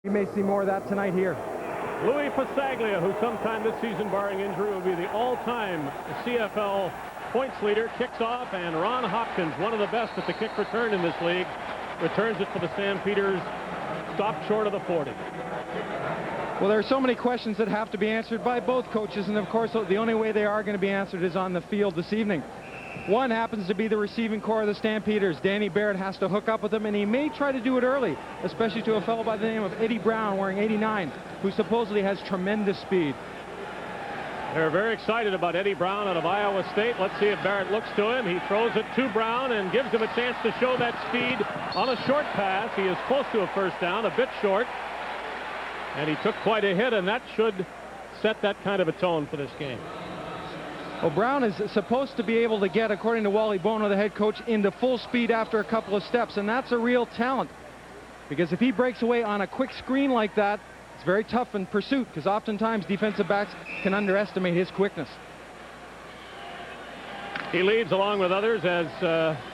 We may see more of that tonight here. Louis Pasaglia, who sometime this season, barring injury, will be the all-time CFL points leader, kicks off, and Ron Hopkins, one of the best at the kick return in this league, returns it for the Stampeders, stopped short of the 40. Well, there are so many questions that have to be answered by both coaches, and of course the only way they are going to be answered is on the field this evening. One happens to be the receiving core of the Stampeders. Danny Barrett has to hook up with them, and he may try to do it early, especially to a fellow by the name of Eddie Brown, wearing 89, who supposedly has tremendous speed. They're very excited about Eddie Brown out of Iowa State. Let's see if Barrett looks to him. He throws it to Brown and gives him a chance to show that speed on a short pass. He is close to a first down, a bit short. And he took quite a hit, and that should set that kind of a tone for this game. Well, Brown is supposed to be able to get, according to Wally Bono, the head coach, into full speed after a couple of steps, and that's a real talent. Because if he breaks away on a quick screen like that, it's very tough in pursuit, because oftentimes defensive backs can underestimate his quickness. He leads along with others as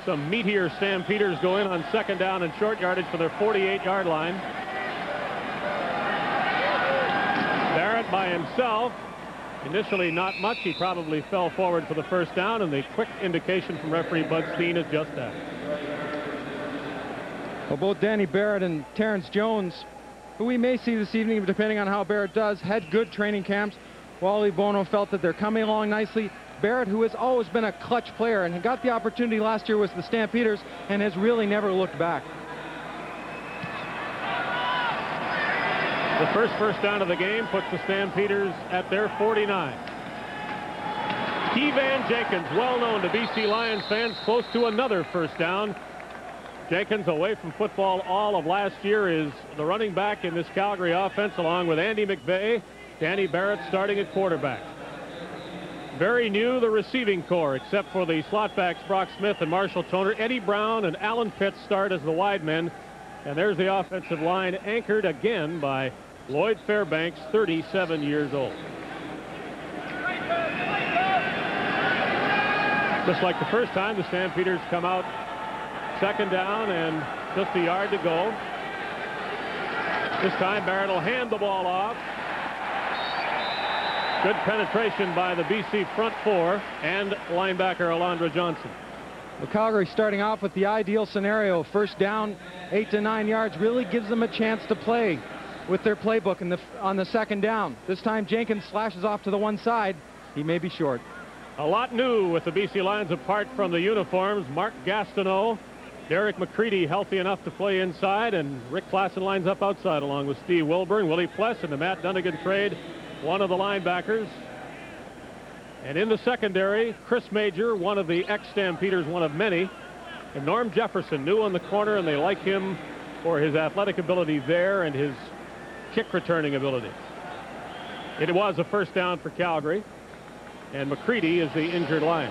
some meteor Stampeders go in on second down and short yardage for their 48-yard line. Barrett by himself. Initially not much. He probably fell forward for the first down, and the quick indication from referee Bud Steen is just that. Well, both Danny Barrett and Terrence Jones, who we may see this evening depending on how Barrett does, had good training camps. Wally Bono felt that they're coming along nicely. Barrett, who has always been a clutch player and got the opportunity last year with the Stampeders and has really never looked back. The first down of the game puts the Stampeders at their 49. Keevan Jenkins, well known to BC Lions fans, close to another first down. Jenkins, away from football all of last year, is the running back in this Calgary offense, along with Andy McVeigh. Danny Barrett starting at quarterback. Very new, the receiving core, except for the slot backs Brock Smith and Marshall Toner. Eddie Brown and Alan Pitts start as the wide men. And there's the offensive line, anchored again by Lloyd Fairbanks, 37 years old. Just like the first time, the Stampeders come out second down and just a yard to go. This time Barrett will hand the ball off. Good penetration by the BC front four and linebacker Alondra Johnson. Well, Calgary starting off with the ideal scenario. First down, 8 to 9 yards, really gives them a chance to play with their playbook on the second down. This time Jenkins slashes off to the one side. He may be short. A lot new with the BC Lions apart from the uniforms. Mark Gastineau, Derek McCready healthy enough to play inside, and Rick Klassen lines up outside along with Steve Wilburn. Willie Pless in the Matt Dunnigan trade, one of the linebackers. And in the secondary, Chris Major, one of the ex-Stampeders, one of many. And Norm Jefferson, new on the corner, and they like him for his athletic ability there and his kick returning ability. It was a first down for Calgary, and McCready is the injured line.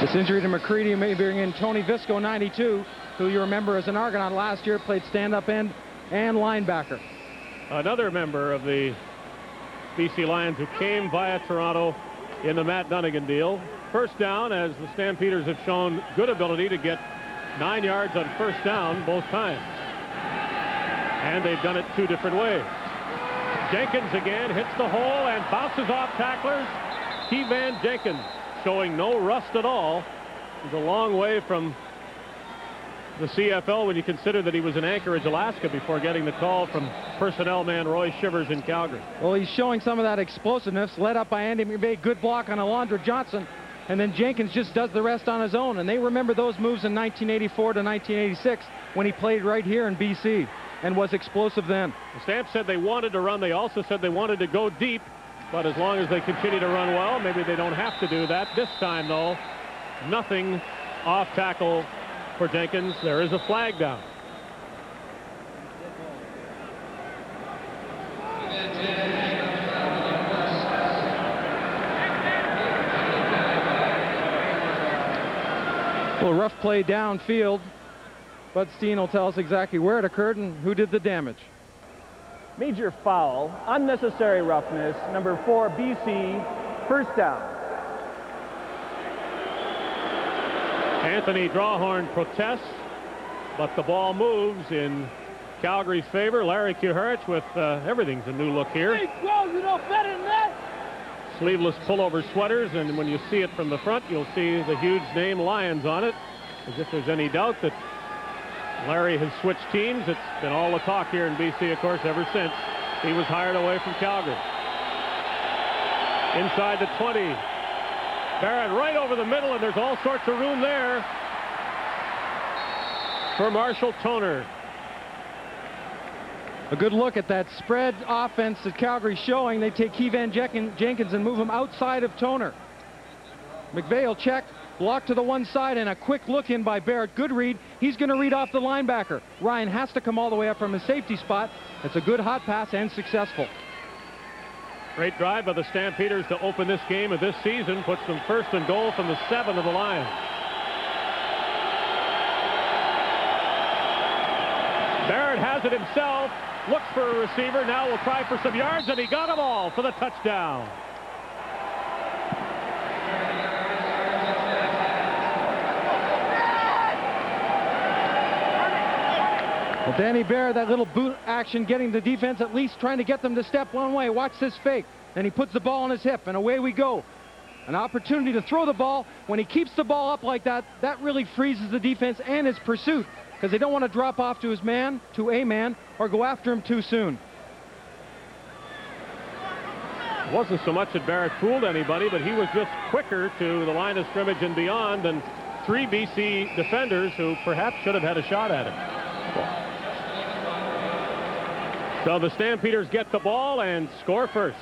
This injury to McCready may bring in Tony Visco, 92, who you remember as an Argonaut last year, played stand-up end and linebacker. Another member of the BC Lions who came via Toronto in the Matt Dunnigan deal. First down, as the Stampeders have shown good ability to get 9 yards on first down both times. And they've done it two different ways. Jenkins again hits the hole and bounces off tacklers. Keevan Jenkins showing no rust at all. He's a long way from the CFL when you consider that he was in Anchorage, Alaska before getting the call from personnel man Roy Shivers in Calgary. Well, he's showing some of that explosiveness, led up by Andy McVeigh. Good block on Alondra Johnson. And then Jenkins just does the rest on his own. And they remember those moves in 1984 to 1986 when he played right here in BC and was explosive then. The Stamps said they wanted to run. They also said they wanted to go deep. But as long as they continue to run well, maybe they don't have to do that. This time, though, nothing off tackle for Jenkins. There is a flag down. Well, rough play downfield. Bud Steen will tell us exactly where it occurred and who did the damage. Major foul, unnecessary roughness, number 4, BC, first down. Anthony Drawhorn protests, but the ball moves in Calgary's favor. Larry Kuharich with everything's a new look here. Sleeveless pullover sweaters, and when you see it from the front, you'll see the huge name Lions on it. As if there's any doubt that Larry has switched teams. It's been all the talk here in BC, of course, ever since he was hired away from Calgary. Inside the 20. Barrett right over the middle, and there's all sorts of room there for Marshall Toner. A good look at that spread offense that Calgary's showing. They take Keevan Jenkins and move him outside of Toner. McVeigh will check, block to the one side, and a quick look in by Barrett. Good read. He's going to read off the linebacker. Ryan has to come all the way up from his safety spot. It's a good hot pass and successful. Great drive by the Stampeders to open this game of this season. Puts them first and goal from the 7 of the Lions. Barrett has it himself. Looks for a receiver. Now will try for some yards, and he got them all for the touchdown. Well, Danny Barrett, that little boot action, getting the defense at least trying to get them to step one way. Watch this fake. And he puts the ball on his hip, and away we go. An opportunity to throw the ball. When he keeps the ball up like that, that really freezes the defense and his pursuit, because they don't want to drop off to his man, to a man, or go after him too soon. It wasn't so much that Barrett fooled anybody, but he was just quicker to the line of scrimmage and beyond than 3 BC defenders who perhaps should have had a shot at him. So the Stampeders get the ball and score first.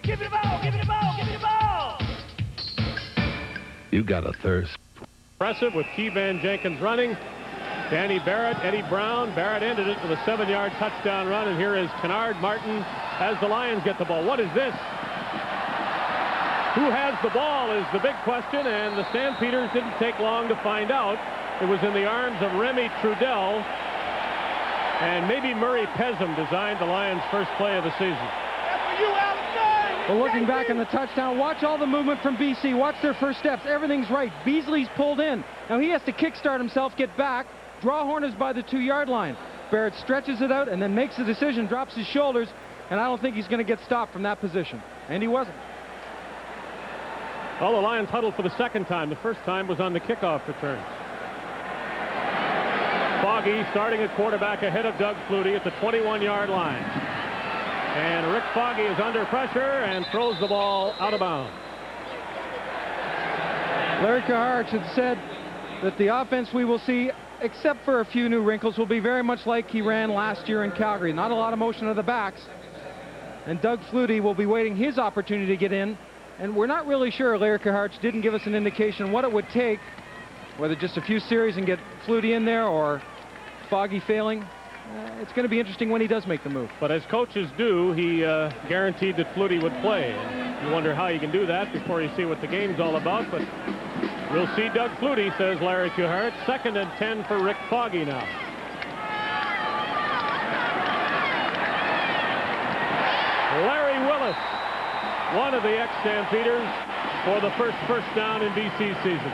Give me the ball, give me the ball, give me the ball! You got a thirst. Impressive with Keevan Jenkins running. Danny Barrett, Eddie Brown. Barrett ended it with a 7-yard touchdown run, and here is Kennard Martin as the Lions get the ball. What is this? Who has the ball is the big question, and the Stampeders didn't take long to find out. It was in the arms of Remy Trudel, and maybe Murray Pesum designed the Lions' first play of the season. Well, looking back on the touchdown, watch all the movement from BC. Watch their first steps. Everything's right. Beasley's pulled in. Now he has to kickstart himself, get back. Drawhorn is by the 2-yard line. Barrett stretches it out and then makes the decision, drops his shoulders, and I don't think he's going to get stopped from that position. And he wasn't. Well, the Lions huddled for the second time. The first time was on the kickoff return. Foggy starting at quarterback ahead of Doug Flutie at the 21-yard line. And Rick Foggy is under pressure and throws the ball out of bounds. Larry Kuharich had said that the offense we will see, except for a few new wrinkles, will be very much like he ran last year in Calgary. Not a lot of motion of the backs. And Doug Flutie will be waiting his opportunity to get in. And we're not really sure. Larry Kuharich didn't give us an indication what it would take, whether just a few series and get Flutie in there or Foggy failing. It's going to be interesting when he does make the move. But as coaches do, he guaranteed that Flutie would play. And you wonder how you can do that before you see what the game's all about. But we'll see Doug Flutie, says Larry Kuharich. 2nd and 10 for Rick Foggy now. Larry Willis, one of the ex-Stampeders, for the first down in BC season.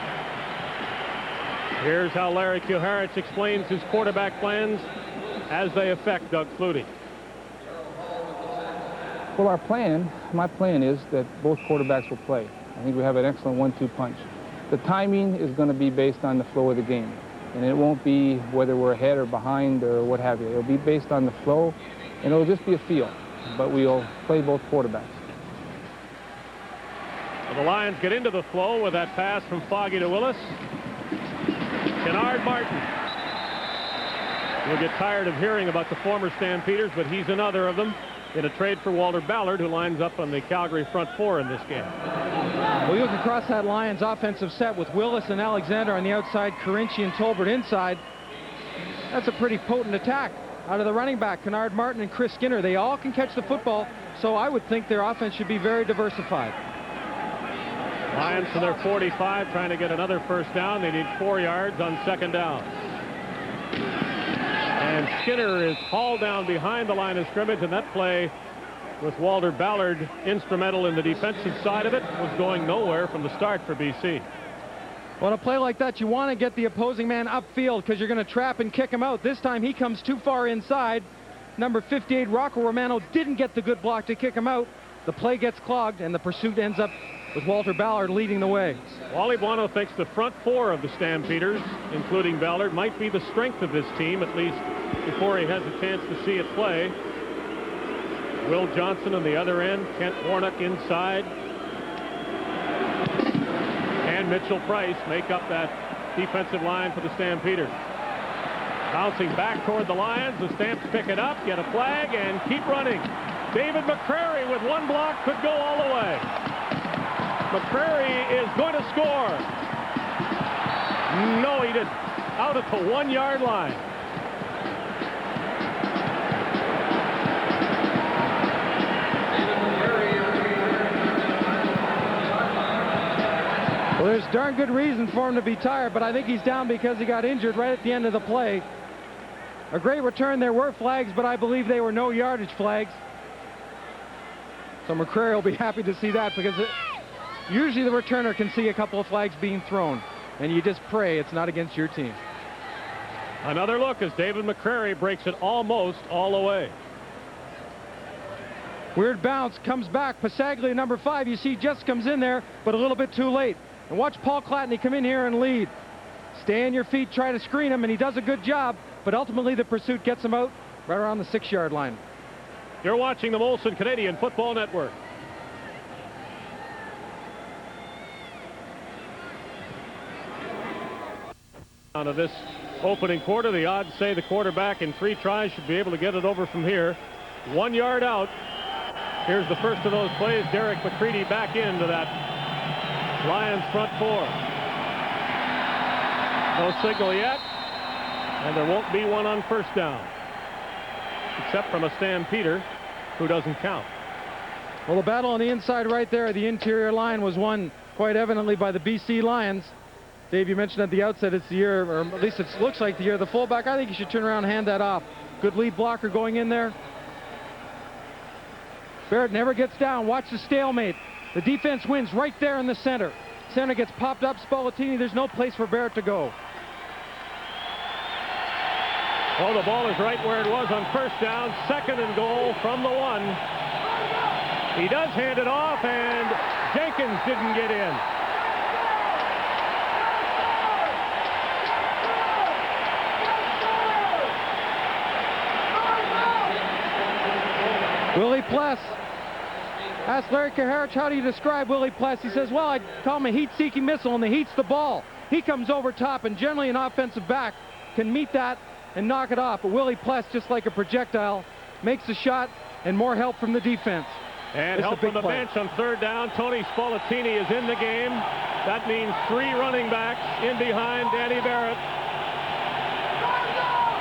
Here's how Larry Kuharich explains his quarterback plans as they affect Doug Flutie. Well, my plan is that both quarterbacks will play. I think we have an excellent 1-2 punch. The timing is going to be based on the flow of the game, and it won't be whether we're ahead or behind or what have you. It'll be based on the flow, and it'll just be a feel, but we'll play both quarterbacks. Well, the Lions get into the flow with that pass from Foggy to Willis. Kennard Martin. We'll get tired of hearing about the former Stampeders, but he's another of them in a trade for Walter Ballard, who lines up on the Calgary front 4 in this game. Well, you look across that Lions offensive set with Willis and Alexander on the outside, Carinci and Tolbert inside. That's a pretty potent attack out of the running back, Kennard Martin and Chris Skinner. They all can catch the football, so I would think their offense should be very diversified. Lions to their 45, trying to get another first down. They need 4 yards on 2nd down. And Skinner is hauled down behind the line of scrimmage, and that play with Walter Ballard instrumental in the defensive side of it, was going nowhere from the start for BC. Well, in a play like that, you want to get the opposing man upfield because you're going to trap and kick him out. This time he comes too far inside. Number 58, Rocco Romano, didn't get the good block to kick him out. The play gets clogged, and the pursuit ends up with Walter Ballard leading the way. Wally Buono thinks the front four of the Stampeders, including Ballard, might be the strength of this team, at least before he has a chance to see it play. Will Johnson on the other end, Kent Warnock inside, and Mitchell Price make up that defensive line for the Stampeders. Bouncing back toward the Lions, the Stamps pick it up, get a flag, and keep running. David McCrary with one block could go all the way. McCrary is going to score. No, he didn't. Out at the 1 yard line. Well, there's darn good reason for him to be tired, but I think he's down because he got injured right at the end of the play. A great return. There were flags, but I believe they were no yardage flags. So McCrary will be happy to see that, because usually the returner can see a couple of flags being thrown, and you just pray it's not against your team. Another look as David McCrary breaks it almost all the way. Weird bounce, comes back. Pasaglia, number 5, you see just comes in there, but a little bit too late. And watch Paul Clatney come in here and lead. Stay on your feet, try to screen him, and he does a good job, but ultimately the pursuit gets him out right around the 6 yard line. You're watching the Molson Canadian Football Network. Out of this opening quarter, the odds say the quarterback in 3 tries should be able to get it over from here. 1 yard out. Here's the first of those plays. Derek McCready back into that Lions front four. No signal yet, and there won't be one on first down, except from a Stampeder who doesn't count. Well, the battle on the inside right there, the interior line, was won quite evidently by the BC Lions. Dave, you mentioned at the outset it's the year, or at least it looks like the year of the fullback. I think you should turn around and hand that off. Good lead blocker going in there. Barrett never gets down. Watch the stalemate. The defense wins right there in the center. Center gets popped up. Spallettini, there's no place for Barrett to go. Oh, the ball is right where it was on first down. 2nd and goal from the 1. He does hand it off, and Jenkins didn't get in. Willie Pless. Asked Larry Kaharich, how do you describe Willie Pless? He says, well, I'd call him a heat-seeking missile, and the heat's the ball. He comes over top, and generally an offensive back can meet that and knock it off. But Willie Pless, just like a projectile, makes the shot, and more help from the defense. And help from the bench on 3rd down. Tony Spallettini is in the game. That means 3 running backs in behind Danny Barrett.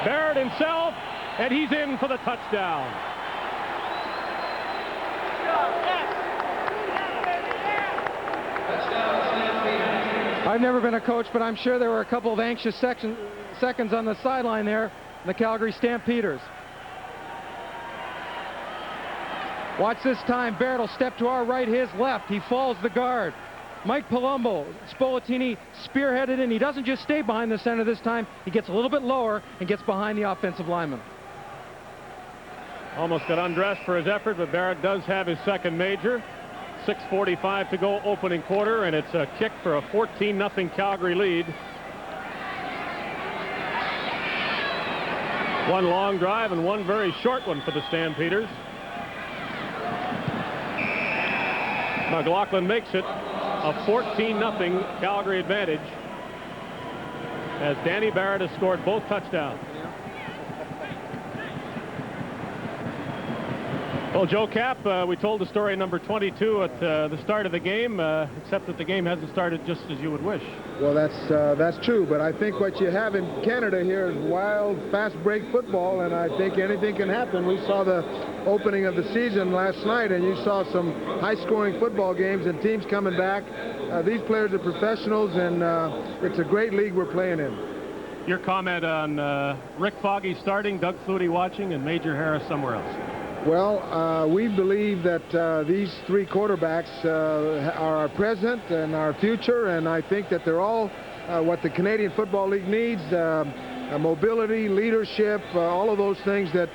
Barrett himself, and he's in for the touchdown. I've never been a coach, but I'm sure there were a couple of anxious seconds on the sideline there, the Calgary Stampeders. Watch this time. Barrett will step to our right, his left. He falls the guard. Mike Palumbo, Spallettini spearheaded in. He doesn't just stay behind the center this time. He gets a little bit lower and gets behind the offensive lineman. Almost got undressed for his effort, but Barrett does have his 2nd major. 6:45 to go opening quarter, and it's a kick for a 14-0 Calgary lead. One long drive and one very short one for the Stampeders. McLaughlin makes it a 14-0 Calgary advantage as Danny Barrett has scored both touchdowns. Well, Joe Cap, we told the story number 22 at the start of the game, except that the game hasn't started just as you would wish. Well, that's true, but I think what you have in Canada here is wild, fast break football, and I think anything can happen. We saw the opening of the season last night, and you saw some high-scoring football games and teams coming back. These players are professionals, and it's a great league we're playing in. Your comment on Rick Foggy starting, Doug Flutie watching, and Major Harris somewhere else. Well, we believe that these three quarterbacks are our present and our future, and I think that they're all what the Canadian Football League needs, mobility, leadership, all of those things that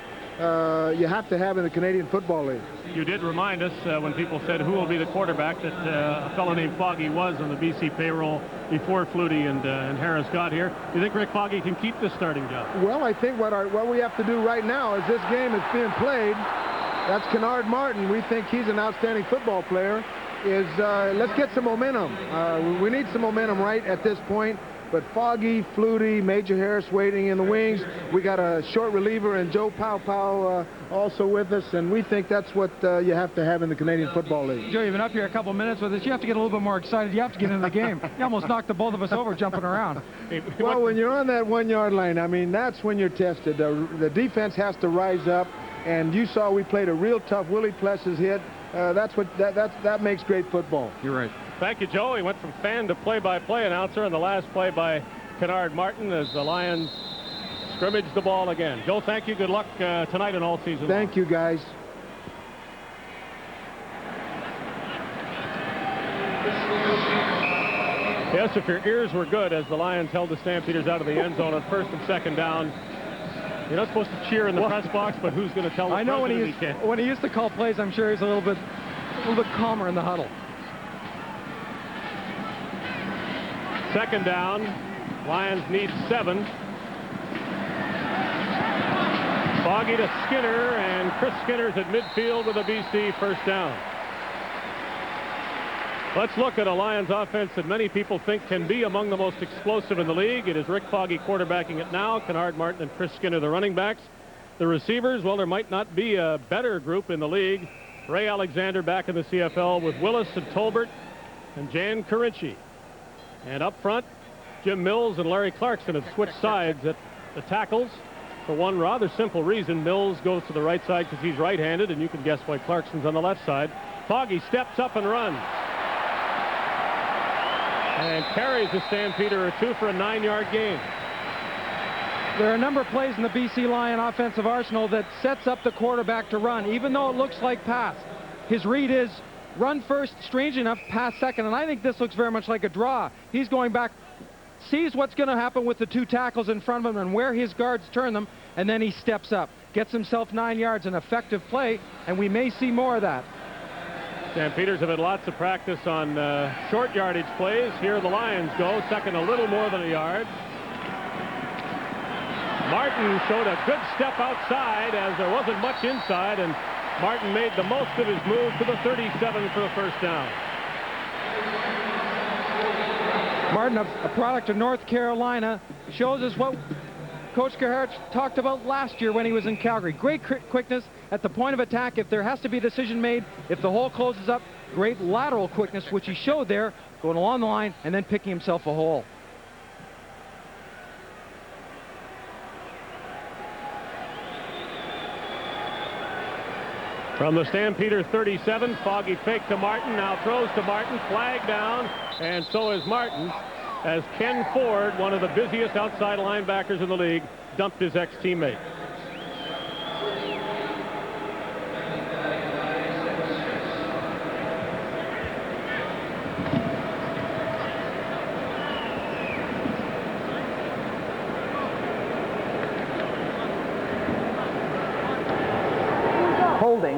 you have to have in the Canadian Football League. You did remind us when people said who will be the quarterback that a fellow named Foggy was on the BC payroll before Flutie and Harris got here. Do you think Rick Foggy can keep this starting job? Well, I think what we have to do right now is this game is being played. That's Kennard Martin. We think he's an outstanding football player. Let's get some momentum. We need some momentum right at this point. But Foggy, Flutie, Major Harris waiting in the wings. We got a short reliever and Joe Pow also with us, and we think that's what you have to have in the Canadian Football League. Joe, you've been up here a couple minutes with us. You have to get a little bit more excited. You have to get into the game. You almost knocked the both of us over jumping around. Well, when you're on that 1 yard line, I mean, that's when you're tested. The defense has to rise up, and you saw we played a real tough Willie Pless's hit. That makes great football. You're right. Thank you, Joe. He went from fan to play-by-play announcer, and the last play by Kennard Martin as the Lions scrimmage the ball again. Joe, thank you. Good luck tonight and all season Thank you, guys. Yes, if your ears were good as the Lions held the Stampeders out of the end zone on 1st and 2nd down. You're not supposed to cheer in the press box, but who's going to tell the I know when he used to call plays, I'm sure he's a little bit calmer in the huddle. 2nd down. Lions need 7. Foggy to Skinner, and Chris Skinner's at midfield with a BC first down. Let's look at a Lions offense that many people think can be among the most explosive in the league. It is Rick Foggy quarterbacking it now. Kennard Martin and Chris Skinner, the running backs. The receivers, well, there might not be a better group in the league. Ray Alexander back in the CFL with Willis and Tolbert and Jan Carinci. And up front, Jim Mills and Larry Clarkson have switched sides at the tackles for one rather simple reason. Mills goes to the right side because he's right-handed, and you can guess why Clarkson's on the left side. Foggy steps up and runs. And carries a Stampeder or two for a 9-yard gain. There are a number of plays in the BC Lion offensive arsenal that sets up the quarterback to run, even though it looks like pass. His read is run first, strange enough, pass second, and I think this looks very much like a draw. He's going back, sees what's going to happen with the two tackles in front of him and where his guards turn them, and then he steps up, gets himself 9 yards, an effective play, and we may see more of that. Stampeders have had lots of practice on short yardage plays. Here the Lions go, second a little more than a yard. Martin showed a good step outside as there wasn't much inside, and Martin made the most of his move to the 37 for the first down. Martin, a product of North Carolina, shows us what Coach Gerhardt talked about last year when he was in Calgary. Great quickness at the point of attack. If there has to be a decision made, if the hole closes up, great lateral quickness, which he showed there, going along the line and then picking himself a hole. From the Stampeder 37, Foggy fake to Martin, now throws to Martin, flag down, and so is Martin, as Ken Ford, one of the busiest outside linebackers in the league, dumped his ex-teammate. Holding,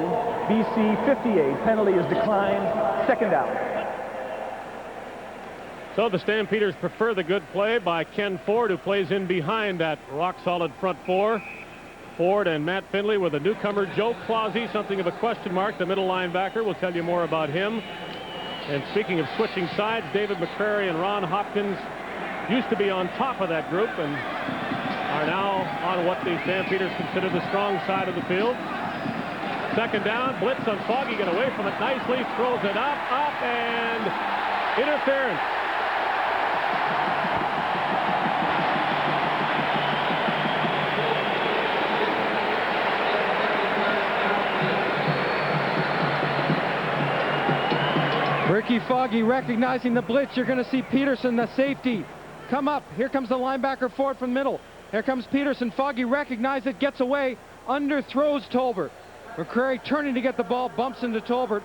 BC 58. Penalty is declined. 2nd down. So the Stampeders prefer the good play by Ken Ford, who plays in behind that rock-solid front four. Ford and Matt Finley with a newcomer, Joe Clausey, something of a question mark, the middle linebacker. We'll tell you more about him. And speaking of switching sides, David McCrary and Ron Hopkins used to be on top of that group and are now on what the Stampeders consider the strong side of the field. 2nd down, blitz on Foggy, get away from it nicely, throws it up, and interference. Ricky Foggy recognizing the blitz. You're going to see Peterson, the safety, come up. Here comes the linebacker Ford from the middle. Here comes Peterson. Foggy recognizes it, gets away, underthrows Tolbert. McCrary turning to get the ball, bumps into Tolbert,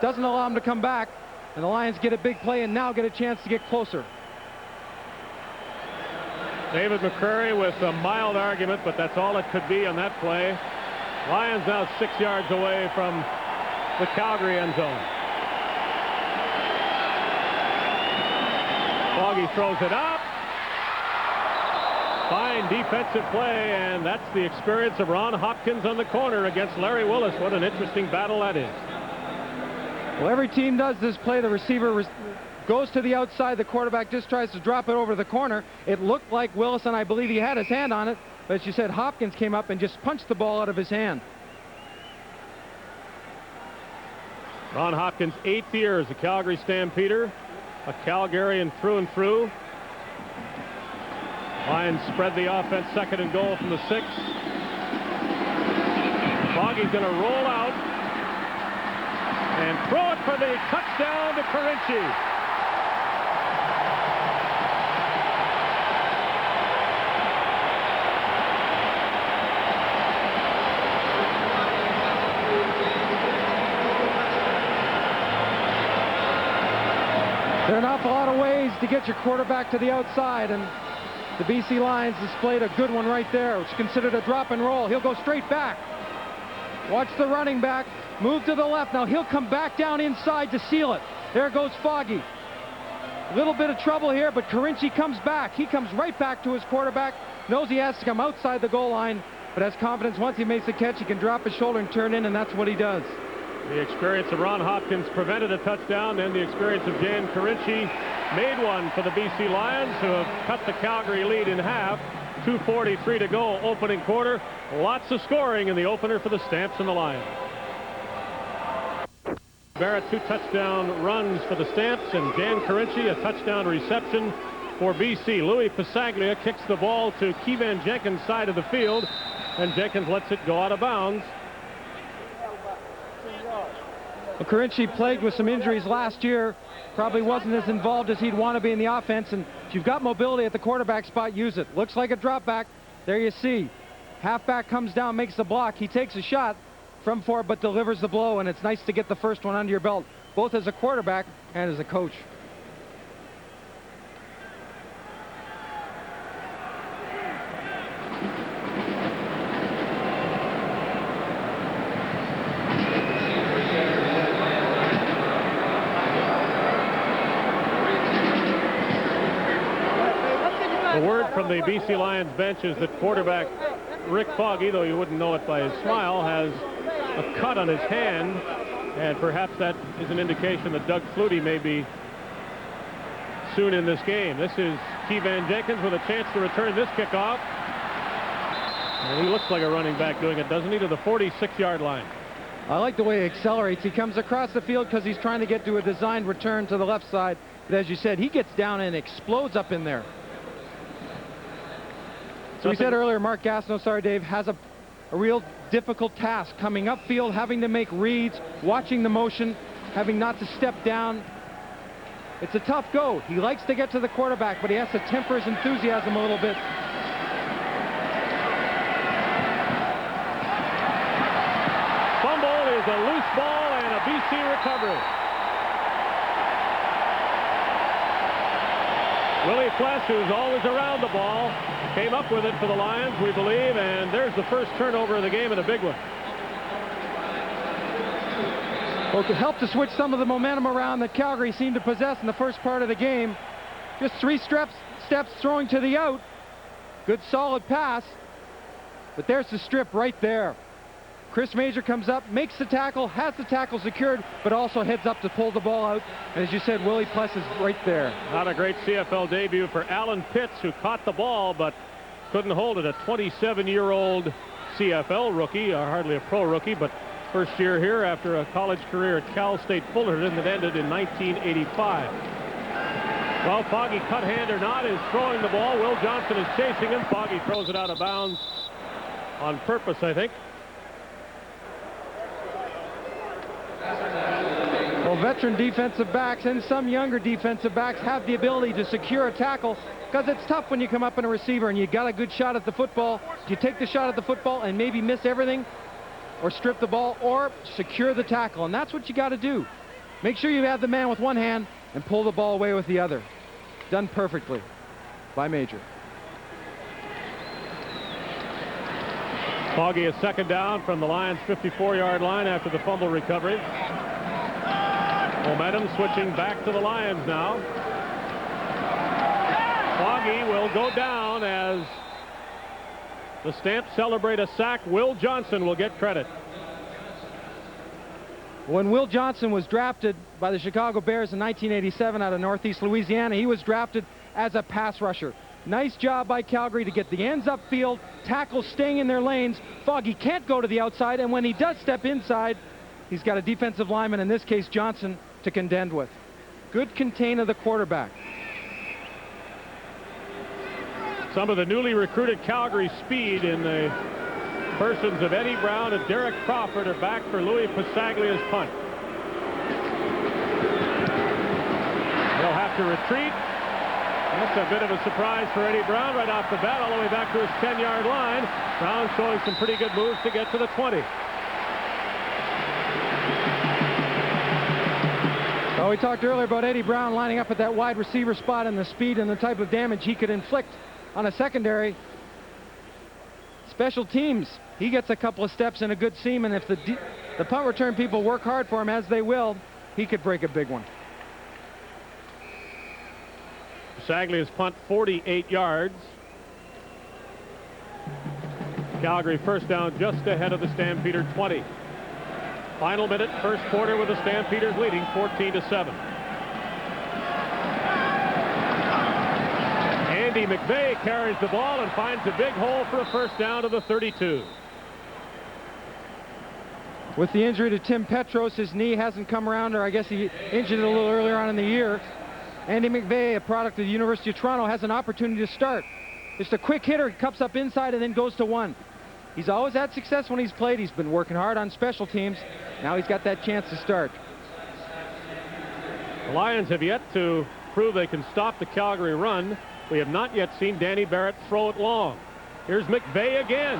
doesn't allow him to come back, and the Lions get a big play and now get a chance to get closer. David McCrary with a mild argument, but that's all it could be on that play. Lions now 6 yards away from the Calgary end zone. Foggy throws it up. Fine defensive play, and that's the experience of Ron Hopkins on the corner against Larry Willis. What an interesting battle that is. Well, every team does this play. The receiver goes to the outside. The quarterback just tries to drop it over the corner. It looked like Willis, and I believe he had his hand on it. But as you said, Hopkins came up and just punched the ball out of his hand. Ron Hopkins, 8th year as a Calgary Stampeder, a Calgarian through and through. Lions spread the offense, 2nd and goal from the 6. Foggy's going to roll out and throw it for the touchdown to Carinci. There are an awful lot of ways to get your quarterback to the outside, and the BC Lions displayed a good one right there, which is considered a drop and roll. He'll go straight back. Watch the running back move to the left. Now he'll come back down inside to seal it. There goes Foggy. A little bit of trouble here, but Carinci comes back. He comes right back to his quarterback, knows he has to come outside the goal line, but has confidence once he makes the catch, he can drop his shoulder and turn in, and that's what he does. The experience of Ron Hopkins prevented a touchdown, and the experience of Jan Carinci made one for the BC Lions, who have cut the Calgary lead in half. 2:43 to go, opening quarter. Lots of scoring in the opener for the Stamps and the Lions. Barrett, 2 touchdown runs for the Stamps, and Jan Carinci, a touchdown reception for BC. Louis Pasaglia kicks the ball to Keevan Jenkins' side of the field, and Jenkins lets it go out of bounds. Well, Carinci, plagued with some injuries last year, probably wasn't as involved as he'd want to be in the offense, and if you've got mobility at the quarterback spot, use it. Looks like a drop back. There you see. Halfback comes down, makes the block. He takes a shot from 4, but delivers the blow, and it's nice to get the first one under your belt, both as a quarterback and as a coach. The word from the BC Lions bench is that quarterback Rick Foggy, though you wouldn't know it by his smile, has a cut on his hand, and perhaps that is an indication that Doug Flutie may be soon in this game. This is Keevan Jenkins with a chance to return this kickoff. And he looks like a running back doing it, doesn't he, to the 46-yard line. I like the way he accelerates. He comes across the field because he's trying to get to a designed return to the left side. But as you said, he gets down and explodes up in there. So we said earlier, Mark Gastineau, sorry Dave, has a real difficult task coming upfield, having to make reads, watching the motion, having not to step down. It's a tough go. He likes to get to the quarterback, but he has to temper his enthusiasm a little bit. Fumble is a loose ball and a BC recovery. Willie Flesch, who's always around the ball, came up with it for the Lions, we believe, and there's the first turnover of the game and a big one. Well, to help to switch some of the momentum around that Calgary seemed to possess in the first part of the game. Just 3 steps throwing to the out. Good solid pass. But there's the strip right there. Chris Major comes up, makes the tackle, has the tackle secured, but also heads up to pull the ball out. And as you said, Willie Flesch is right there. Not a great CFL debut for Alan Pitts, who caught the ball but couldn't hold it. A 27-year-old CFL rookie, hardly a pro rookie, but first year here after a college career at Cal State Fullerton that ended in 1985. Well, Foggy, cut hand or not, is throwing the ball. Will Johnson is chasing him. Foggy throws it out of bounds on purpose, I think. Well, veteran defensive backs and some younger defensive backs have the ability to secure a tackle, because it's tough when you come up in a receiver and you got a good shot at the football. If you take the shot at the football and maybe miss everything, or strip the ball or secure the tackle. And that's what you got to do. Make sure you have the man with one hand and pull the ball away with the other. Done perfectly by Major. Foggy is second down from the Lions' 54-yard line after the fumble recovery. Momentum switching back to the Lions now. Foggy will go down as the Stamps celebrate a sack. Will Johnson will get credit. When Will Johnson was drafted by the Chicago Bears in 1987 out of Northeast Louisiana, he was drafted as a pass rusher. Nice job by Calgary to get the ends upfield, tackles staying in their lanes. Foggy can't go to the outside, and when he does step inside, he's got a defensive lineman, in this case Johnson, to contend with. Good contain of the quarterback. Some of the newly recruited Calgary speed in the persons of Eddie Brown and Derek Crawford are back for Louis Passaglia's punt. They'll have to retreat. That's a bit of a surprise for Eddie Brown right off the bat, all the way back to his 10-yard line. Brown showing some pretty good moves to get to the 20. Well, we talked earlier about Eddie Brown lining up at that wide receiver spot and the speed and the type of damage he could inflict on a secondary. Special teams, he gets a couple of steps in a good seam, and if the punt return people work hard for him, as they will, he could break a big one. Passaglia's punt 48 yards. Calgary first down just ahead of the Stampeder 20. Final minute, first quarter, with the Stampeders leading 14-7. Andy McVeigh carries the ball and finds a big hole for a first down to the 32. With the injury to Tim Petros, his knee hasn't come around, or I guess he injured it a little earlier on in the year. Andy McVeigh, a product of the University of Toronto, has an opportunity to start. Just a quick hitter, he cups up inside and then goes to one. He's always had success when he's played. He's been working hard on special teams. Now he's got that chance to start. The Lions have yet to prove they can stop the Calgary run. We have not yet seen Danny Barrett throw it long. Here's McVeigh again.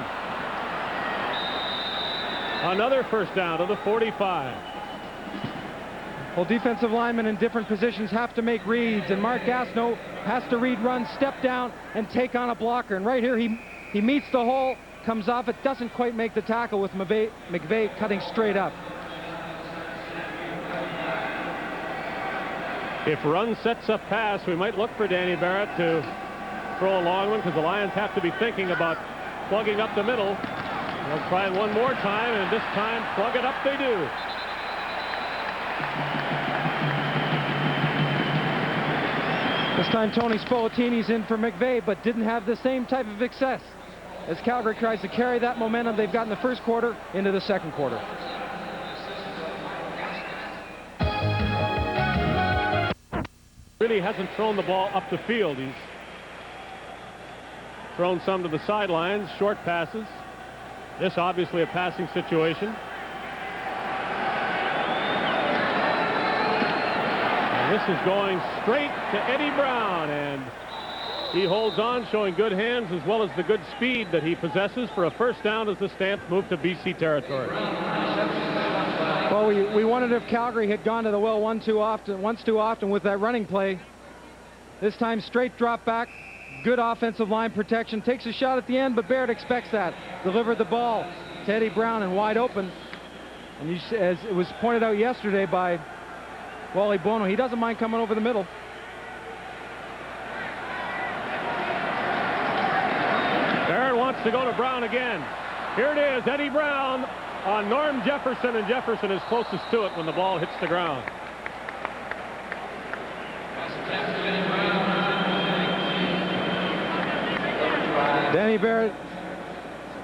Another first down to the 45. Well, defensive linemen in different positions have to make reads, and Mark Gastineau has to read runs, step down, and take on a blocker. And right here, he meets the hole, comes off it, doesn't quite make the tackle with McVeigh cutting straight up. If run sets up pass, we might look for Danny Barrett to throw a long one, because the Lions have to be thinking about plugging up the middle. They'll try it one more time, and this time plug it up they do. This time Tony Spolatini's in for McVeigh, but didn't have the same type of success as Calgary tries to carry that momentum they've got in the first quarter into the second quarter. Really hasn't thrown the ball up the field. He's thrown some to the sidelines, short passes. This obviously a passing situation. And this is going straight to Eddie Brown, and he holds on, showing good hands as well as the good speed that he possesses for a first down as the Stamps move to BC territory. Well, we wondered if Calgary had gone to the well once too often with that running play. This time straight drop back, good offensive line protection, takes a shot at the end, but Barrett expects that. Delivered the ball to Eddie Brown and wide open. And as it was pointed out yesterday by Wally Bono, he doesn't mind coming over the middle. Barrett wants to go to Brown again. Here it is, Eddie Brown on Norm Jefferson, and Jefferson is closest to it when the ball hits the ground. Danny Barrett,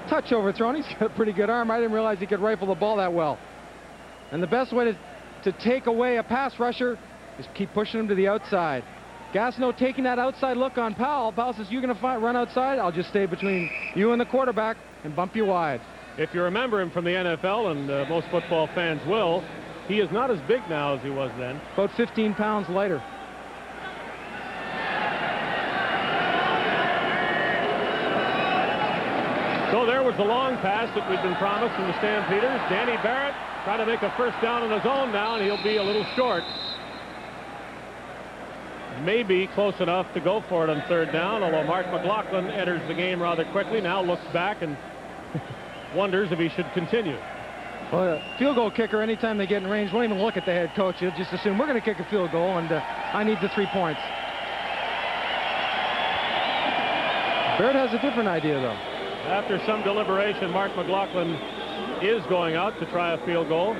touch overthrown. He's got a pretty good arm. I didn't realize he could rifle the ball that well. And the best way to take away a pass rusher is keep pushing him to the outside. Gastineau taking that outside look on Powell. Powell says, you're going to run outside? I'll just stay between you and the quarterback and bump you wide. If you remember him from the NFL, and most football fans will, he is not as big now as he was then. About 15 pounds lighter. So there was the long pass that we'd been promised from the Stampeders. Danny Barrett trying to make a first down on his own now, and he'll be a little short. Maybe close enough to go for it on third down, although Mark McLaughlin enters the game rather quickly, now looks back and wonders if he should continue. Well, a field goal kicker, anytime they get in range, won't even look at the head coach. He'll just assume we're going to kick a field goal, and I need the 3 points. Barrett has a different idea, though. After some deliberation, Mark McLaughlin is going out to try a field goal.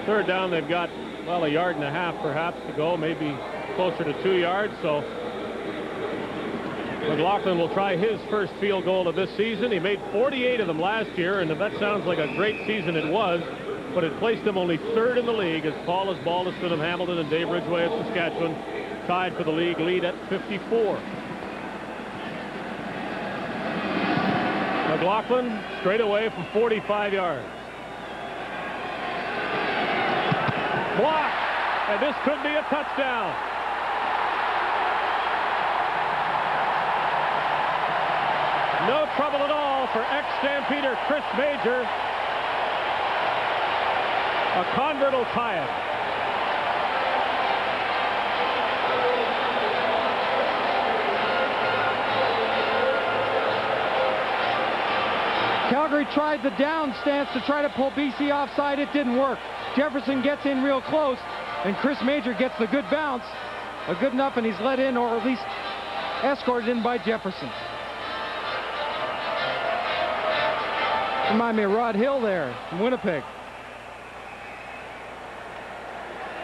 Third down, they've got, well, 1.5 yards perhaps to go, maybe closer to 2 yards. So McLaughlin will try his first field goal of this season. He made 48 of them last year, and that sounds like a great season it was, but it placed him only third in the league as Paul Balderston of Hamilton and Dave Ridgway of Saskatchewan tied for the league lead at 54. McLaughlin straight away from 45 yards. Blocked, and this could be a touchdown. No trouble at all for ex-Stampeder Chris Major. A convert will tie it. Calgary tried the down stance to try to pull BC offside. It didn't work. Jefferson gets in real close, and Chris Major gets the good bounce. A good enough, and he's let in, or at least escorted in by Jefferson. Remind me of Rod Hill there from Winnipeg.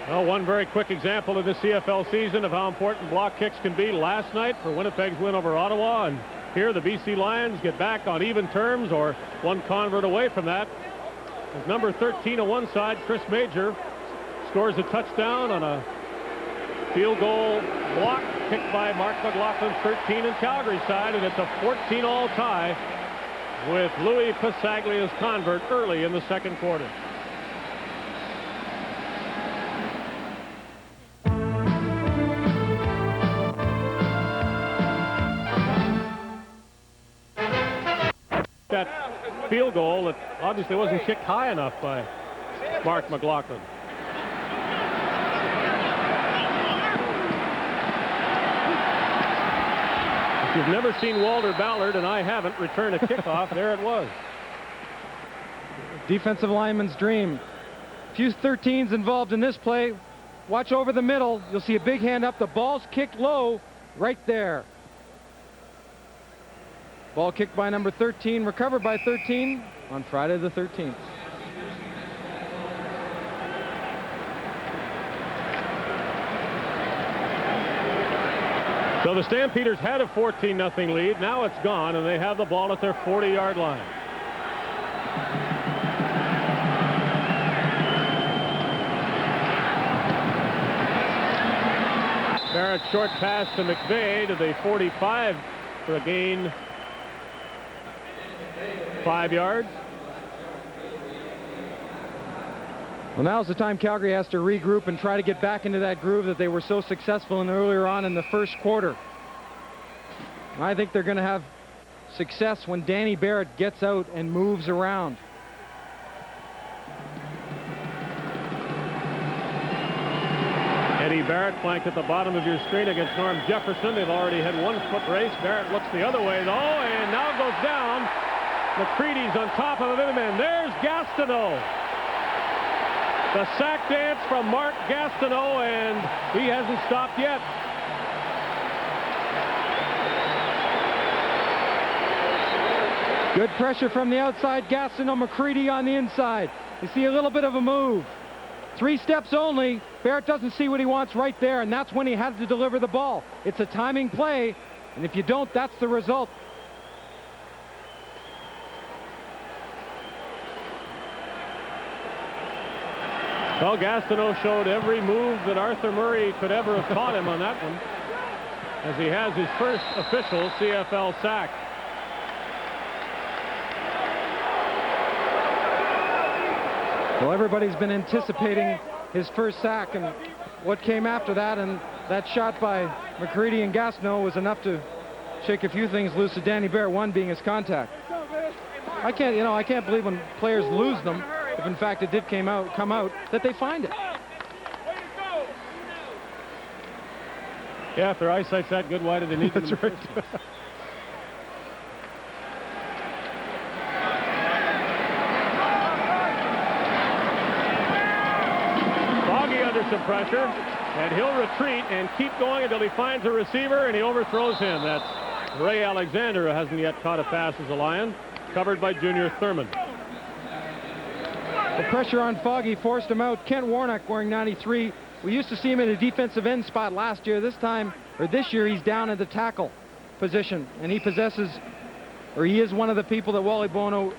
Well, one very quick example of the CFL season of how important block kicks can be last night for Winnipeg's win over Ottawa, and here the BC Lions get back on even terms, or one convert away from that. As number 13 on one side, Chris Major scores a touchdown on a field goal block kicked by Mark McLaughlin, 13 in Calgary's side, and it's a 14-all tie with Louis Pasaglia's convert early in the second quarter. That field goal that obviously wasn't kicked high enough by Mark McLaughlin. If you've never seen Walter Ballard, and I haven't, return a kickoff, there it was. Defensive lineman's dream. Few 13s involved in this play. Watch over the middle. You'll see a big hand up. The ball's kicked low right there. Ball kicked by number 13, recovered by 13 on Friday the 13th. So the Stampeders had a 14-0 lead. Now it's gone, and they have the ball at their 40-yard line. Barrett's short pass to McVeigh to the 45 for a gain 5 yards. Well, now's the time Calgary has to regroup and try to get back into that groove that they were so successful in earlier on in the first quarter. I think they're going to have success when Danny Barrett gets out and moves around. Eddie Barrett flanked at the bottom of your screen against Norm Jefferson. They've already had one foot race. Barrett looks the other way, though, and now goes down. McCready's on top of him, and there's Gastineau. The sack dance from Mark Gastineau, and he hasn't stopped yet. Good pressure from the outside. Gastineau, McCready on the inside. You see a little bit of a move. 3 steps only. Barrett doesn't see what he wants right there, and that's when he had to deliver the ball. It's a timing play, and if you don't, that's the result. Well, Gastineau showed every move that Arthur Murray could ever have taught him on that one, as he has his first official CFL sack. Well, everybody's been anticipating his first sack, and what came after that, and that shot by McCready and Gastineau was enough to shake a few things loose to Danny Barrett, one being his contact. I can't believe when players lose them, if in fact it did come out, that they find it. Yeah, if their eyesight's that good, why do they need them? That's right. Foggy under some pressure, and he'll retreat and keep going until he finds a receiver, and he overthrows him. That's Ray Alexander, who hasn't yet caught a pass as a Lion, covered by Junior Thurman. The pressure on Foggy forced him out. Kent Warnock wearing 93. We used to see him in a defensive end spot last year. This year, he's down at the tackle position, and he is one of the people that Wally Bono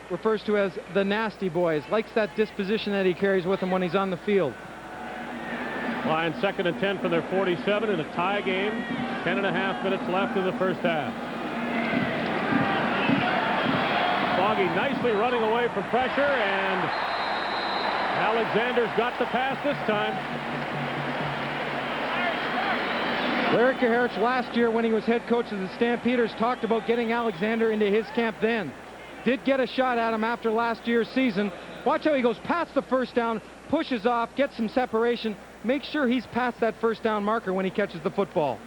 refers to as the nasty boys. Likes that disposition that he carries with him when he's on the field. Lions 2nd and 10 from their 47 in a tie game. 10.5 minutes left in the first half. Foggy nicely running away from pressure, and Alexander's got the pass this time. Larry Kuharich last year, when he was head coach of the Stampeders, talked about getting Alexander into his camp then. Did get a shot at him after last year's season. Watch how he goes past the first down, pushes off, gets some separation, make sure he's past that first down marker when he catches the football.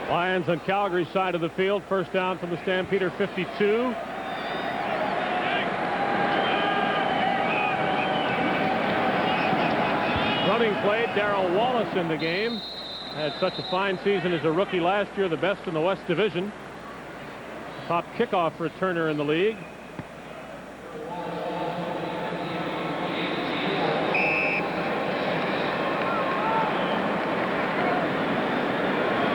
Lions on Calgary's side of the field. First down from the Stampeder 52. Running play, Darrell Wallace in the game. Had such a fine season as a rookie last year, the best in the West Division. Top kickoff returner in the league.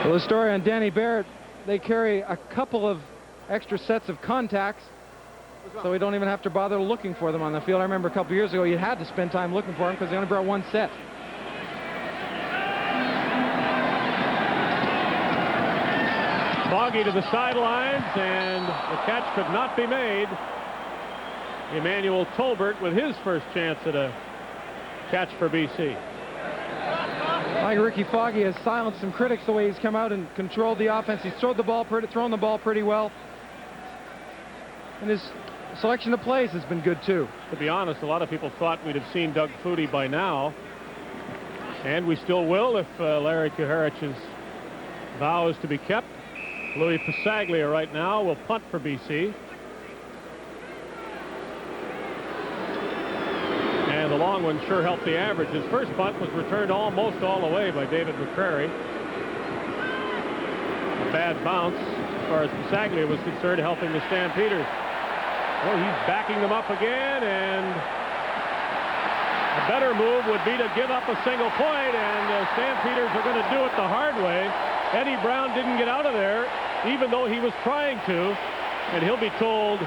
Well, the story on Danny Barrett, they carry a couple of extra sets of contacts, so we don't even have to bother looking for them on the field. I remember a couple years ago you had to spend time looking for them because they only brought one set. Foggy to the sidelines, and the catch could not be made. Emmanuel Tolbert with his first chance at a catch for BC. Like Ricky Foggy has silenced some critics the way he's come out and controlled the offense. He's thrown the ball pretty well. And his selection of plays has been good too. To be honest, a lot of people thought we'd have seen Doug Flutie by now. And we still will if Larry Kuharich's vow is to be kept. Louis Pasaglia right now will punt for BC. And the long one sure helped the average. His first punt was returned almost all the way by David McCrary. A bad bounce as far as Pasaglia was concerned, helping the Stampeders. Well, he's backing them up again, and a better move would be to give up a single point, and the Stampeders are going to do it the hard way. Eddie Brown didn't get out of there, even though he was trying to, and he'll be told,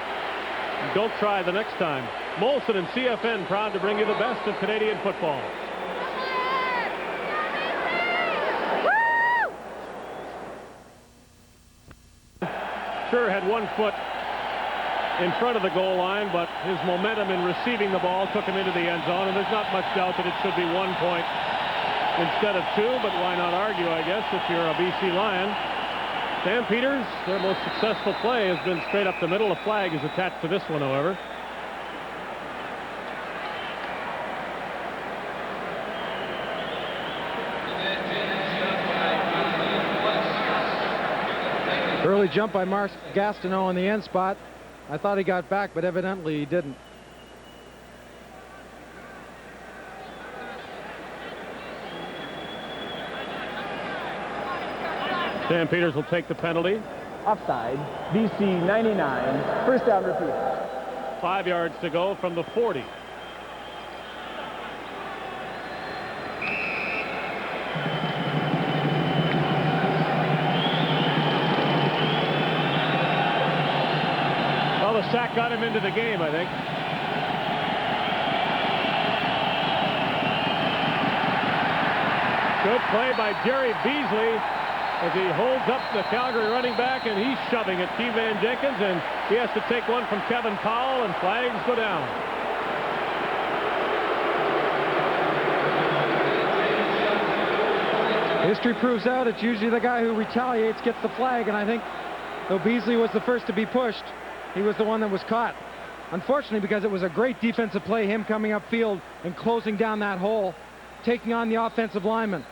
don't try the next time. Molson and CFN proud to bring you the best of Canadian football. Sure had 1 foot in front of the goal line, but his momentum in receiving the ball took him into the end zone, and there's not much doubt that it should be 1 point instead of 2, but why not argue, I guess, if you're a BC Lion. Stampeders, their most successful play has been straight up the middle. A flag is attached to this one, however. Early jump by Mark Gastineau in the end spot. I thought he got back, but evidently he didn't. Stampeders will take the penalty. Offside, BC 99, first down repeat. 5 yards to go from the 40. Well, the sack got him into the game, I think. Good play by Jerry Beasley as he holds up the Calgary running back, and he's shoving at T-Van Jenkins, and he has to take one from Kevin Powell, and flags go down. History proves out it's usually the guy who retaliates gets the flag, and I think Though Beasley was the first to be pushed, he was the one that was caught. Unfortunately, because it was a great defensive play, him coming upfield and closing down that hole, taking on the offensive lineman.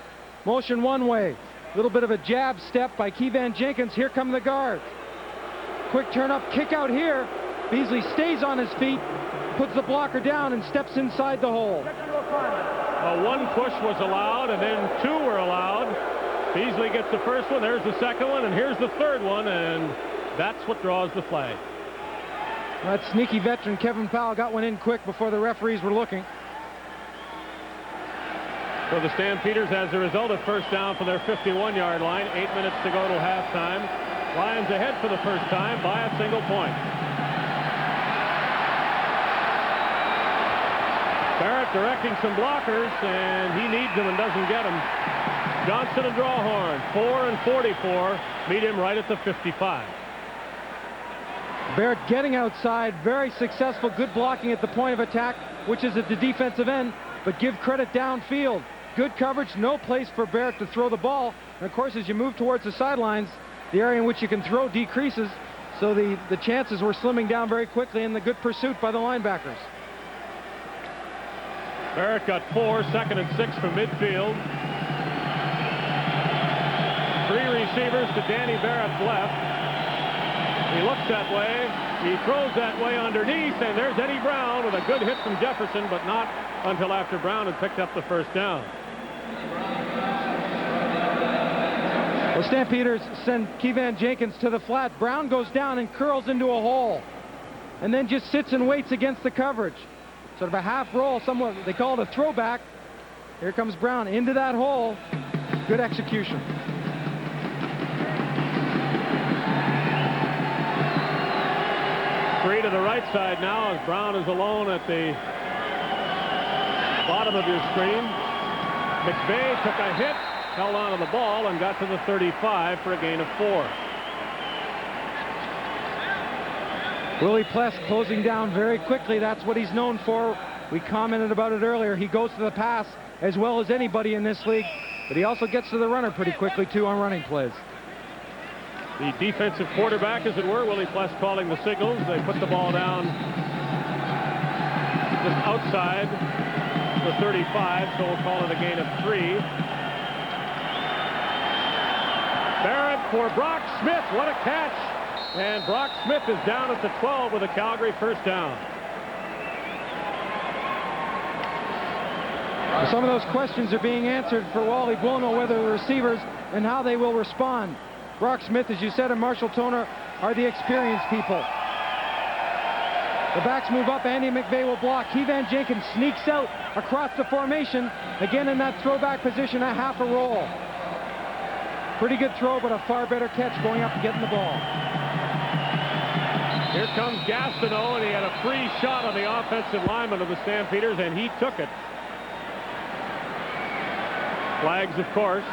Motion one way. A little bit of a jab step by Keevan Jenkins. Here come the guards. Quick turn up, kick out here. Beasley stays on his feet, puts the blocker down, and steps inside the hole. One push was allowed, and then two were allowed. Beasley gets the first one, there's the second one, and here's the third one, and that's what draws the flag. That sneaky veteran Kevin Powell got one in quick before the referees were looking. So the Stampeders, as a result of first down from their 51-yard line, 8 minutes to go till halftime. Lions ahead for the first time by a single point. Barrett directing some blockers, and he needs them and doesn't get them. Johnson and Drawhorn, 4 and 44, meet him right at the 55. Barrett getting outside, very successful, good blocking at the point of attack, which is at the defensive end, but give credit downfield. Good coverage, no place for Barrett to throw the ball. And of course, as you move towards the sidelines, the area in which you can throw decreases, so the chances were slimming down very quickly, and the good pursuit by the linebackers. Barrett got 4, 2nd and 6 from midfield. 3 receivers to Danny Barrett's left. He looks that way, he throws that way underneath, and there's Eddie Brown with a good hit from Jefferson, but not until after Brown had picked up the first down. Well, Stampeders send Keevan Jenkins to the flat. Brown goes down and curls into a hole, and then just sits and waits against the coverage. Sort of a half roll, somewhat, they call it a throwback. Here comes Brown into that hole. Good execution. Three to the right side now as Brown is alone at the bottom of your screen. McVay took a hit, held on to the ball, and got to the 35 for a gain of 4. Willie Pless closing down very quickly. That's what he's known for. We commented about it earlier. He goes to the pass as well as anybody in this league, but he also gets to the runner pretty quickly too on running plays. The defensive quarterback, as it were, Willie Pless calling the signals. They put the ball down just outside the 35, so we'll call it a gain of 3. Barrett for Brock Smith. What a catch! And Brock Smith is down at the 12 with a Calgary first down. Some of those questions are being answered for Wally Buono, whether the receivers and how they will respond. Brock Smith, as you said, and Marshall Toner are the experienced people. The backs move up. Andy McVay will block. Keevan Jenkins sneaks out across the formation. Again in that throwback position, a half a roll. Pretty good throw, but a far better catch going up and getting the ball. Here comes Gastineau, and he had a free shot on the offensive lineman of the Stampeders, and he took it. Flags, of course.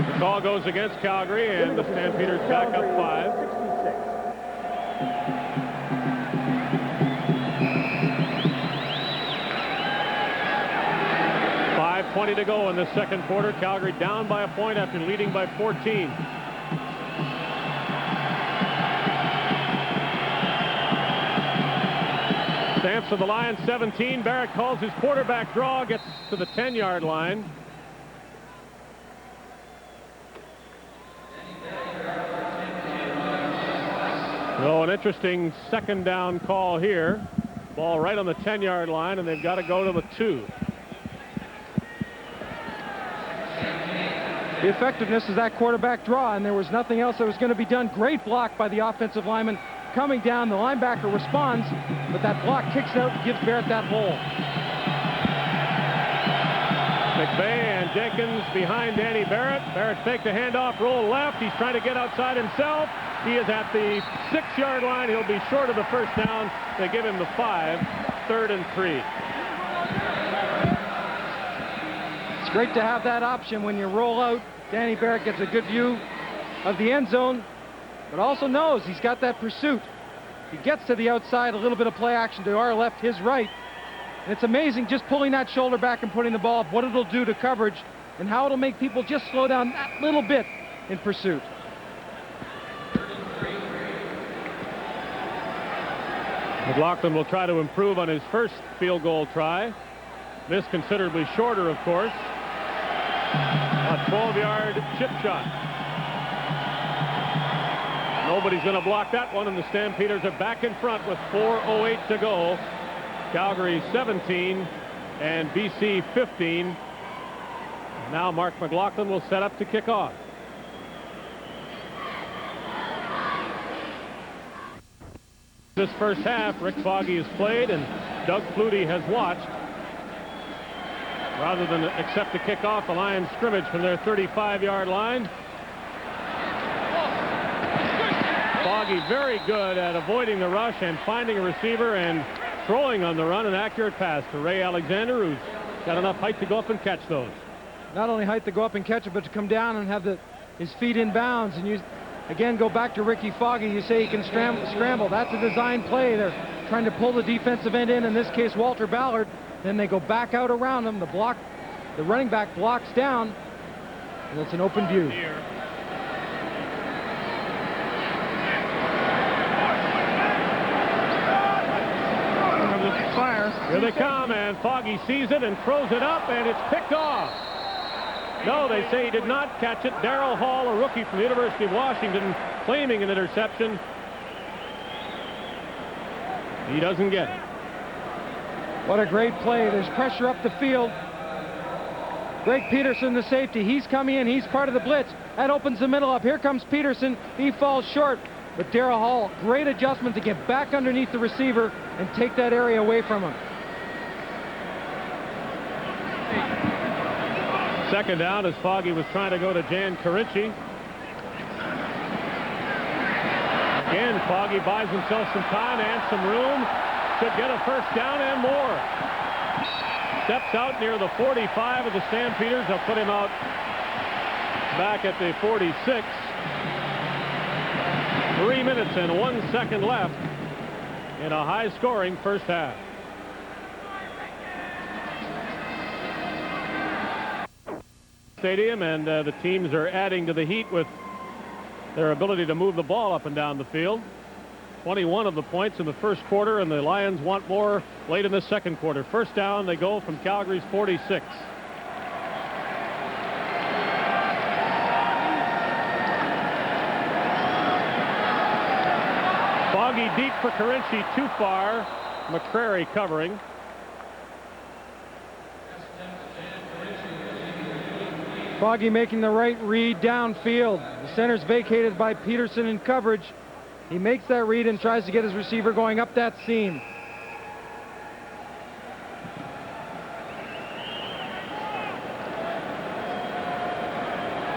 The call goes against Calgary, and the Stampeders back up 5. 5:20 to go in the second quarter. Calgary down by a point after leading by 14. Stamps of the Lions 17. Barrett calls his quarterback draw, gets to the 10-yard line. So an interesting second down call here. Ball right on the 10-yard line, and they've got to go to the 2. The effectiveness is that quarterback draw, and there was nothing else that was going to be done. Great block by the offensive lineman coming down. The linebacker responds, but that block kicks out and gives Barrett that hole. McVay and Jenkins behind Danny Barrett. Barrett faked the handoff, roll left. He's trying to get outside himself. He is at the 6-yard line. He'll be short of the first down. They give him the 5, 3rd and 3. It's great to have that option when you roll out. Danny Barrett gets a good view of the end zone, but also knows he's got that pursuit. He gets to the outside, a little bit of play action to our left, his right. And it's amazing just pulling that shoulder back and putting the ball up, what it'll do to coverage and how it'll make people just slow down that little bit in pursuit. McLaughlin will try to improve on his first field goal try. This considerably shorter, of course. A 12-yard chip shot. Nobody's going to block that one, and the Stampeders are back in front with 4:08 to go. Calgary 17 and BC 15. Now Mark McLaughlin will set up to kick off. This first half, Rick Foggy has played and Doug Flutie has watched. Rather than accept the kickoff, the Lions scrimmage from their 35-yard line. Foggy very good at avoiding the rush and finding a receiver and throwing on the run, an accurate pass to Ray Alexander, who's got enough height to go up and catch those. Not only height to go up and catch it, but to come down and have his feet in bounds. And you, again, go back to Ricky Foggy. You say he can scramble. That's a design play. They're trying to pull the defensive end in this case, Walter Ballard. Then they go back out around him. The running back blocks down, and it's an open view. Here they come, and Foggy sees it and throws it up, and it's picked off. No, they say he did not catch it. Darrell Hall, a rookie from the University of Washington, claiming an interception. He doesn't get it. What a great play. There's pressure up the field. Greg Peterson, the safety, he's coming in. He's part of the blitz. That opens the middle up. Here comes Peterson. He falls short. But Darrell Hall, great adjustment to get back underneath the receiver and take that area away from him. Second down as Foggy was trying to go to Jan Carinci. Again, Foggy buys himself some time and some room. Should get a first down and more. Steps out near the 45 of the Stampeders. They'll put him out back at the 46. 3 minutes and 1 second left in a high-scoring first half. Stadium, and the teams are adding to the heat with their ability to move the ball up and down the field. 21 of the points in the first quarter, and the Lions want more late in the second quarter. First down, they go from Calgary's 46. Foggy deep for Carinci, too far. McCrary covering. Foggy making the right read downfield. The center's vacated by Peterson in coverage. He makes that read and tries to get his receiver going up that seam.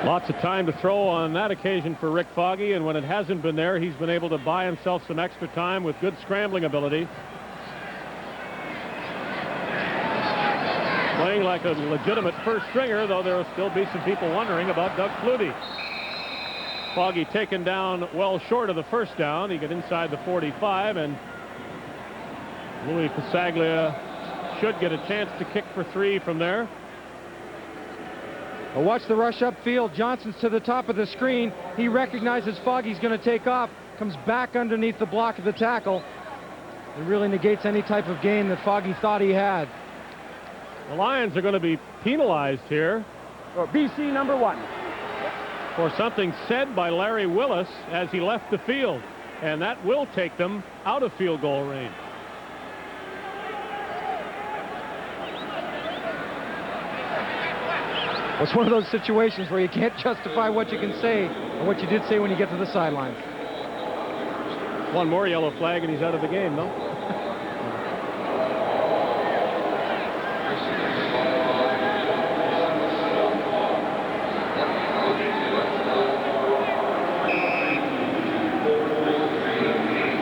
Lots of time to throw on that occasion for Rick Foggy, and when it hasn't been there, he's been able to buy himself some extra time with good scrambling ability. Playing like a legitimate first stringer, though there will still be some people wondering about Doug Flutie. Foggy taken down well short of the first down. He got inside the 45, and Louis Pasaglia should get a chance to kick for 3 from there. Well, watch the rush upfield. Johnson's to the top of the screen. He recognizes Foggy's going to take off, comes back underneath the block of the tackle. It really negates any type of gain that Foggy thought he had. The Lions are going to be penalized here. For BC number 1. For something said by Larry Willis as he left the field, and that will take them out of field goal range. It's one of those situations where you can't justify what you can say or what you did say when you get to the sideline. One more yellow flag and he's out of the game, though.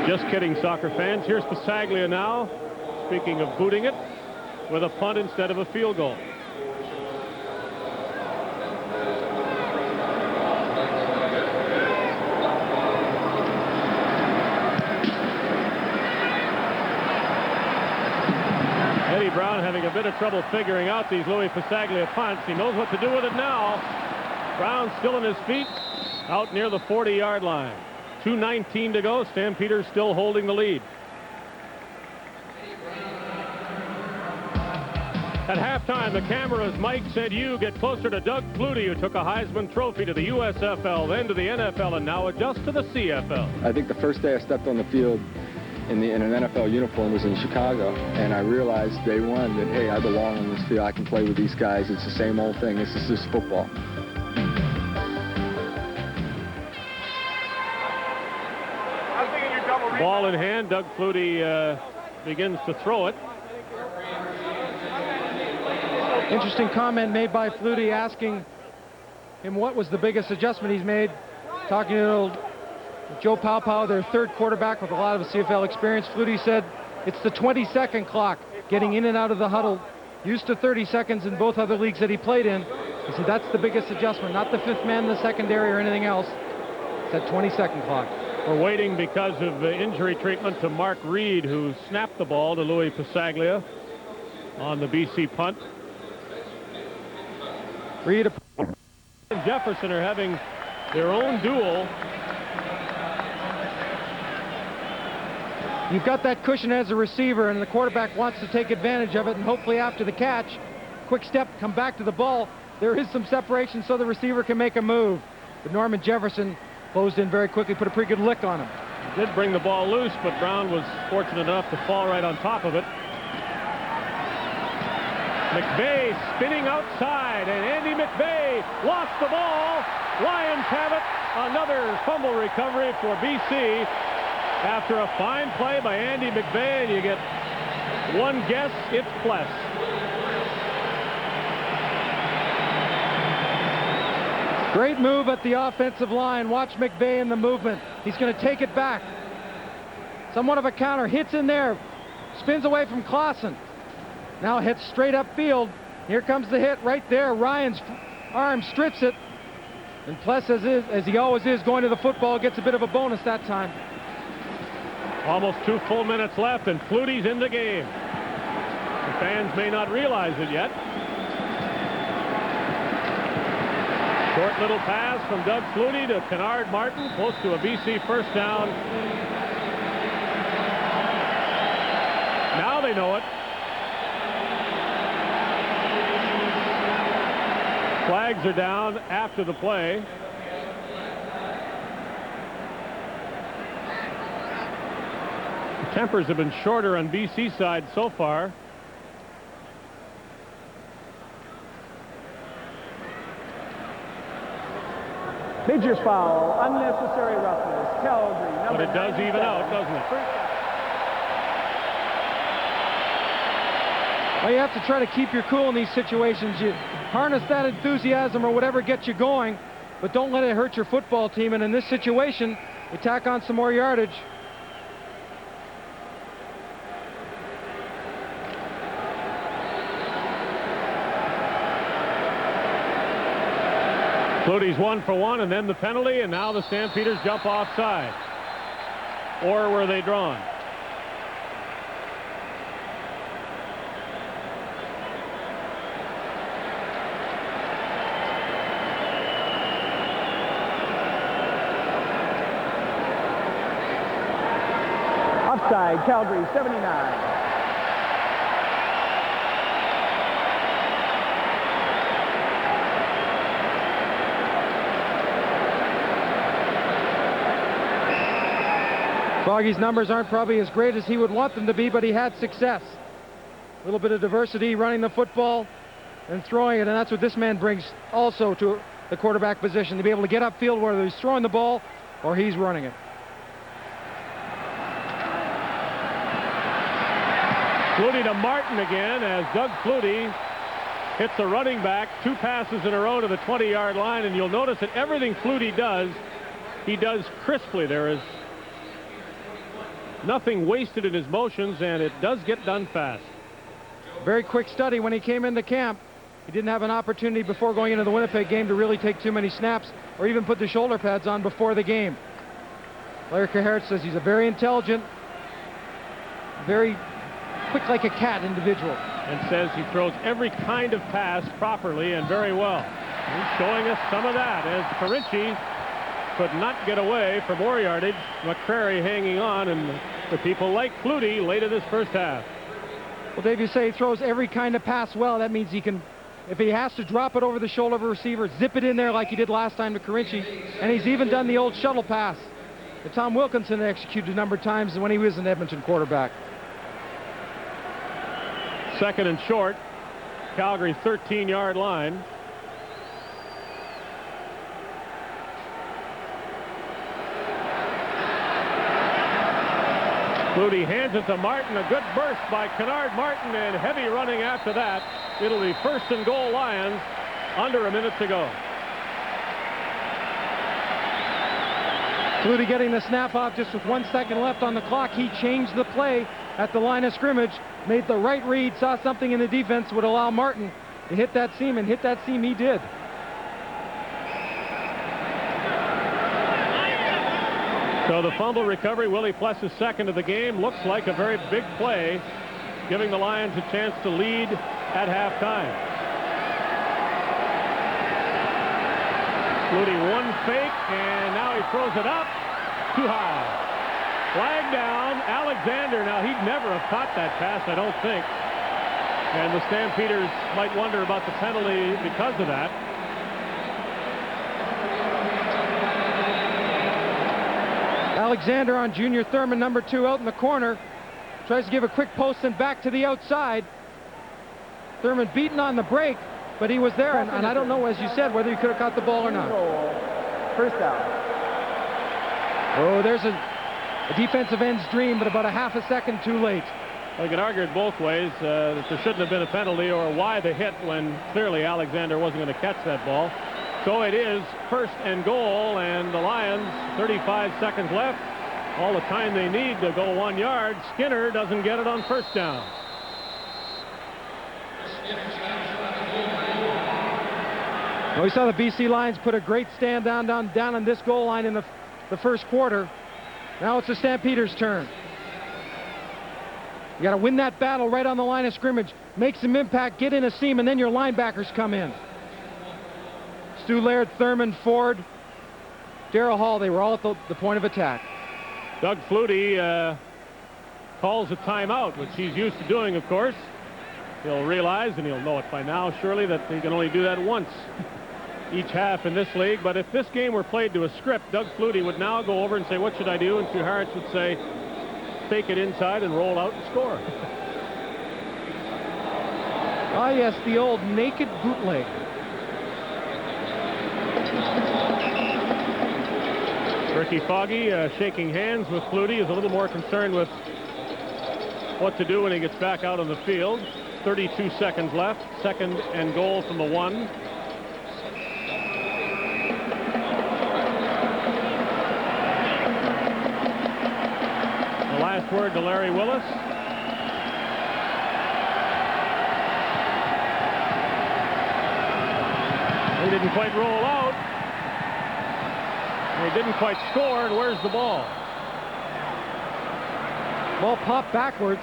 Just kidding, soccer fans. Here's Pasaglia now, speaking of booting it, with a punt instead of a field goal. Brown having a bit of trouble figuring out these Louis Pasaglia punts. He knows what to do with it now. Brown still on his feet out near the 40-yard line. 2:19 to go. Stampeders still holding the lead. At halftime, the cameras, Mike, said you get closer to Doug Flutie, who took a Heisman Trophy, to the USFL, then to the NFL, and now adjust to the CFL. I think the first day I stepped on the field in an NFL uniform was in Chicago, and I realized day one that, hey, I belong on this field. I can play with these guys. It's the same old thing. This is just football. Ball in hand. Doug Flutie begins to throw it. Interesting comment made by Flutie, asking him what was the biggest adjustment he's made. Talking to Joe Paopao, their third quarterback with a lot of CFL experience. Flutie said it's the 20-second clock, getting in and out of the huddle. Used to 30 seconds in both other leagues that he played in. He said that's the biggest adjustment, not the fifth man in the secondary or anything else. It's that 20-second clock. We're waiting because of injury treatment to Mark Reed, who snapped the ball to Louis Pasaglia on the BC punt. Reed and Jefferson are having their own duel. You've got that cushion as a receiver, and the quarterback wants to take advantage of it, and hopefully after the catch, quick step, come back to the ball. There is some separation so the receiver can make a move. But Norman Jefferson closed in very quickly, put a pretty good lick on him. He did bring the ball loose, but Brown was fortunate enough to fall right on top of it. McVay spinning outside, and Andy McVay lost the ball. Lions have it. Another fumble recovery for BC after a fine play by Andy McVay, and you get one guess, it's Pless. Great move at the offensive line. Watch McVay in the movement. He's going to take it back. Somewhat of a counter. Hits in there. Spins away from Clausen. Now hits straight upfield. Here comes the hit right there. Ryan's arm strips it. And Pless, as he always is, going to the football, gets a bit of a bonus that time. Almost 2 full minutes left, and Flutie's in the game. The fans may not realize it yet. Short little pass from Doug Flutie to Kennard Martin, close to a BC first down. Now they know it. Flags are down after the play. The tempers have been shorter on BC side so far. Majors foul, unnecessary roughness, Calgary. But it does even out, doesn't it? Well, you have to try to keep your cool in these situations. You harness that enthusiasm or whatever gets you going, but don't let it hurt your football team. And in this situation, you tack on some more yardage. Flutie's 1 for 1, and then the penalty, and now the Stampeders jump offside. Or were they drawn? Offside, Calgary 79. Froggy's numbers aren't probably as great as he would want them to be, but he had success. A little bit of diversity, running the football and throwing it, and that's what this man brings also to the quarterback position, to be able to get upfield whether he's throwing the ball or he's running it. Flutie to Martin again as Doug Flutie hits a running back, 2 passes in a row to the 20-yard line, and you'll notice that everything Flutie does, he does crisply. There is nothing wasted in his motions, and it does get done fast. Very quick study when he came into camp. He didn't have an opportunity before going into the Winnipeg game to really take too many snaps or even put the shoulder pads on before the game. Larry Caharet says he's a very intelligent, very quick like a cat individual. and says he throws every kind of pass properly and very well. He's showing us some of that as Carinci could not get away for more yardage. McCrary hanging on, and the people like Flutie late in this first half. Well, Dave, you say he throws every kind of pass well. That means he can, if he has to drop it over the shoulder of a receiver, zip it in there like he did last time to Carinci. And he's even done the old shuttle pass that Tom Wilkinson executed a number of times when he was an Edmonton quarterback. Second and short, Calgary 13-yard line. Flutie hands it to Martin. A good burst by Kennard Martin, and heavy running after that. It'll be first and goal Lions, under a minute to go. Flutie getting the snap off just with 1 second left on the clock. He changed the play at the line of scrimmage, made the right read, saw something in the defense would allow Martin to hit that seam, and hit that seam he did. So the fumble recovery, Willie Pless's second of the game, looks like a very big play, giving the Lions a chance to lead at halftime. Flutie one fake, and now he throws it up too high. Flag down, Alexander. Now, he'd never have caught that pass, I don't think. And the Stampeders might wonder about the penalty because of that. Alexander on Junior Thurman, number 2, out in the corner. Tries to give a quick post and back to the outside. Thurman beaten on the break, but he was there, and I don't know, as you said, whether he could have caught the ball or not. First down. Oh, there's a defensive end's dream, but about a half a second too late. Well, you can argue it both ways, that there shouldn't have been a penalty, or why the hit when clearly Alexander wasn't going to catch that ball. So it is first and goal, and the Lions, 35 seconds left, all the time they need to go 1 yard. Skinner doesn't get it on first down. Well, we saw the BC Lions put a great stand down on this goal line in the first quarter. Now it's the Stampeders' turn. You got to win that battle right on the line of scrimmage, make some impact, get in a seam, and then your linebackers come in. Stu Laird, Thurman, Ford, Darrell Hall, they were all at the point of attack. Doug Flutie calls a timeout, which he's used to doing, of course. He'll realize, and he'll know it by now, surely, that he can only do that once each half in this league. But if this game were played to a script, Doug Flutie would now go over and say, what should I do? And Stu Harris would say, fake it inside and roll out and score. Ah, yes, the old naked bootleg. Ricky Foggy shaking hands with Flutie, is a little more concerned with what to do when he gets back out on the field. 32 seconds left, second and goal from the 1. The last word to Larry Willis. He didn't quite roll out. He didn't quite score, and where's the ball? Ball popped backwards.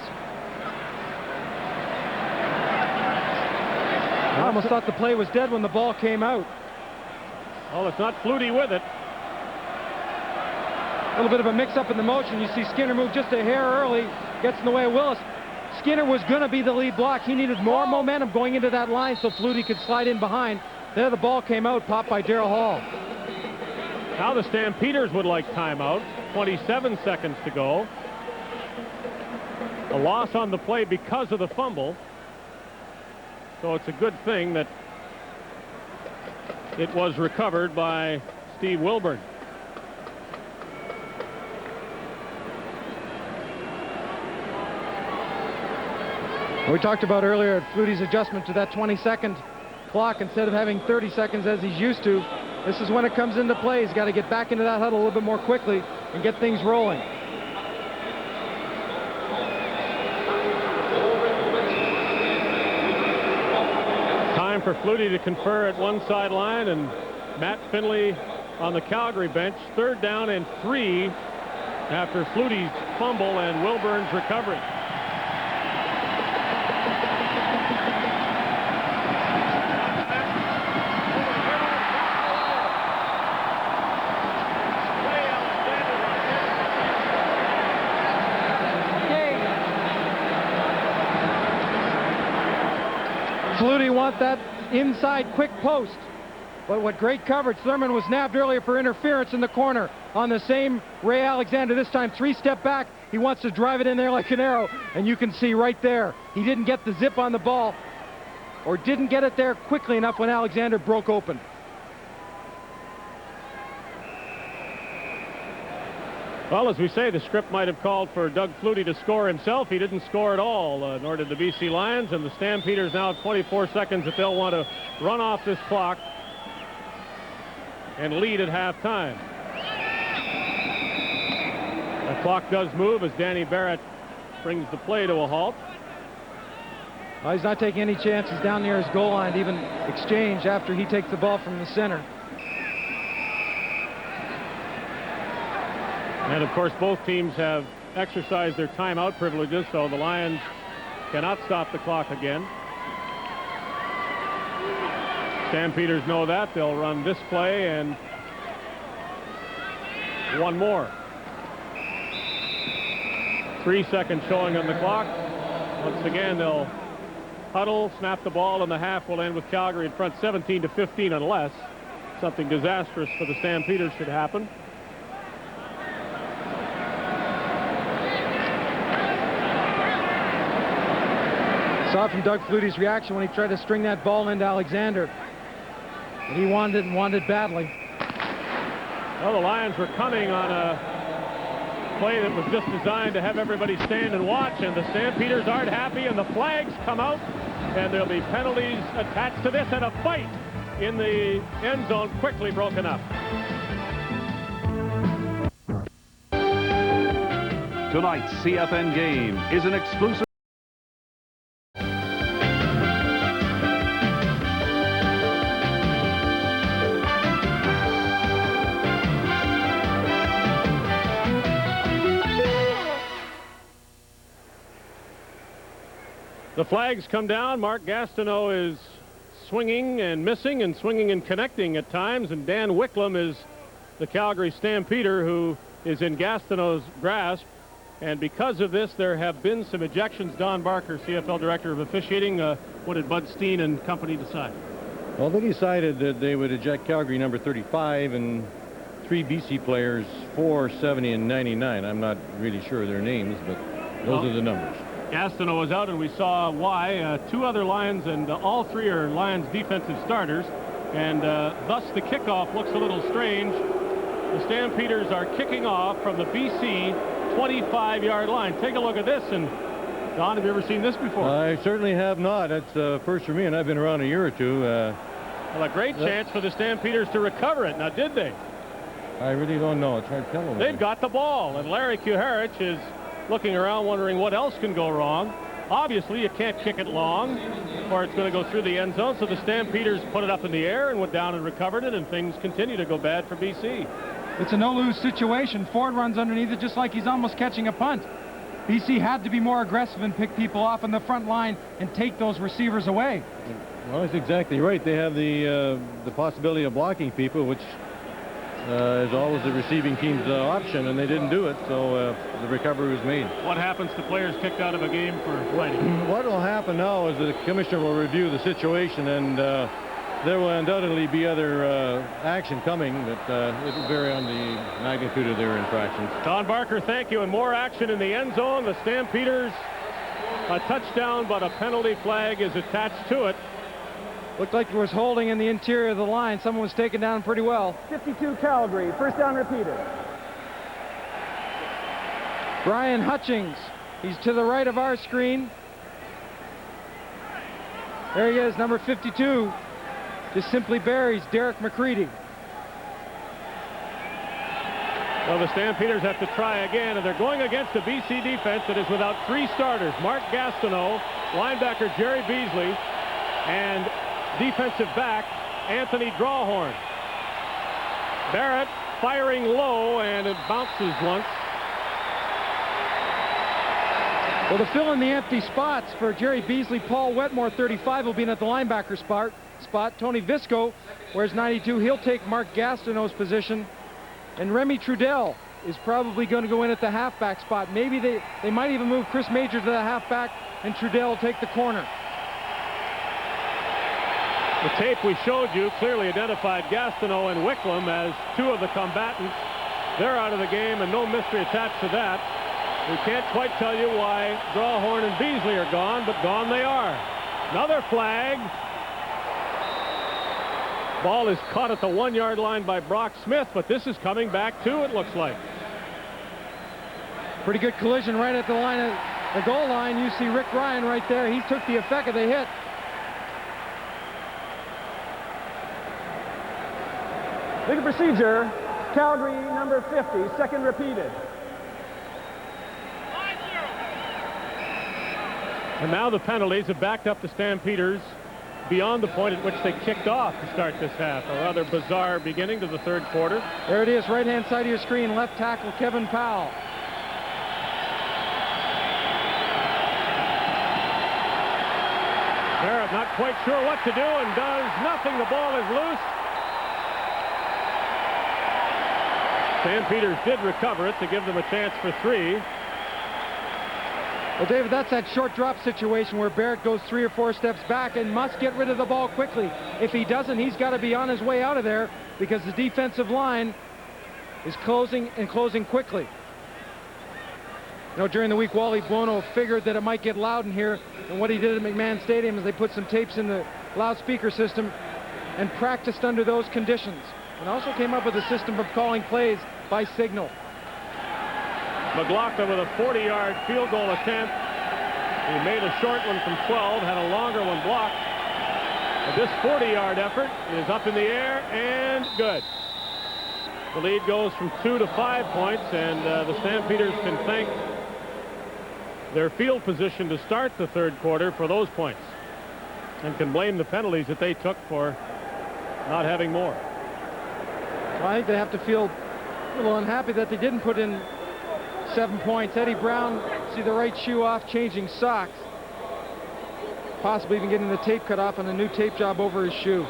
I almost thought the play was dead when the ball came out. Well, it's not Flutie with it. A little bit of a mix-up in the motion. You see Skinner move just a hair early, gets in the way of Willis. Skinner was going to be the lead block. He needed more momentum going into that line so Flutie could slide in behind. There the ball came out, popped by Darrell Hall. Now the Stampeders would like timeout. 27 seconds to go. A loss on the play because of the fumble. So it's a good thing that it was recovered by Steve Wilburn. We talked about earlier Flutie's adjustment to that 20-second clock instead of having 30 seconds as he's used to. This is when it comes into play. He's got to get back into that huddle a little bit more quickly and get things rolling. Time for Flutie to confer at one sideline, and Matt Finley on the Calgary bench. 3rd down and 3 after Flutie's fumble and Wilburn's recovery. want that inside quick post. But what great coverage. Thurman was nabbed earlier for interference in the corner on the same Ray Alexander. This time 3-step back. He wants to drive it in there like an arrow. And you can see right there, he didn't get the zip on the ball, or didn't get it there quickly enough when Alexander broke open. Well, as we say, the script might have called for Doug Flutie to score himself. He didn't score at all, nor did the BC Lions. And the Stampeders now have 24 seconds that they'll want to run off this clock and lead at halftime. The clock does move as Danny Barrett brings the play to a halt. Well, he's not taking any chances down near his goal line to even exchange after he takes the ball from the center. And of course, both teams have exercised their timeout privileges, so the Lions cannot stop the clock again. Stampeders know that. They'll run this play and one more. 3 seconds showing on the clock. Once again, they'll huddle, snap the ball, and the half will end with Calgary in front 17-15 unless something disastrous for the Stampeders should happen. Saw from Doug Flutie's reaction when he tried to string that ball into Alexander. And he wanted it and wanted it badly. Well, the Lions were coming on a play that was just designed to have everybody stand and watch, and the Stampeders aren't happy, and the flags come out, and there'll be penalties attached to this, and a fight in the end zone quickly broken up. Tonight's CFN game is an exclusive. The flags come down. Mark Gastineau is swinging and missing and swinging and connecting at times, and Dan Wicklum is the Calgary Stampeder who is in Gastineau's grasp. And because of this, there have been some ejections. Don Barker, CFL Director of Officiating, what did Bud Steen and company decide? Well, they decided that they would eject Calgary number 35 and 3 BC players, 4, 70, and 99. I'm not really sure of their names, but those are the numbers. Gastineau was out, and we saw why. 2 other Lions, and all 3 are Lions defensive starters, and thus the kickoff looks a little strange. The Stampeders are kicking off from the BC 25-yard line. Take a look at this, and Don, have you ever seen this before? I certainly have not. That's first for me, and I've been around a year or two. Well, a great chance for the Stampeders to recover it. Now, did they? I really don't know. It's hard to tell. They've got the ball, and Larry Kuharich is looking around wondering what else can go wrong. Obviously, you can't kick it long or it's going to go through the end zone, so the Stampeders put it up in the air and went down and recovered it, and things continue to go bad for BC. It's a no-lose situation. Ford runs underneath it just like he's almost catching a punt. BC had to be more aggressive and pick people off in the front line and take those receivers away. Well, that's exactly right. They have the possibility of blocking people, which is always the receiving team's option, and they didn't do it, so the recovery was made. What happens to players kicked out of a game for fighting? What will happen now is the commissioner will review the situation, and there will undoubtedly be other action coming, but it will vary on the magnitude of their infractions. Don Barker, thank you. And more action in the end zone. The Stampeders, a touchdown, but a penalty flag is attached to it. Looked like there was holding in the interior of the line. Someone was taken down pretty well. 52 Calgary, first down repeated. Brian Hutchings, he's to the right of our screen. There he is, number 52. Just simply buries Derek McCready. Well, the Stampeders have to try again, and they're going against a BC defense that is without 3 starters. Mark Gastineau, linebacker Jerry Beasley, and defensive back Anthony Drawhorn. Barrett firing low, and it bounces once. Well, to fill in the empty spots for Jerry Beasley, Paul Wetmore, 35, will be in at the linebacker spot. Tony Visco wears 92. He'll take Mark Gastineau's position. And Remy Trudel is probably going to go in at the halfback spot. Maybe they might even move Chris Major to the halfback, and Trudel will take the corner. The tape we showed you clearly identified Gastineau and Wicklum as two of the combatants. They're out of the game, and no mystery attached to that. We can't quite tell you why Drawhorn and Beasley are gone, but gone they are. Another flag. Ball is caught at the 1-yard line by Brock Smith, but this is coming back too, it looks like. Pretty good collision right at the line of the goal line. You see Rick Ryan right there. He took the effect of the hit. Legal procedure, Calgary number 50, second repeated. And now the penalties have backed up the Stampeders beyond the point at which they kicked off to start this half. A rather bizarre beginning to the third quarter. There it is, right-hand side of your screen, left tackle Kevin Powell. Barrett not quite sure what to do and does nothing. The ball is loose. Stampeders did recover it to give them a chance for 3. Well, David, that's that short drop situation where Barrett goes 3 or 4 steps back and must get rid of the ball quickly. If he doesn't, he's got to be on his way out of there because the defensive line is closing and closing quickly. You know, during the week, Wally Buono figured that it might get loud in here, and what he did at McMahon Stadium is they put some tapes in the loudspeaker system and practiced under those conditions, and also came up with a system of calling plays by signal. McLaughlin with a 40-yard field goal attempt. He made a short one from 12, had a longer one blocked. But this 40-yard effort is up in the air and good. The lead goes from 2 to 5 points, and the Stampeders can thank their field position to start the third quarter for those points, and can blame the penalties that they took for not having more. Well, I think they have to feel a little unhappy that they didn't put in 7 points. Eddie Brown, see the right shoe off, changing socks. Possibly even getting the tape cut off on a new tape job over his shoe.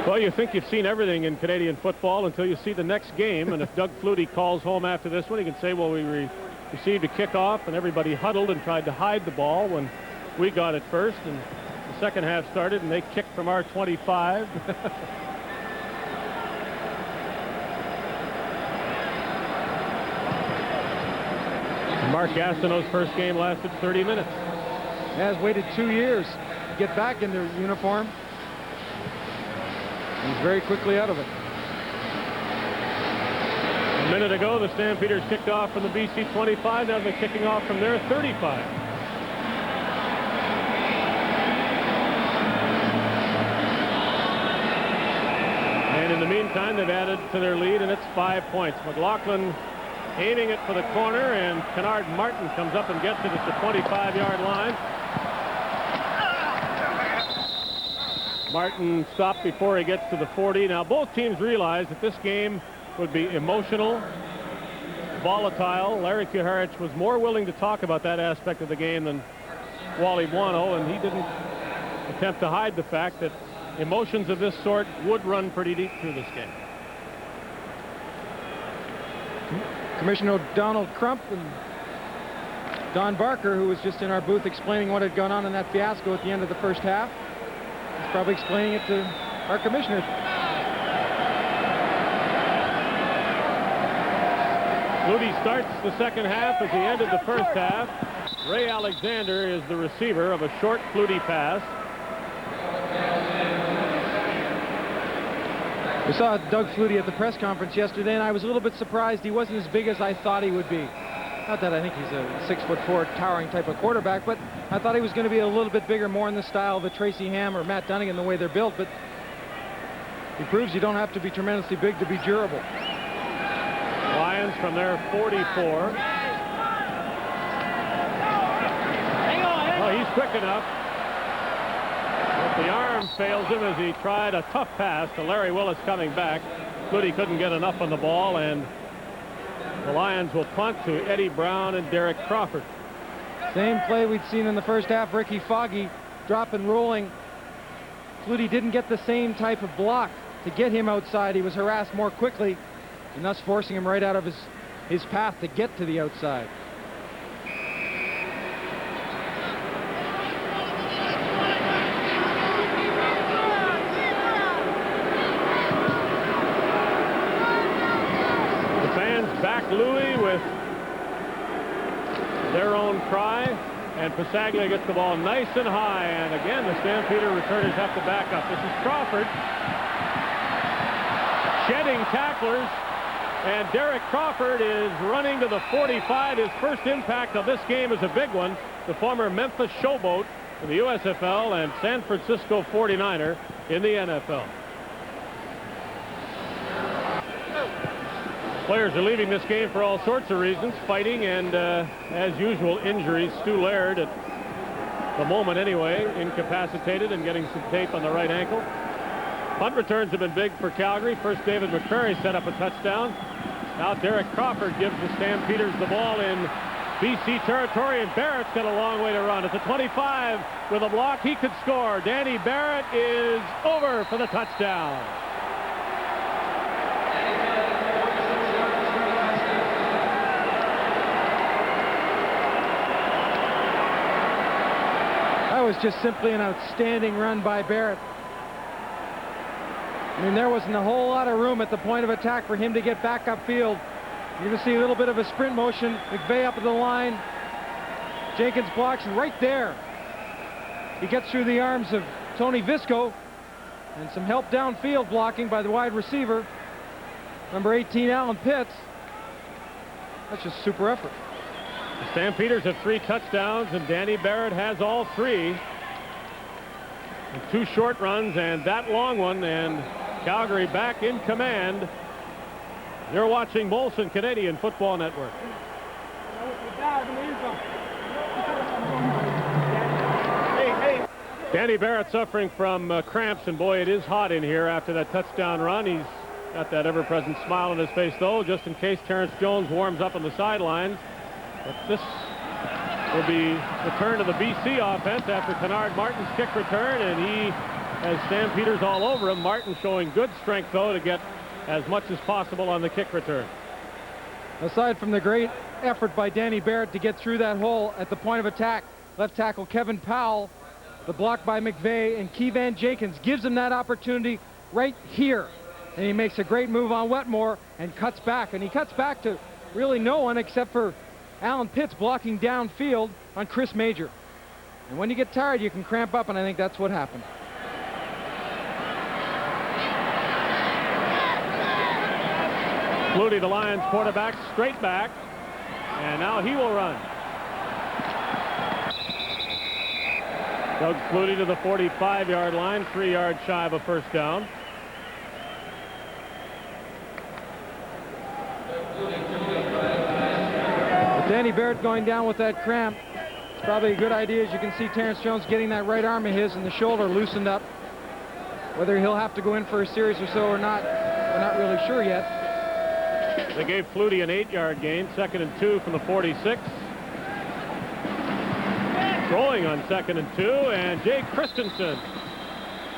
Well, you think you've seen everything in Canadian football until you see the next game. And if Doug Flutie calls home after this one, he can say, well, we received a kickoff and everybody huddled and tried to hide the ball when we got it first. And the second half started and they kicked from our 25. Mark Gastineau's first game lasted 30 minutes. He has waited 2 years to get back into uniform. He's very quickly out of it. A minute ago, the Stampeders kicked off from the BC 25. Now they're kicking off from their 35. And in the meantime, they've added to their lead, and it's 5 points. McLaughlin aiming it for the corner, and Kennard Martin comes up and gets it at the 25-yard line. Martin stopped before he gets to the 40. Now both teams realize that this game would be emotional, volatile. Larry Kuharich was more willing to talk about that aspect of the game than Wally Buono, and he didn't attempt to hide the fact that emotions of this sort would run pretty deep through this game. Commissioner Donald Crump and Don Barker, who was just in our booth explaining what had gone on in that fiasco at the end of the first half, is probably explaining it to our commissioner. Flutie starts the second half as he ended the first half. Ray Alexander is the receiver of a short Flutie pass. We saw Doug Flutie at the press conference yesterday, and I was a little bit surprised he wasn't as big as I thought he would be. Not that I think he's a 6'4" towering type of quarterback, but I thought he was going to be a little bit bigger, more in the style of a Tracy Ham or Matt Dunnigan, the way they're built. But he proves you don't have to be tremendously big to be durable. Lions from their 44. Well, he's quick enough. But the arm fails him as he tried a tough pass to Larry Willis coming back. Flutie couldn't get enough on the ball, and the Lions will punt to Eddie Brown and Derek Crawford. Same play we'd seen in the first half. Ricky Foggy drop and rolling. Flutie didn't get the same type of block to get him outside. He was harassed more quickly, and thus forcing him right out of his path to get to the outside. And Pasaglia gets the ball nice and high. And again, the Stampeder returners have to back up. This is Crawford. Shedding tacklers. And Derek Crawford is running to the 45. His first impact of this game is a big one. The former Memphis Showboat in the USFL and San Francisco 49er in the NFL. Players are leaving this game for all sorts of reasons, fighting and, as usual, injuries. Stu Laird, at the moment anyway, incapacitated and getting some tape on the right ankle. Punt returns have been big for Calgary. First, David McCrary set up a touchdown. Now Derek Crawford gives the Stampeders the ball in BC territory, and Barrett's got a long way to run. At the 25 with a block, he could score. Danny Barrett is over for the touchdown. That was just simply an outstanding run by Barrett. I mean, there wasn't a whole lot of room at the point of attack for him to get back upfield. You're going to see a little bit of a sprint motion. McVeigh up at the line. Jenkins blocks right there. He gets through the arms of Tony Visco, and some help downfield blocking by the wide receiver, number 18, Alan Pitts. That's just super effort. The Stampeders have 3 touchdowns, and Danny Barrett has all 3. And 2 short runs and that long one, and Calgary back in command. You're watching Molson Canadian Football Network. Danny Barrett suffering from cramps, and boy, it is hot in here after that touchdown run. He's got that ever-present smile on his face, though, just in case Terrence Jones warms up on the sidelines. But this will be the turn of the BC offense after Kennard Martin's kick return, and he has Stampeders all over him. Martin showing good strength, though, to get as much as possible on the kick return. Aside from the great effort by Danny Barrett to get through that hole at the point of attack, left tackle Kevin Powell, the block by McVeigh, and Keevan Jenkins gives him that opportunity right here. And he makes a great move on Wetmore and cuts back. And he cuts back to really no one except for Alan Pitts blocking downfield on Chris Major. And when you get tired, you can cramp up, and I think that's what happened. Flutie, the Lions quarterback, straight back, and now he will run. Doug Flutie to the 45-yard line, 3 yards shy of a first down. With Danny Barrett going down with that cramp, it's probably a good idea. As you can see, Terrence Jones getting that right arm of his and the shoulder loosened up. Whether he'll have to go in for a series or so or not, we're not really sure yet. They gave Flutie an 8-yard gain, 2nd and 2 from the 46. Throwing on 2nd and 2, and Jay Christensen,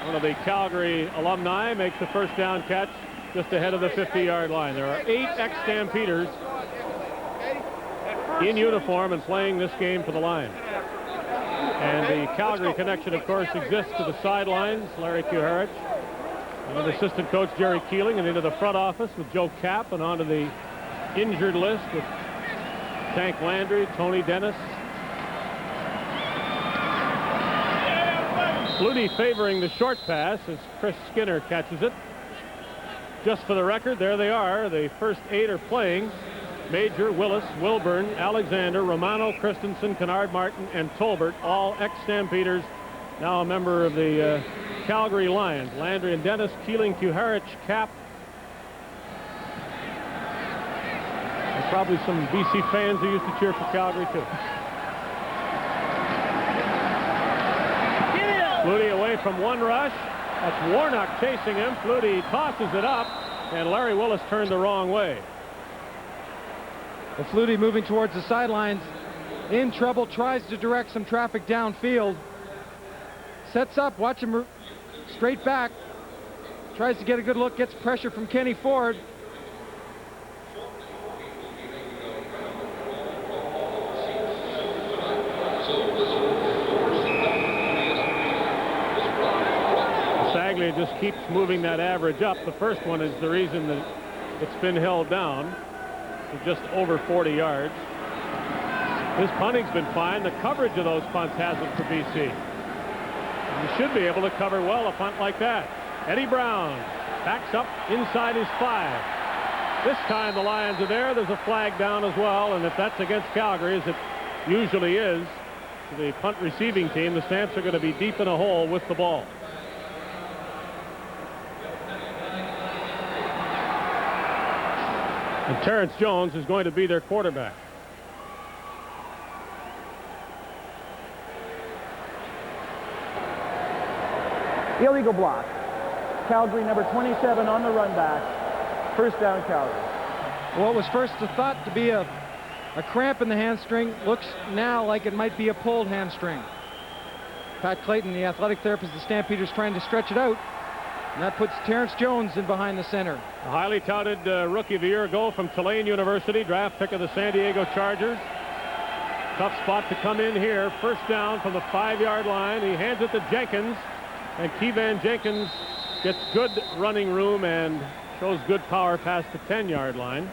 one of the Calgary alumni, makes the first down catch just ahead of the 50-yard line. There are 8 ex-Stampeders in uniform and playing this game for the Lions. And the Calgary connection, of course, exists to the sidelines. Larry Kuharich and assistant coach Jerry Keeling, and into the front office with Joe Kapp, and onto the injured list with Tank Landry, Tony Dennis. Flutie favoring the short pass as Chris Skinner catches it. Just for the record, there they are. The first 8 are playing. Major, Willis, Wilburn, Alexander, Romano, Christensen, Kennard Martin, and Tolbert, all ex-Stampeders, now a member of the Calgary Lions. Landry and Dennis, Keeling, Kuharich, Kapp. There's probably some BC fans who used to cheer for Calgary, too. Flutie away from one rush. That's Warnock chasing him. Flutie tosses it up, and Larry Willis turned the wrong way. Well, Flutie moving towards the sidelines, in trouble, tries to direct some traffic downfield. Sets up, watch him straight back. Tries to get a good look, gets pressure from Kenny Ford. Saglia just keeps moving that average up. The first one is the reason that it's been held down to just over 40 yards. His punting's been fine. The coverage of those punts hasn't for BC. You should be able to cover well a punt like that. Eddie Brown backs up inside his 5. This time the Lions are there. There's a flag down as well, and if that's against Calgary, as it usually is, the punt receiving team, the Stamps are going to be deep in a hole with the ball. And Terrence Jones is going to be their quarterback. Illegal block. Calgary, number 27 on the run back. First down, Calgary. What was first thought to be a cramp in the hamstring looks now like it might be a pulled hamstring. Pat Clayton, the athletic therapist of the Stampeders, trying to stretch it out. And that puts Terrence Jones in behind the center. A highly touted rookie of the year ago from Tulane University, draft pick of the San Diego Chargers. Tough spot to come in here. First down from the 5-yard line. He hands it to Jenkins. And Keevan Jenkins gets good running room and shows good power past the 10-yard line.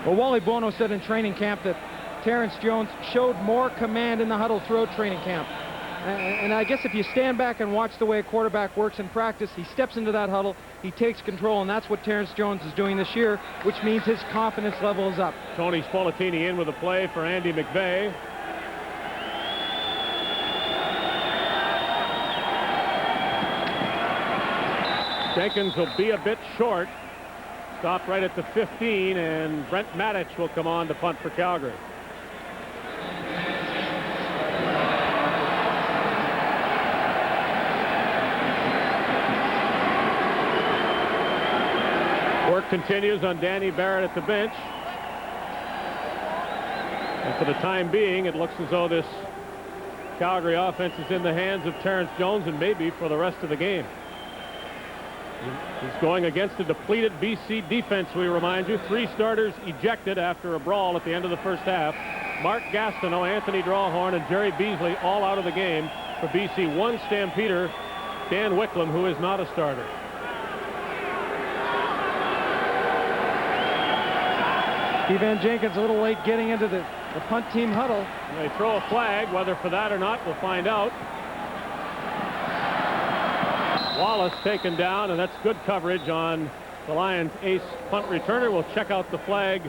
Well, Wally Bono said in training camp that Terrence Jones showed more command in the huddle throughout training camp. And I guess if you stand back and watch the way a quarterback works in practice, he steps into that huddle, he takes control, and that's what Terrence Jones is doing this year, which means his confidence level is up. Tony Spolatini in with a play for Andy McVeigh. Jenkins will be a bit short. Stopped right at the 15, and Brent Matic will come on to punt for Calgary. Work continues on Danny Barrett at the bench. And for the time being, it looks as though this Calgary offense is in the hands of Terrence Jones, and maybe for the rest of the game. He's going against a depleted BC defense, we remind you. 3 starters ejected after a brawl at the end of the first half. Mark Gastineau, Anthony Drawhorn, and Jerry Beasley all out of the game for BC. 1 Stampeder, Dan Wicklum, who is not a starter. Keevan Jenkins a little late getting into the punt team huddle. They throw a flag, whether for that or not, we'll find out. Wallace taken down, and that's good coverage on the Lions' ace punt returner. We'll check out the flag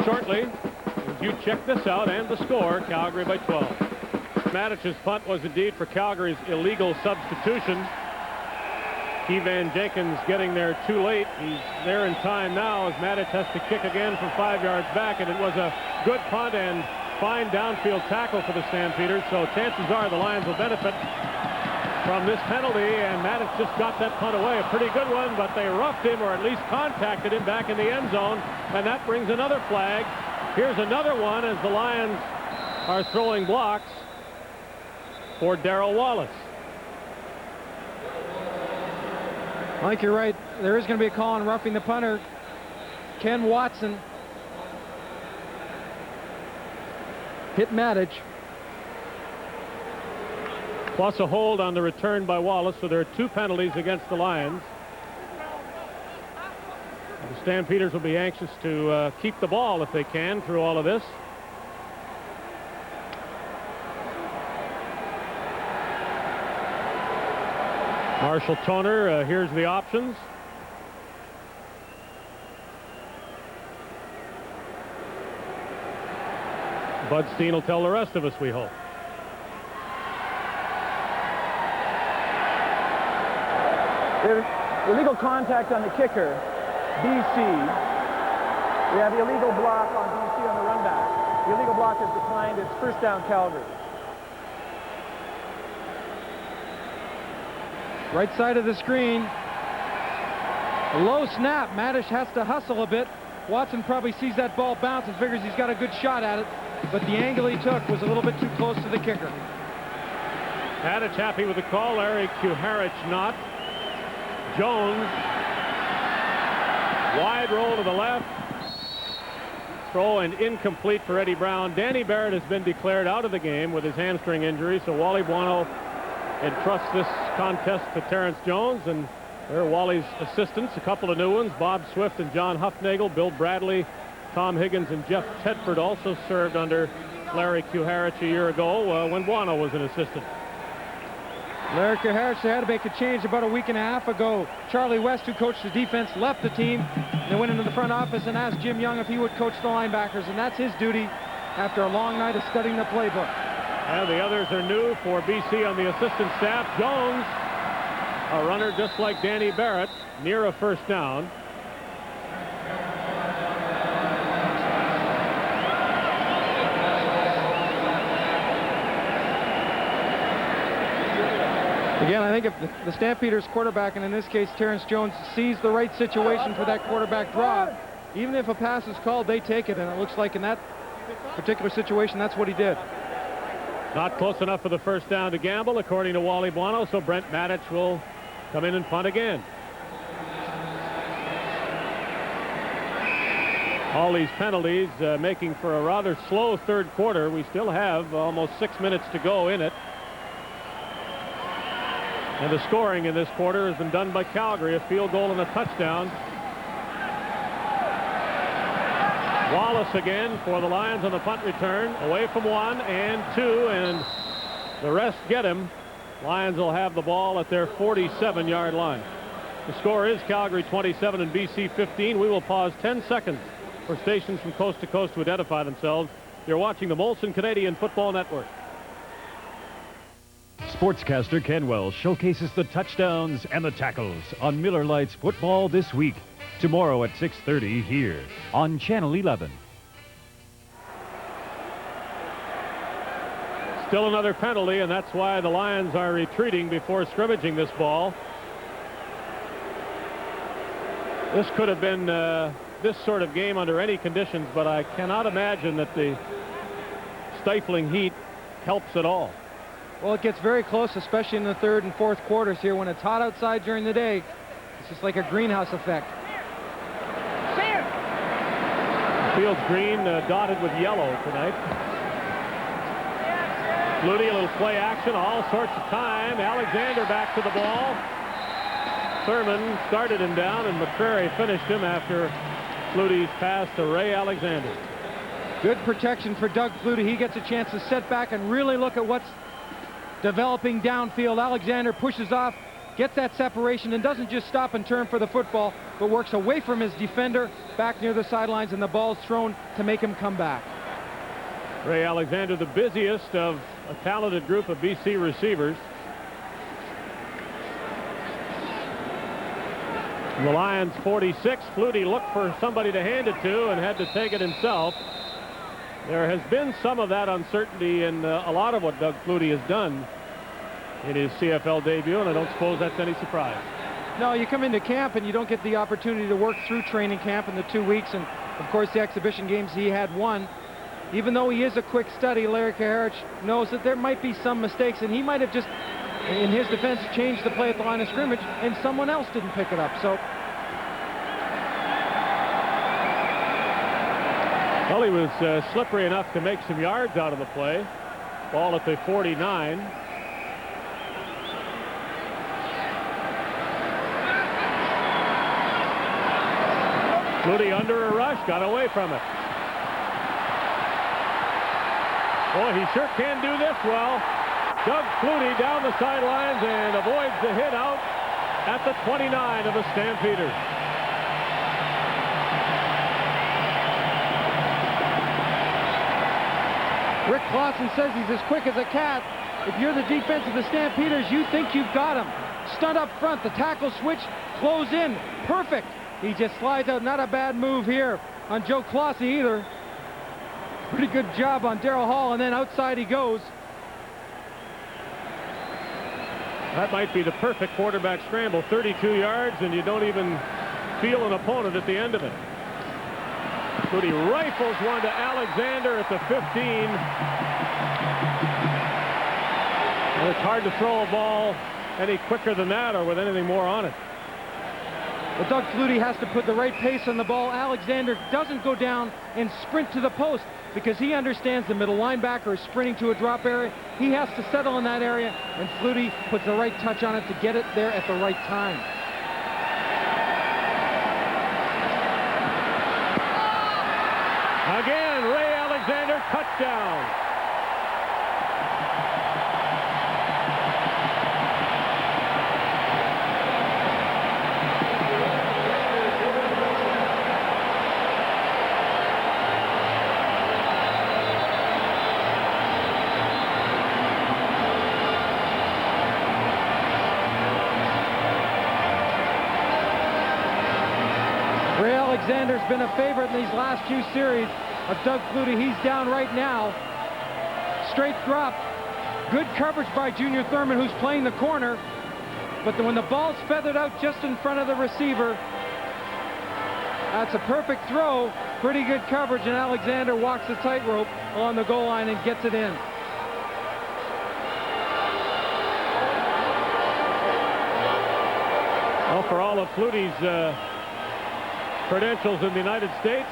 shortly. As you check this out and the score, Calgary by 12. Matic's punt was indeed for Calgary's illegal substitution. Keevan Jenkins getting there too late. He's there in time now as Matic has to kick again from 5 yards back, and it was a good punt and fine downfield tackle for the Stampeders, so chances are the Lions will benefit from this penalty, and Matic just got that punt away. A pretty good one, but they roughed him, or at least contacted him back in the end zone, and that brings another flag. Here's another one as the Lions are throwing blocks for Darrell Wallace. Mike, you're right. There is going to be a call on roughing the punter. Ken Watson hit Matic. Plus a hold on the return by Wallace, so there are 2 penalties against the Lions. The Stampeders will be anxious to keep the ball if they can through all of this. Marshall Toner, here's the options. Bud Steen will tell the rest of us, we hope. There's illegal contact on the kicker, BC. We have illegal block on BC on the run back. The illegal block is declined. It's first down, Calgary. Right side of the screen. A low snap. Matic has to hustle a bit. Watson probably sees that ball bounce and figures he's got a good shot at it, but the angle he took was a little bit too close to the kicker. Matic happy with the call. Larry Kuharich not. Jones, wide roll to the left. Throw and incomplete for Eddie Brown. Danny Barrett has been declared out of the game with his hamstring injury, so Wally Buono entrusts this contest to Terrence Jones, and there are Wally's assistants, a couple of new ones, Bob Swift and John Huffnagel. Bill Bradley Tom Higgins and Jeff Tedford also served under Larry Kuharich a year ago when Buono was an assistant. Larry Kuharich had to make a change about a week and a half ago. Charlie West, who coached the defense, left the team. They went into the front office and asked Jim Young if he would coach the linebackers, and that's his duty after a long night of studying the playbook. And the others are new for BC on the assistant staff. Jones, a runner just like Danny Barrett, near a first down. Again, I think if the Stampeders quarterback, and in this case Terrence Jones, sees the right situation for that quarterback draw, even if a pass is called, they take it, and it looks like in that particular situation, that's what he did. Not close enough for the first down to gamble, according to Wally Buono, so Brent Matich will come in and punt again. All these penalties making for a rather slow third quarter. We still have almost 6 minutes to go in it. And the scoring in this quarter has been done by Calgary, a field goal and a touchdown. Wallace again for the Lions on the punt return, away from 1 and 2, and the rest get him. Lions will have the ball at their 47-yard line. The score is Calgary 27 and BC 15. We will pause 10 seconds for stations from coast to coast to identify themselves. You're watching the Molson Canadian Football Network. Sportscaster Ken Wells showcases the touchdowns and the tackles on Miller Lite's football this week. Tomorrow at 6:30 here on Channel 11. Still another penalty, and that's why the Lions are retreating before scrimmaging this ball. This could have been this sort of game under any conditions, but I cannot imagine that the stifling heat helps at all. Well, it gets very close, especially in the third and fourth quarters here. When it's hot outside during the day, it's just like a greenhouse effect. The field's green, dotted with yellow tonight. Flutie, a little play action, all sorts of time. Alexander back to the ball. Thurman started him down, and McCrary finished him after Flutie's pass to Ray Alexander. Good protection for Doug Flutie. He gets a chance to sit back and really look at what's developing downfield. Alexander pushes off, gets that separation, and doesn't just stop and turn for the football, but works away from his defender back near the sidelines, and the ball's thrown to make him come back. Ray Alexander, the busiest of a talented group of BC receivers. The Lions 46. Flutie looked for somebody to hand it to and had to take it himself. There has been some of that uncertainty in a lot of what Doug Flutie has done in his CFL debut, and I don't suppose that's any surprise. No, you come into camp and you don't get the opportunity to work through training camp in the 2 weeks, and of course the exhibition games he had won. Even though he is a quick study, Larry Kuharich knows that there might be some mistakes, and he might have just, in his defense, changed the play at the line of scrimmage, and someone else didn't pick it up. So, well, he was slippery enough to make some yards out of the play. Ball at the 49. Flutie under a rush, got away from it. Boy, he sure can do this well. Doug Flutie down the sidelines and avoids the hit out at the 29 of the Stampeders. Rick Clausen says he's as quick as a cat. If you're the defense of the Stampeders, you think you've got him. Stunt up front, the tackle switch, close in, perfect. He just slides out, not a bad move here on Joe Clausen either. Pretty good job on Darrell Hall, and then outside he goes. That might be the perfect quarterback scramble. 32 yards, and you don't even feel an opponent at the end of it. Flutie rifles one to Alexander at the 15. And it's hard to throw a ball any quicker than that or with anything more on it. Well, Doug Flutie has to put the right pace on the ball. Alexander doesn't go down and sprint to the post because he understands the middle linebacker is sprinting to a drop area. He has to settle in that area, and Flutie puts the right touch on it to get it there at the right time. touchdown. Alexander's been a favorite in these last few series of Doug Flutie. He's down right now. Straight drop. Good coverage by Junior Thurman, who's playing the corner. But when the ball's feathered out just in front of the receiver, that's a perfect throw. Pretty good coverage, and Alexander walks the tightrope along the goal line and gets it in. Well, for all of Flutie's credentials in the United States,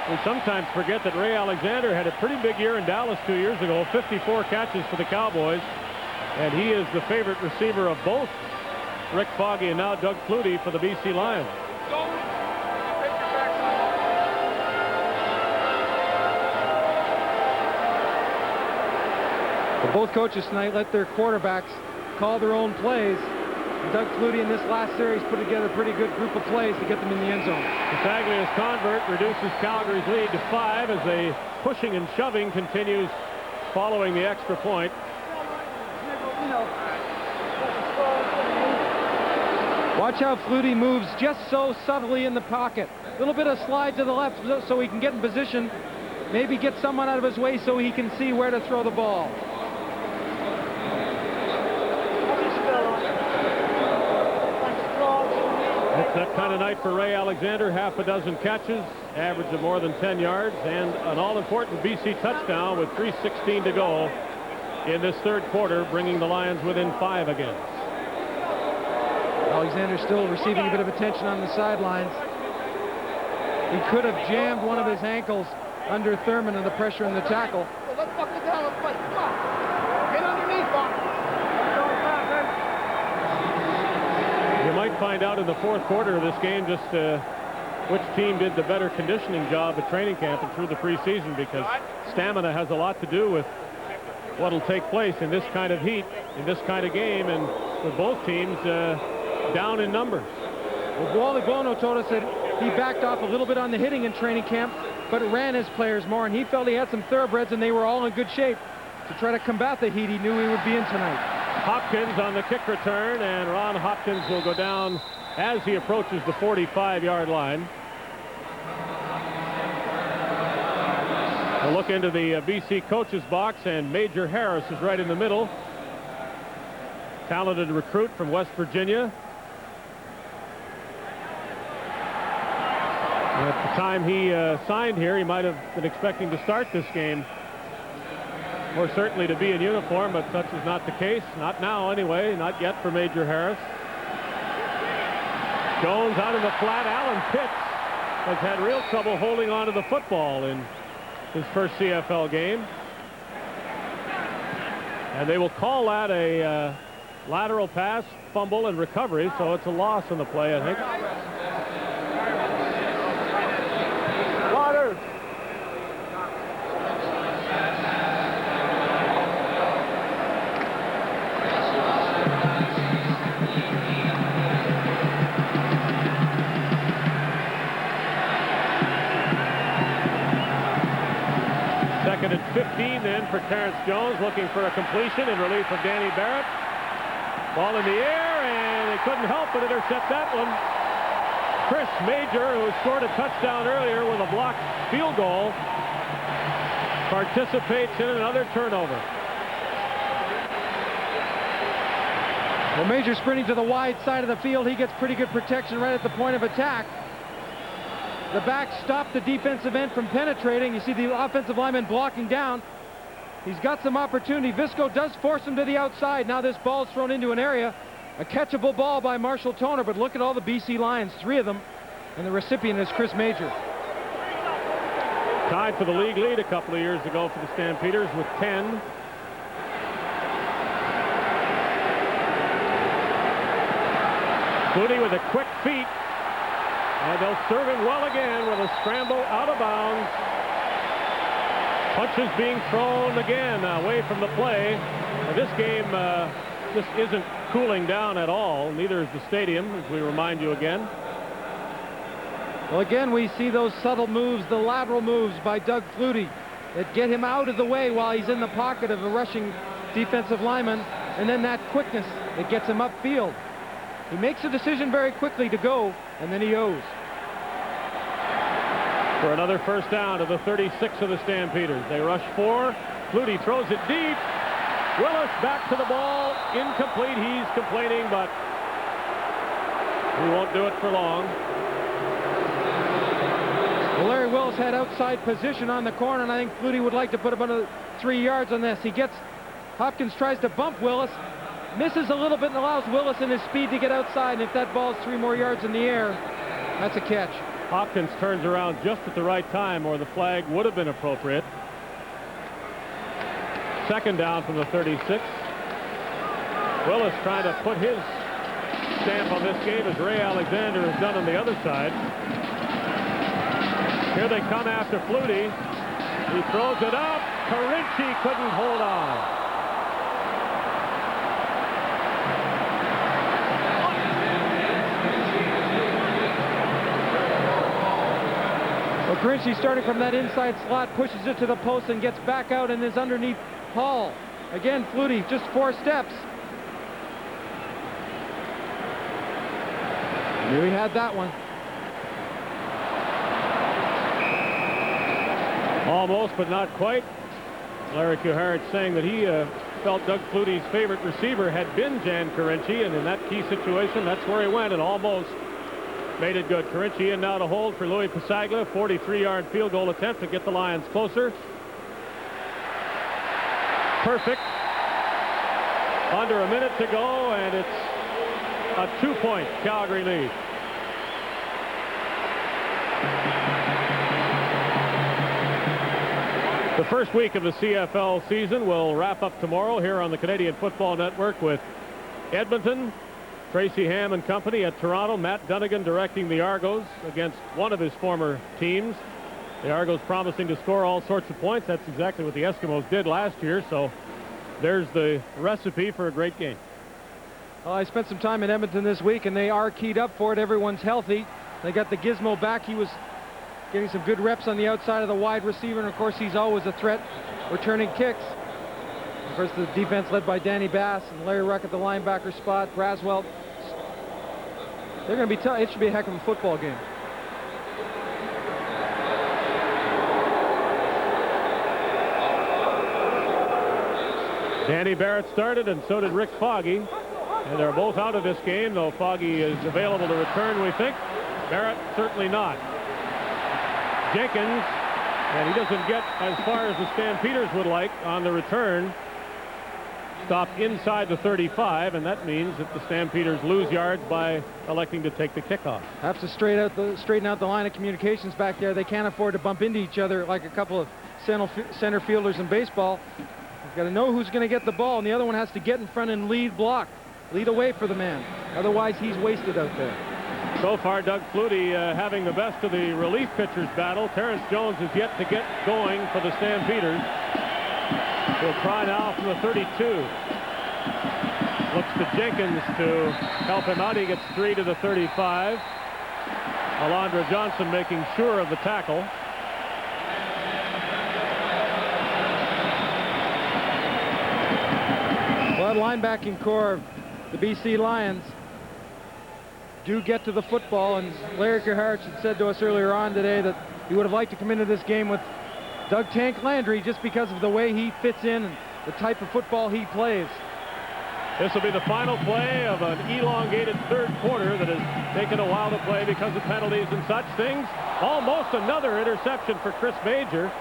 we sometimes forget that Ray Alexander had a pretty big year in Dallas 2 years ago, 54 catches for the Cowboys, and he is the favorite receiver of both Rick Foggy and now Doug Flutie for the BC Lions. But both coaches tonight let their quarterbacks call their own plays. Doug Flutie in this last series put together a pretty good group of plays to get them in the end zone. Taglia's convert reduces Calgary's lead to 5 as a pushing and shoving continues following the extra point. Watch how Flutie moves just so subtly in the pocket. A little bit of slide to the left so he can get in position. Maybe get someone out of his way so he can see where to throw the ball. It's that kind of night for Ray Alexander. Half a dozen catches, average of more than 10 yards, and an all-important BC touchdown with 3:16 to go in this third quarter, bringing the Lions within 5 again. Alexander still receiving a bit of attention on the sidelines. He could have jammed one of his ankles under Thurman and the pressure in the tackle. Let's fuck the hell. Let's play. Come on. Get underneath, Bob. You might find out in the fourth quarter of this game just which team did the better conditioning job at training camp and through the preseason, because stamina has a lot to do with what will take place in this kind of heat, in this kind of game, and with both teams down in numbers. Well, Wally Bono told us that he backed off a little bit on the hitting in training camp, but ran his players more, and he felt he had some thoroughbreds and they were all in good shape to try to combat the heat he knew he would be in tonight. Hopkins on the kick return, and Ron Hopkins will go down as he approaches the 45-yard line. We'll look into the BC coaches box, and Major Harris is right in the middle. Talented recruit from West Virginia. At the time he signed here, he might have been expecting to start this game, or certainly to be in uniform, but such is not the case. Not now, anyway. Not yet for Major Harris. Jones out in the flat. Alan Pitts has had real trouble holding on to the football in his first CFL game. And they will call that a lateral pass, fumble, and recovery, so it's a loss on the play, I think. Water. Second and 15 then for Terrence Jones, looking for a completion in relief of Danny Barrett. Ball in the air, and they couldn't help but intercept that one. Chris Major, who scored a touchdown earlier with a blocked field goal, participates in another turnover. Well, Major sprinting to the wide side of the field. He gets pretty good protection right at the point of attack. The back stopped the defensive end from penetrating. You see the offensive lineman blocking down. He's got some opportunity. Visco does force him to the outside. Now this ball's thrown into an area. A catchable ball by Marshall Toner, but look at all the BC Lions, 3 of them, and the recipient is Chris Major. Tied for the league lead a couple of years ago for the Stampeders with 10. Flutie with a quick feet. And they'll serve him well again with a scramble out of bounds. Punches being thrown again away from the play. This game just isn't cooling down at all. Neither is the stadium, as we remind you again. Well, again, we see those subtle moves, the lateral moves by Doug Flutie that get him out of the way while he's in the pocket of a rushing defensive lineman, and then that quickness that gets him upfield. He makes a decision very quickly to go, and then he owes. For another first down to the 36 of the Stampeders. They rush 4. Flutie throws it deep. Willis back to the ball. Incomplete. He's complaining, but he won't do it for long. Well, Larry Willis had outside position on the corner, and I think Flutie would like to put about 3 yards on this. Hopkins tries to bump Willis, misses a little bit, and allows Willis and his speed to get outside, and if that ball's 3 more yards in the air, that's a catch. Hopkins turns around just at the right time, or the flag would have been appropriate. Second down from the 36. Willis trying to put his stamp on this game, as Ray Alexander has done on the other side. Here they come after Flutie. He throws it up. Carinci couldn't hold on. Well, Carinci, starting from that inside slot, pushes it to the post and gets back out and is underneath Hall. Again, Flutie, just 4 steps. Here we had that one. Almost, but not quite. Larry Kuharich saying that he felt Doug Flutie's favorite receiver had been Jan Carinci, and in that key situation, that's where he went, and almost made it good. Carinci in now to hold for Louis Pasaglia. 43-yard field goal attempt to get the Lions closer. Perfect. Under a minute to go, and it's a 2-point Calgary lead. The first week of the CFL season will wrap up tomorrow here on the Canadian Football Network with Edmonton, Tracy Ham and company at Toronto, Matt Dunnigan directing the Argos against one of his former teams. The Argos promising to score all sorts of points. That's exactly what the Eskimos did last year, so there's the recipe for a great game. Well, I spent some time in Edmonton this week, and they are keyed up for it. Everyone's healthy. They got the Gizmo back. He was getting some good reps on the outside of the wide receiver, and of course he's always a threat returning kicks. Of course, the defense led by Danny Bass and Larry Ruck at the linebacker spot. Braswell. They're going to be tough. It should be a heck of a football game. Danny Barrett started, and so did Rick Foggy, and they're both out of this game, though Foggy is available to return, we think. Barrett certainly not. Jenkins, and he doesn't get as far as the Stampeders would like on the return. Stopped inside the 35, and that means that the Stampeders lose yards by electing to take the kickoff. Have to straighten out the line of communications back there. They can't afford to bump into each other like a couple of center fielders in baseball. You've got to know who's going to get the ball, and the other one has to get in front and lead block. Lead away for the man. Otherwise, he's wasted out there. So far, Doug Flutie having the best of the relief pitchers battle. Terrence Jones is yet to get going for the Stampeders. He'll try now from the 32. Looks to Jenkins to help him out. He gets 3 to the 35. Alondra Johnson making sure of the tackle. Well, that linebacking core of the BC Lions do get to the football, and Larry Kuharich had said to us earlier on today that he would have liked to come into this game with Doug Tank Landry just because of the way he fits in and the type of football he plays. This will be the final play of an elongated third quarter that has taken a while to play because of penalties and such things. Almost another interception for Chris Major.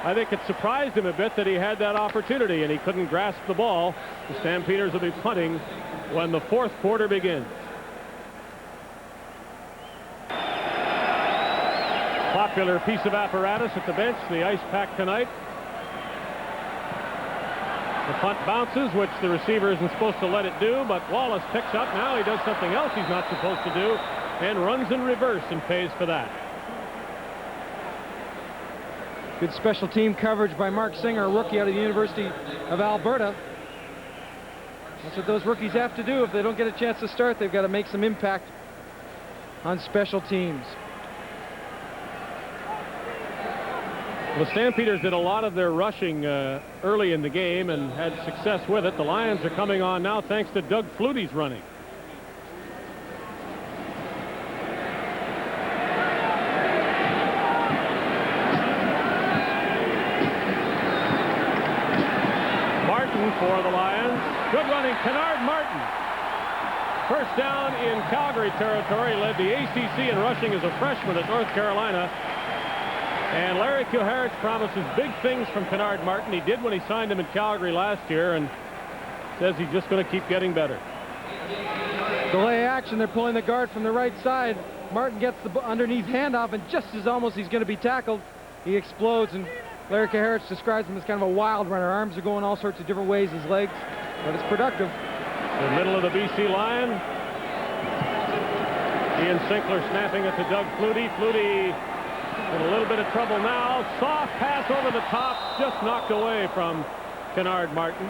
I think it surprised him a bit that he had that opportunity and he couldn't grasp the ball. The Stampeders will be punting when the fourth quarter begins. Popular piece of apparatus at the bench, the ice pack tonight. The punt bounces, which the receiver isn't supposed to let it do, but Wallace picks up. Now he does something else he's not supposed to do and runs in reverse and pays for that. Good special team coverage by Mark Singer, a rookie out of the University of Alberta. That's what those rookies have to do. If they don't get a chance to start, they've got to make some impact on special teams. The Stampeders did a lot of their rushing early in the game and had success with it. The Lions are coming on now thanks to Doug Flutie's running. Martin for the Lions. Good running, Kennard Martin. First down in Calgary territory, led the ACC in rushing as a freshman at North Carolina. And Larry Kuharich promises big things from Kennard Martin. He did when he signed him in Calgary last year, and says he's just going to keep getting better. Delay action, they're pulling the guard from the right side. Martin gets the underneath handoff, and just as almost he's going to be tackled, he explodes, and Larry Kuharich describes him as kind of a wild runner. Arms are going all sorts of different ways, his legs, but it's productive. The middle of the BC line. Ian Sinkler snapping it to Doug Flutie. Flutie in a little bit of trouble now. Soft pass over the top, just knocked away from Kennard Martin.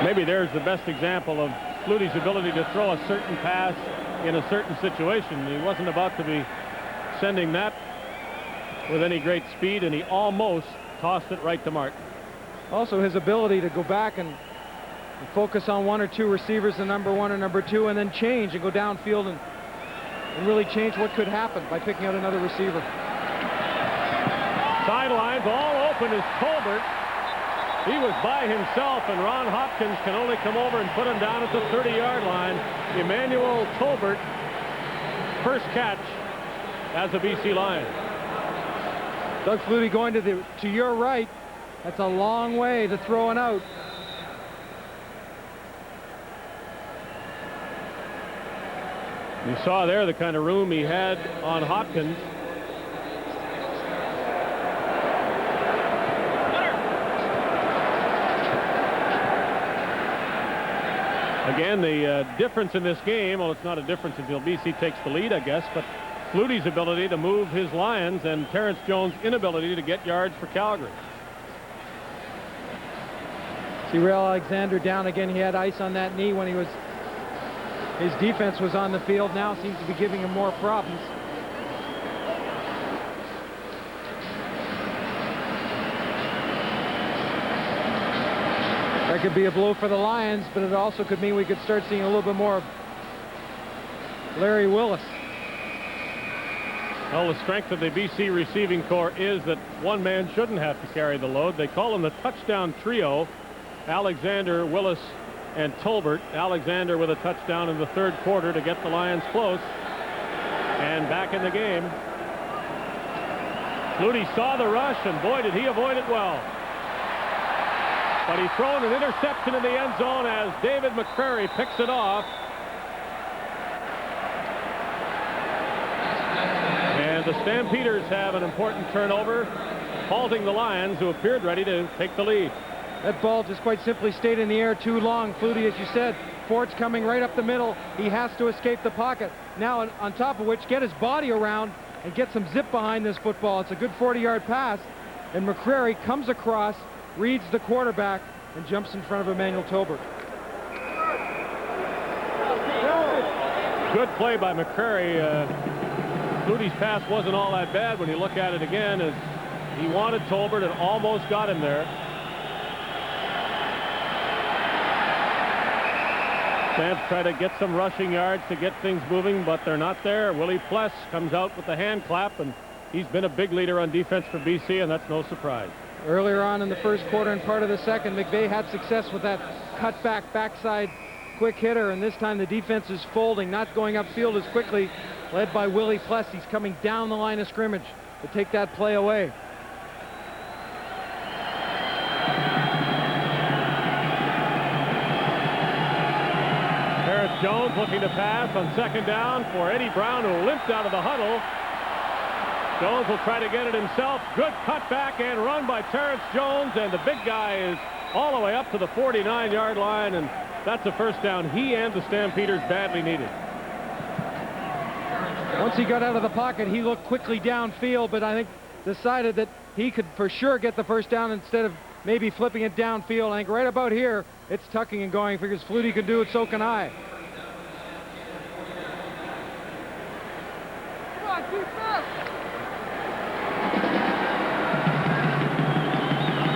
Maybe there's the best example of Flutie's ability to throw a certain pass in a certain situation. He wasn't about to be sending that with any great speed, and he almost tossed it right to Martin. Also his ability to go back and focus on one or two receivers, the number one or number two, and then change and go downfield and really change what could happen by picking out another receiver. Sidelines all open is Tolbert. He was by himself, and Ron Hopkins can only come over and put him down at the 30-yard line. Emmanuel Tolbert, first catch as a BC Lion. Doug Flutie going to your right. That's a long way to throw an out. You saw there the kind of room he had on Hopkins. Again, the difference in this game, well, it's not a difference until BC takes the lead, I guess, but Flutie's ability to move his Lions and Terrence Jones' inability to get yards for Calgary. See Real Alexander down again. He had ice on that knee when his defense was on the field. Now seems to be giving him more problems. That could be a blow for the Lions, but it also could mean we could start seeing a little bit more of Larry Willis. Well, the strength of the BC receiving corps is that one man shouldn't have to carry the load. They call them the touchdown trio. Alexander, Willis, and Tolbert. Alexander with a touchdown in the third quarter to get the Lions close and back in the game. Flutie saw the rush, and boy, did he avoid it well. But he's thrown an interception in the end zone as David McCrary picks it off. And the Stampeders have an important turnover, halting the Lions, who appeared ready to take the lead. That ball just quite simply stayed in the air too long. Flutie, as you said, Fort's coming right up the middle. He has to escape the pocket. Now, on top of which, get his body around and get some zip behind this football. It's a good 40-yard pass, and McCrary comes across, reads the quarterback, and jumps in front of Emmanuel Tolbert. Good play by McCrary. Flutie's pass wasn't all that bad when you look at it again, as he wanted Tolbert and almost got him there. Stamps try to get some rushing yards to get things moving, but they're not there. Willie Pless comes out with the hand clap, and he's been a big leader on defense for BC, and that's no surprise. Earlier on in the first quarter and part of the second, McVeigh had success with that cutback backside quick hitter, and this time the defense is folding, not going upfield as quickly, led by Willie Pless. He's coming down the line of scrimmage to take that play away. Terrence Jones looking to pass on second down for Eddie Brown, who limped out of the huddle. Jones will try to get it himself. Good cutback and run by Terrence Jones, and the big guy is all the way up to the 49-yard line, and that's a first down he and the Stampeders badly needed. Once he got out of the pocket, he looked quickly downfield, but I think decided that he could for sure get the first down instead of maybe flipping it downfield. I think right about here, it's tucking and going. Figures Flutie can do it, so can I. Come on, keep fast.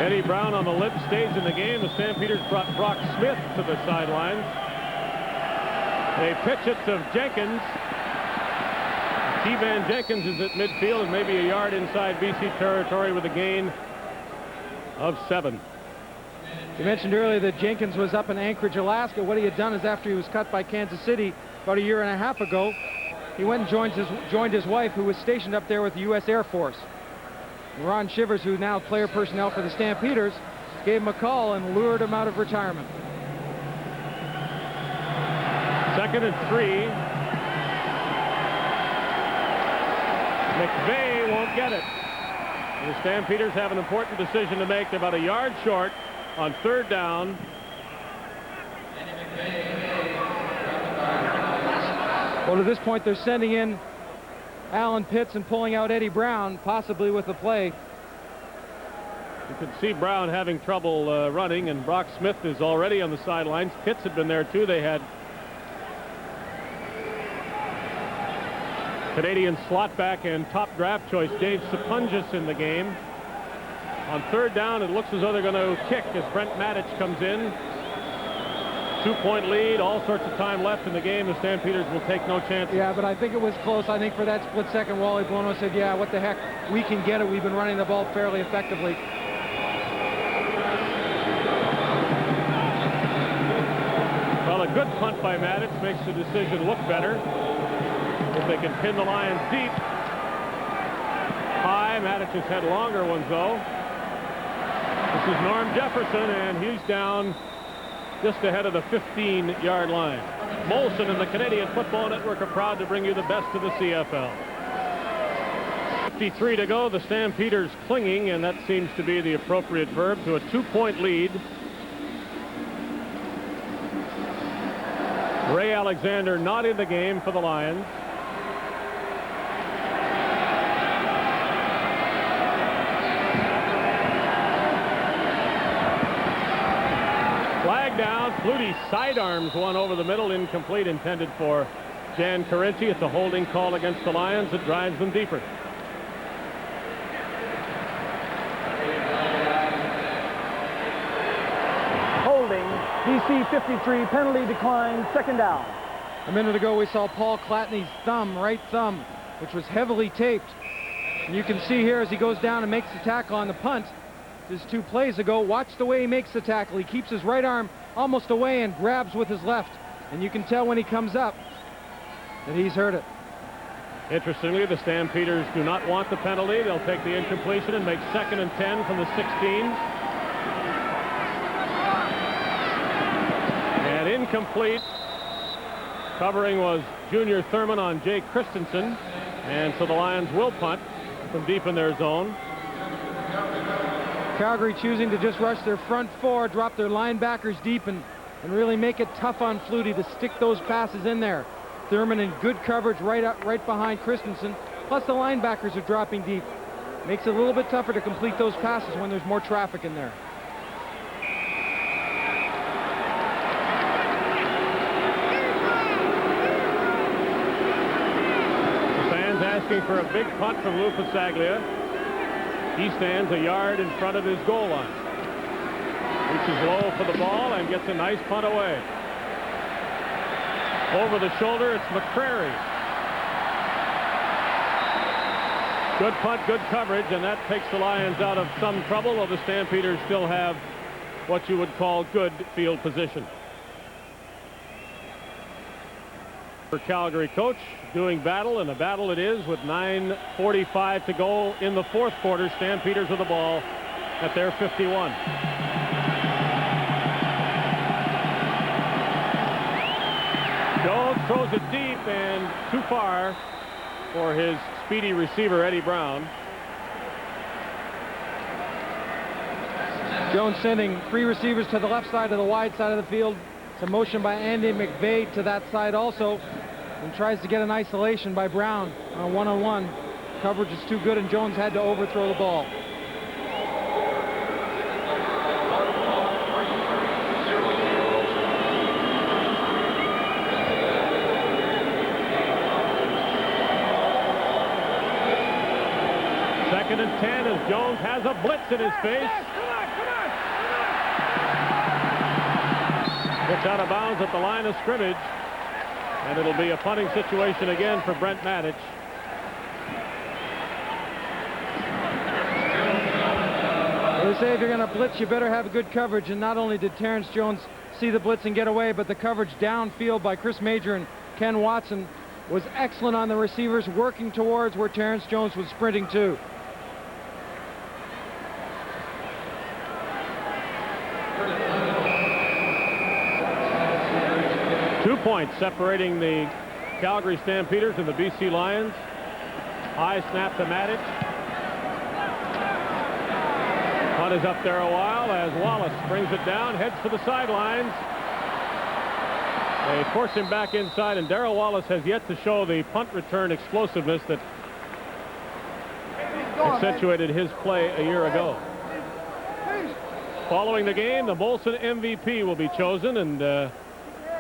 Eddie Brown on the limp stays in the game. The Stampeders brought Brock Smith to the sidelines. They pitch it to Jenkins. T-Van Jenkins is at midfield and maybe a yard inside BC territory with a gain of 7. You mentioned earlier that Jenkins was up in Anchorage, Alaska. What he had done is after he was cut by Kansas City about a year and a half ago, he went and joined his wife, who was stationed up there with the U.S. Air Force. And Ron Shivers, who's now player personnel for the Stampeders, gave him a call and lured him out of retirement. 2nd and 3. McVeigh won't get it. The Stampeders have an important decision to make. They're about a yard short on 3rd down. Well, to this point, they're sending in Alan Pitts and pulling out Eddie Brown, possibly with the play. You can see Brown having trouble running, and Brock Smith is already on the sidelines. Pitts had been there too. They had Canadian slot back and top draft choice Dave Sapungis in the game. On 3rd down, it looks as though they're going to kick as Brent Matic comes in. 2-point lead, all sorts of time left in the game. The Stampeders will take no chances. Yeah, but I think it was close. I think for that split second, Wally Bono said, yeah, what the heck, we can get it. We've been running the ball fairly effectively. Well, a good punt by Matic makes the decision look better. If they can pin the Lions deep. High. Matic has had longer ones, though. This is Norm Jefferson, and he's down just ahead of the 15-yard line. Molson and the Canadian Football Network are proud to bring you the best of the CFL. 53 to go. The Stampeders clinging, and that seems to be the appropriate verb, to a 2-point lead. Ray Alexander not in the game for the Lions. Flag down. Flutie sidearms one over the middle, incomplete, intended for Jan Carinci. It's a holding call against the Lions that drives them deeper. Holding, BC 53, penalty declined, 2nd down. A minute ago, we saw Paul Clatney's thumb, right thumb, which was heavily taped. And you can see here as he goes down and makes the tackle on the punt, just 2 plays ago, watch the way he makes the tackle. He keeps his right arm almost away and grabs with his left. And you can tell when he comes up that he's hurt it. Interestingly, the Stampeders do not want the penalty. They'll take the incompletion and make 2nd and 10 from the 16. And incomplete. Covering was Junior Thurman on Jake Christensen. And so the Lions will punt from deep in their zone. Calgary choosing to just rush their front 4, drop their linebackers deep, and really make it tough on Flutie to stick those passes in there. Thurman in good coverage right behind Christensen. Plus the linebackers are dropping deep. Makes it a little bit tougher to complete those passes when there's more traffic in there. The fans asking for a big punt from Lou Pasaglia. He stands a yard in front of his goal line. Reaches low for the ball and gets a nice punt away. Over the shoulder, it's McCrary. Good punt, good coverage, and that takes the Lions out of some trouble, though the Stampeders still have what you would call good field position. For Calgary coach doing battle, and a battle it is with 9:45 to go in the 4th quarter. Stampeders with the ball at their 51. Jones throws it deep and too far for his speedy receiver Eddie Brown. Jones sending 3 receivers to the left side of the wide side of the field. It's a motion by Andy McVeigh to that side also. and tries to get an isolation by Brown on a one-on-one. Coverage is too good, and Jones had to overthrow the ball. Second and 10 as Jones has a blitz in his face. It's out of bounds at the line of scrimmage. And it'll be a punting situation again for Brent Matic. They say if you're going to blitz, you better have good coverage. And not only did Terrence Jones see the blitz and get away, but the coverage downfield by Chris Major and Ken Watson was excellent on the receivers, working towards where Terrence Jones was sprinting to. Points separating the Calgary Stampeders and the BC Lions. High snap to Matic. Punt is up there a while as Wallace brings it down, heads for the sidelines. They force him back inside, and Darrell Wallace has yet to show the punt return explosiveness that accentuated his play a year ago. Following the game, the Molson MVP will be chosen, and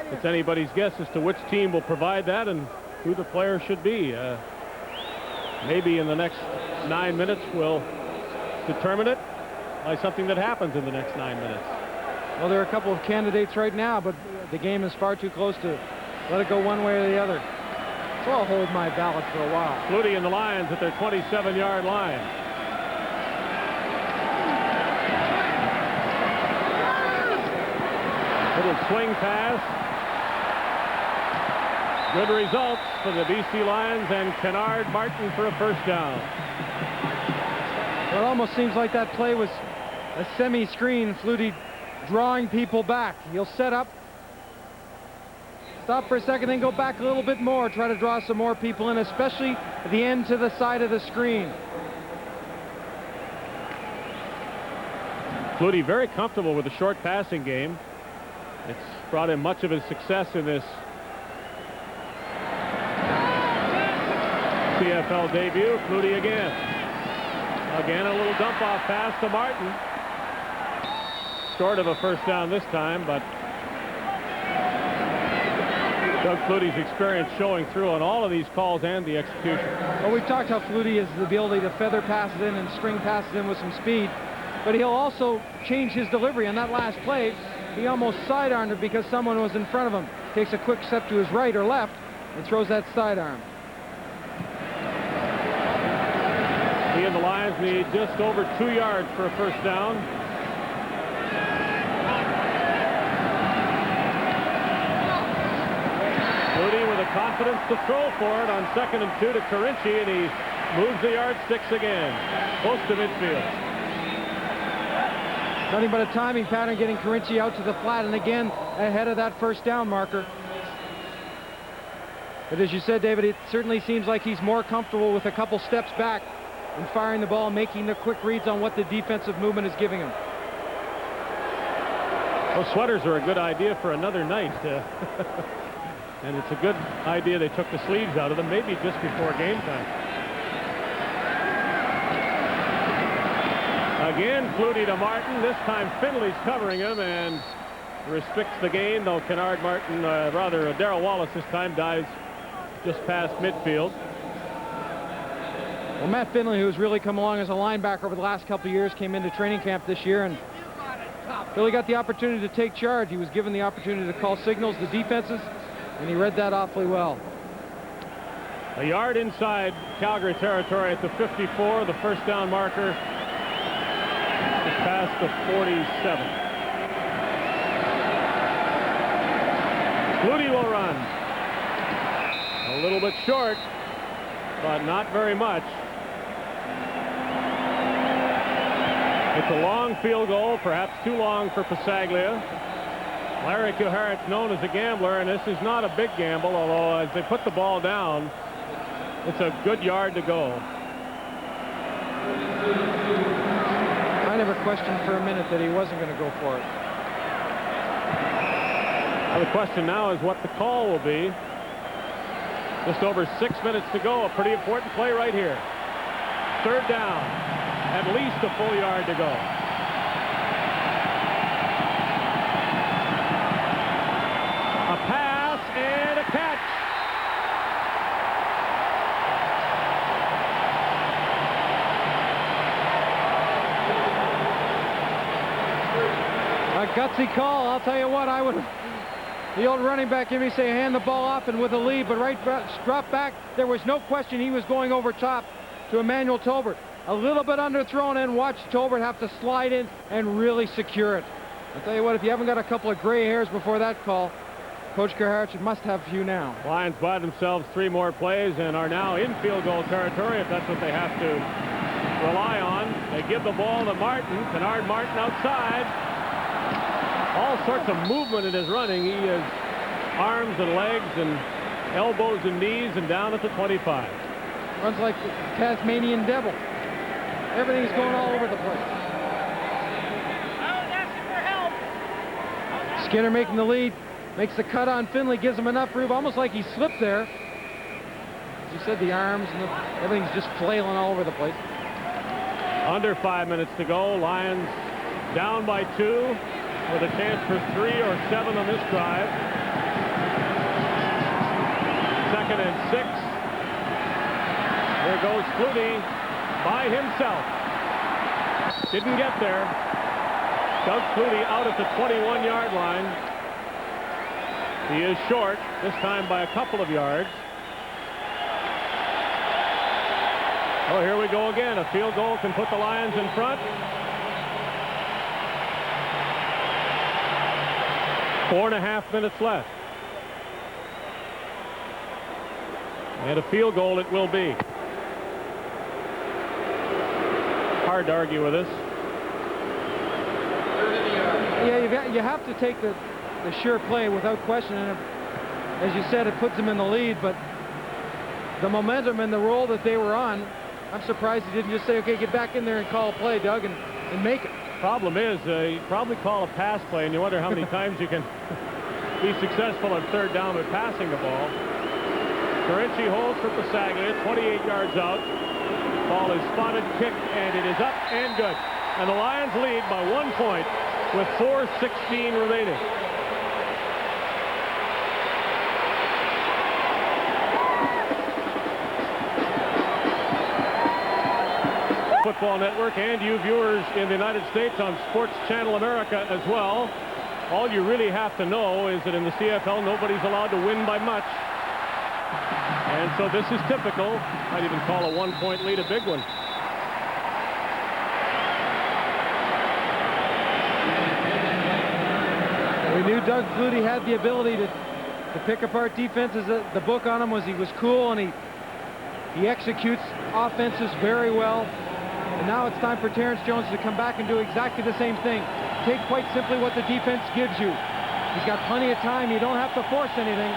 it's anybody's guess as to which team will provide that and who the player should be. Maybe in the next 9 minutes we'll determine it by something that happens in the next 9 minutes. Well, there are a couple of candidates right now, but the game is far too close to let it go one way or the other. So I'll hold my ballot for a while. Flutie and the Lions at their 27-yard line. Little swing pass. Good results for the BC Lions and Kennard Martin for a first down. Well, it almost seems like that play was a semi-screen. Flutie drawing people back. He'll set up, stop for a second, then go back a little bit more, try to draw some more people in, especially at the end to the side of the screen. Flutie very comfortable with the short passing game. It's brought him much of his success in this CFL debut. Flutie again. Again, a little dump-off pass to Martin. Short of a first down this time, but Doug Flutie's experience showing through on all of these calls and the execution. Well, we've talked how Flutie has the ability to feather passes in and string passes in with some speed, but he'll also change his delivery. On that last play, he almost sidearmed it because someone was in front of him. Takes a quick step to his right or left and throws that sidearm. He and the Lions need just over 2 yards for a first down. Flutie with the confidence to throw for it on 2nd and 2 to Carinci, and he moves the yardsticks again, close to midfield. Nothing but a timing pattern getting Carinci out to the flat, and again ahead of that first down marker. But as you said, David, it certainly seems like he's more comfortable with a couple steps back and firing the ball, making the quick reads on what the defensive movement is giving him. Those sweaters are a good idea for another night. And it's a good idea they took the sleeves out of them, maybe just before game time. Again, Flutie to Martin. This time Finley's covering him and restricts the gain, though Kennard Martin, Darrell Wallace this time dives just past midfield. Well, Matt Finley, who's really come along as a linebacker over the last couple of years, came into training camp this year and really got the opportunity to take charge. He was given the opportunity to call signals to defenses, and he read that awfully well. A yard inside Calgary territory at the 54, the first down marker. Just past the 47. Flutie will run. A little bit short, but not very much. It's a long field goal, perhaps too long for Passaglia. Larry Kuharit's known as a gambler, and this is not a big gamble, although as they put the ball down, it's a good yard to go. I never questioned for a minute that he wasn't going to go for it. Well, the question now is what the call will be. Just over 6 minutes to go. A pretty important play right here. Third down. At least a full yard to go. A pass and a catch. A gutsy call. I'll tell you what, I would. The old running back gave me say hand the ball off and with a lead, but right drop back. There was no question he was going over top to Emmanuel Tolbert. A little bit underthrown and watch Tolbert have to slide in and really secure it. I'll tell you what, if you haven't got a couple of gray hairs before that call, Coach Gerhardt must have a few now. Lions buy themselves 3 more plays and are now in field goal territory if that's what they have to rely on. They give the ball to Martin. Kennard Martin outside. All sorts of movement in his running. He has arms and legs and elbows and knees and down at the 25. Runs like the Tasmanian devil. Everything's going all over the place. Skinner making the lead. Makes the cut on Finley. Gives him enough room. Almost like he slipped there. As you said, the arms and everything's just flailing all over the place. Under 5 minutes to go. Lions down by 2. With a chance for 3 or 7 on this drive. 2nd and 6. Here goes Flutie by himself. Didn't get there. Doug Flutie out at the 21-yard line. He is short, this time by a couple of yards. Oh, here we go again. A field goal can put the Lions in front. 4.5 minutes left. And a field goal it will be. Hard to argue with this. Yeah, you have to take the sure play without question. And as you said, it puts them in the lead, but the momentum and the roll that they were on, I'm surprised he didn't just say, okay, get back in there and call a play, Doug, and make it. Problem is, you probably call a pass play, and you wonder how many times you can be successful on third down with passing the ball. Carinci holds for Pasaglia, 28 yards out. Ball is spotted, kicked, and it is up and good. And the Lions lead by 1 point with 4:16 remaining. Football Network and you viewers in the United States on Sports Channel America as well. All you really have to know is that in the CFL nobody's allowed to win by much. And so this is typical. I'd even call a 1-point lead a big one. We knew Doug Flutie had the ability to pick apart defenses. The book on him was he was cool and he executes offenses very well. And now it's time for Terrence Jones to come back and do exactly the same thing. Take quite simply what the defense gives you. He's got plenty of time. You don't have to force anything.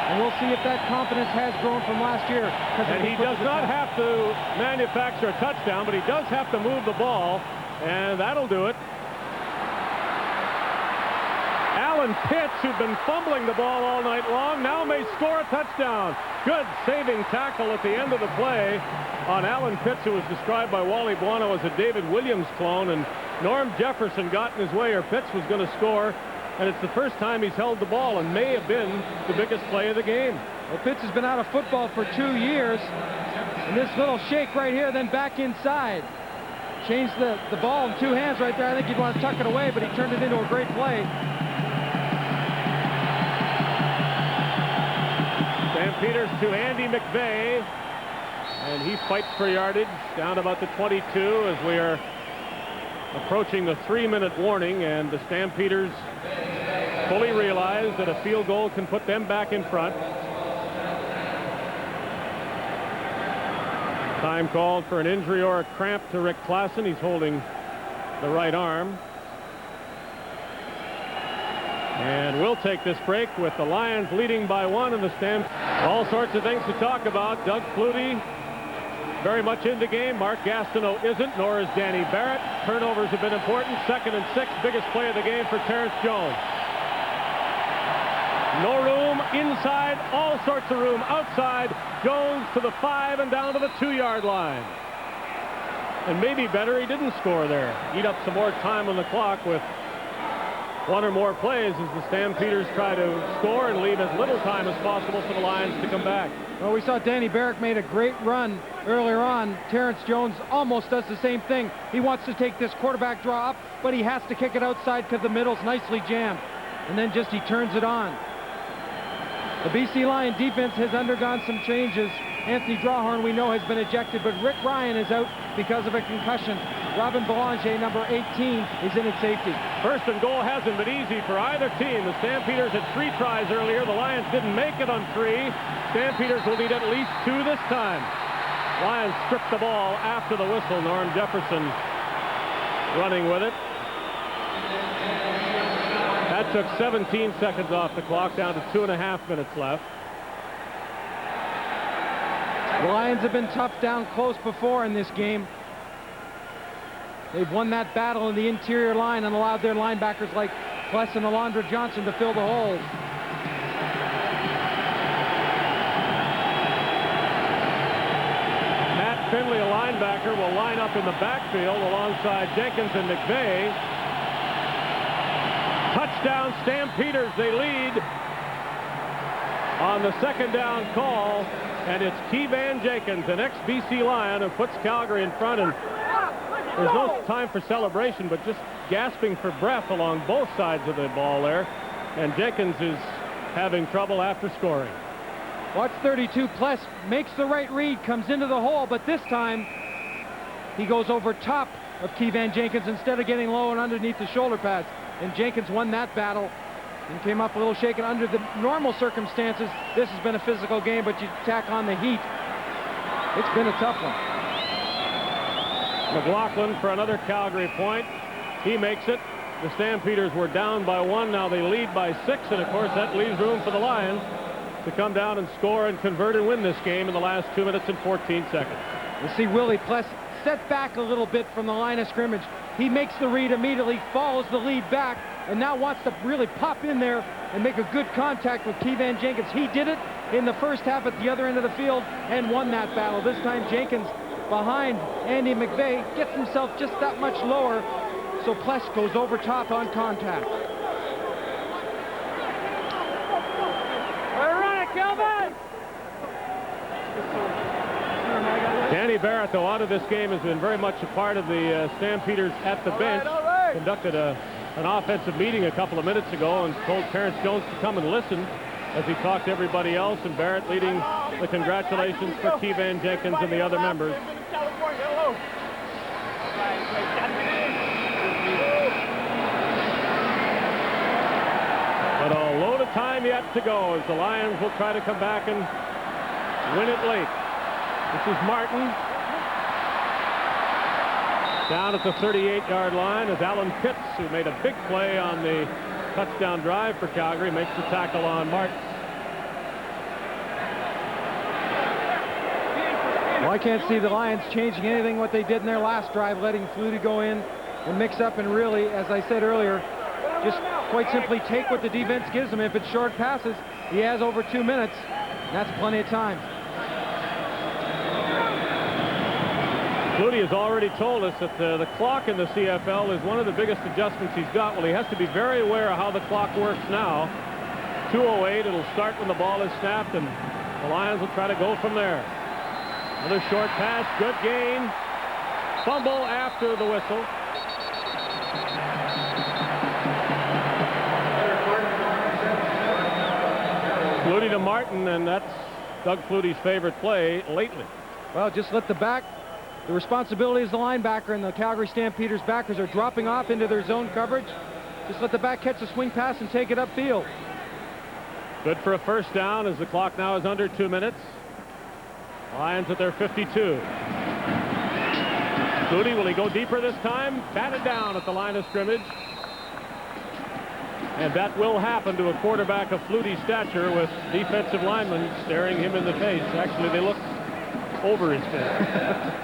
And we'll see if that confidence has grown from last year. And he does not have to manufacture a touchdown, but he does have to move the ball, and that'll do it. Alan Pitts, who'd been fumbling the ball all night long, now may score a touchdown. Good saving tackle at the end of the play on Alan Pitts, who was described by Wally Buono as a David Williams clone, and Norm Jefferson got in his way, or Pitts was going to score. And it's the first time he's held the ball and may have been the biggest play of the game. Well, Pitts has been out of football for 2 years. And this little shake right here, then back inside. Changed the ball in 2 hands right there. I think he'd want to tuck it away, but he turned it into a great play. Stampeders to Andy McVeigh. And he fights for yardage down about the 22 as we are approaching the 3-minute warning, and the Stampeders fully realize that a field goal can put them back in front. Time called for an injury or a cramp to Rick Klassen. He's holding the right arm. And we'll take this break with the Lions leading by 1 and the Stampeders. All sorts of things to talk about. Doug Flutie very much in the game. Mark Gastineau isn't, nor is Danny Barrett. Turnovers have been important. 2nd and 6, biggest play of the game for Terrence Jones. No room inside, all sorts of room. Outside, Jones to the 5 and down to the 2-yard line. And maybe better he didn't score there. Eat up some more time on the clock with one or more plays as the Stampeders try to score and leave as little time as possible for the Lions to come back. Well, we saw Danny Barrett made a great run earlier on. Terrence Jones almost does the same thing. He wants to take this quarterback draw up, but he has to kick it outside because the middle's nicely jammed. And then just he turns it on. The BC Lion defense has undergone some changes. Anthony Drawhorn, we know, has been ejected, but Rick Ryan is out because of a concussion. Robin Belanger, number 18, is in at safety. First and goal hasn't been easy for either team. The Stampeders had 3 tries earlier. The Lions didn't make it on 3. Stampeders will need at least 2 this time. Lions stripped the ball after the whistle. Norm Jefferson running with it. That took 17 seconds off the clock, down to 2.5 minutes left. The Lions have been tough down close before in this game. They've won that battle in the interior line and allowed their linebackers like Pless and Alondra Johnson to fill the holes. Matt Finley, a linebacker, will line up in the backfield alongside Jenkins and McVeigh. Touchdown Stampeders, they lead on the second down call, and it's Keevan Jenkins, an ex-BC Lion, who puts Calgary in front, and there's no time for celebration, but just gasping for breath along both sides of the ball there, and Jenkins is having trouble after scoring. Watch 32, Pless makes the right read, comes into the hole, but this time he goes over top of Keevan Jenkins instead of getting low and underneath the shoulder pads. And Jenkins won that battle and came up a little shaken. Under the normal circumstances, this has been a physical game, but you tack on the heat. It's been a tough one. McLaughlin for another Calgary point. He makes it. The Stampeders were down by 1. Now they lead by 6, and of course that leaves room for the Lions to come down and score and convert and win this game in the last 2 minutes and 14 seconds. You see Willie Pless set back a little bit from the line of scrimmage. He makes the read immediately, follows the lead back, and now wants to really pop in there and make a good contact with Keevan Jenkins. He did it in the first half at the other end of the field and won that battle. This time Jenkins behind Andy McVeigh gets himself just that much lower, so Pless goes over top on contact. Run it, Kelvin! Danny Barrett, though, out of this game, has been very much a part of the Stampeders at the bench. Conducted an offensive meeting a couple of minutes ago and told Terrence Jones to come and listen as he talked to everybody else, and Barrett leading the congratulations for Keevan Jenkins and the other members. But a load of time yet to go as the Lions will try to come back and win it late. This is Martin down at the 38-yard line as Alan Pitts, who made a big play on the touchdown drive for Calgary, makes the tackle on Martin. Well, I can't see the Lions changing anything what they did in their last drive, letting Flutie go in and mix up and really, as I said earlier, just quite simply take what the defense gives him. If it's short passes, he has over 2 minutes, and that's plenty of time. Flutie has already told us that the clock in the CFL is one of the biggest adjustments he's got. Well, he has to be very aware of how the clock works now. 2:08, it'll start when the ball is snapped, and the Lions will try to go from there. Another short pass, good gain. Fumble after the whistle. Flutie to Martin, and that's Doug Flutie's favorite play lately. Well, just let the back. The responsibility is the linebacker, and the Calgary Stampeders backers are dropping off into their zone coverage. Just let the back catch a swing pass and take it upfield. Good for a first down as the clock now is under 2 minutes. Lions at their 52. Flutie, will he go deeper this time? Batted down at the line of scrimmage. And that will happen to a quarterback of Flutie's stature with defensive linemen staring him in the face. Actually, they look over his face.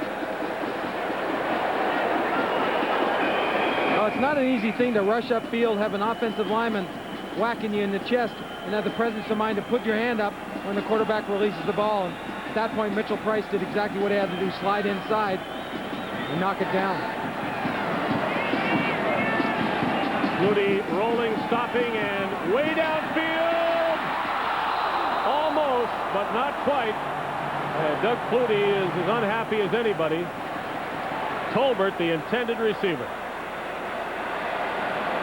It's not an easy thing to rush upfield, have an offensive lineman whacking you in the chest. and have the presence of mind to put your hand up when the quarterback releases the ball. And at that point, Mitchell Price did exactly what he had to do, slide inside and knock it down. Flutie rolling, stopping, and way downfield. Almost, but not quite. Doug Flutie is as unhappy as anybody. Tolbert, the intended receiver.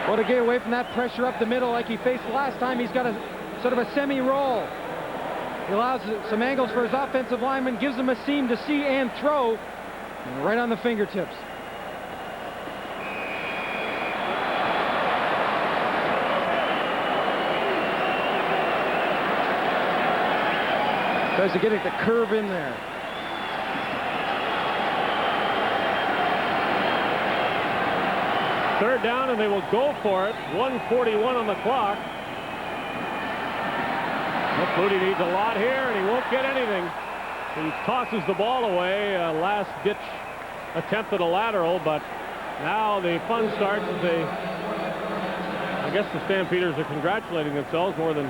Well, to get away from that pressure up the middle like he faced last time, he's got a sort of a semi-roll. He allows some angles for his offensive lineman, gives him a seam to see and throw, and right on the fingertips. Tries to get the curve in there. Third down, and they will go for it. 1:41 on the clock. Flutie needs a lot here, and he won't get anything. He tosses the ball away. Last-ditch attempt at a lateral, but now the fun starts as I guess the Stampeders are congratulating themselves more than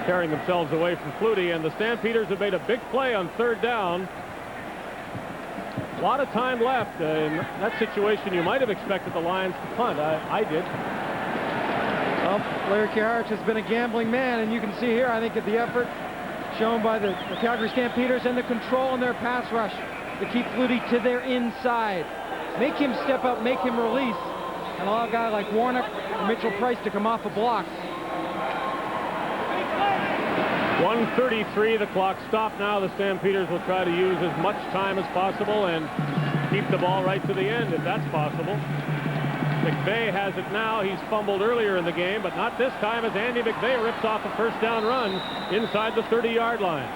carrying themselves away from Flutie, and the Stampeders have made a big play on third down. A lot of time left. In that situation, you might have expected the Lions to punt. I did. Well, Larry Kehart has been a gambling man, and you can see here, I think, that the effort shown by the Calgary Stampeders and the control in their pass rush to keep Flutie to their inside. Make him step up, make him release, and allow a guy like Warnock or Mitchell Price to come off a block. 1:33, the clock stopped now. The Stampeders will try to use as much time as possible and keep the ball right to the end if that's possible. McVay has it now. He's fumbled earlier in the game, but not this time as Andy McVay rips off a first down run inside the 30-yard line.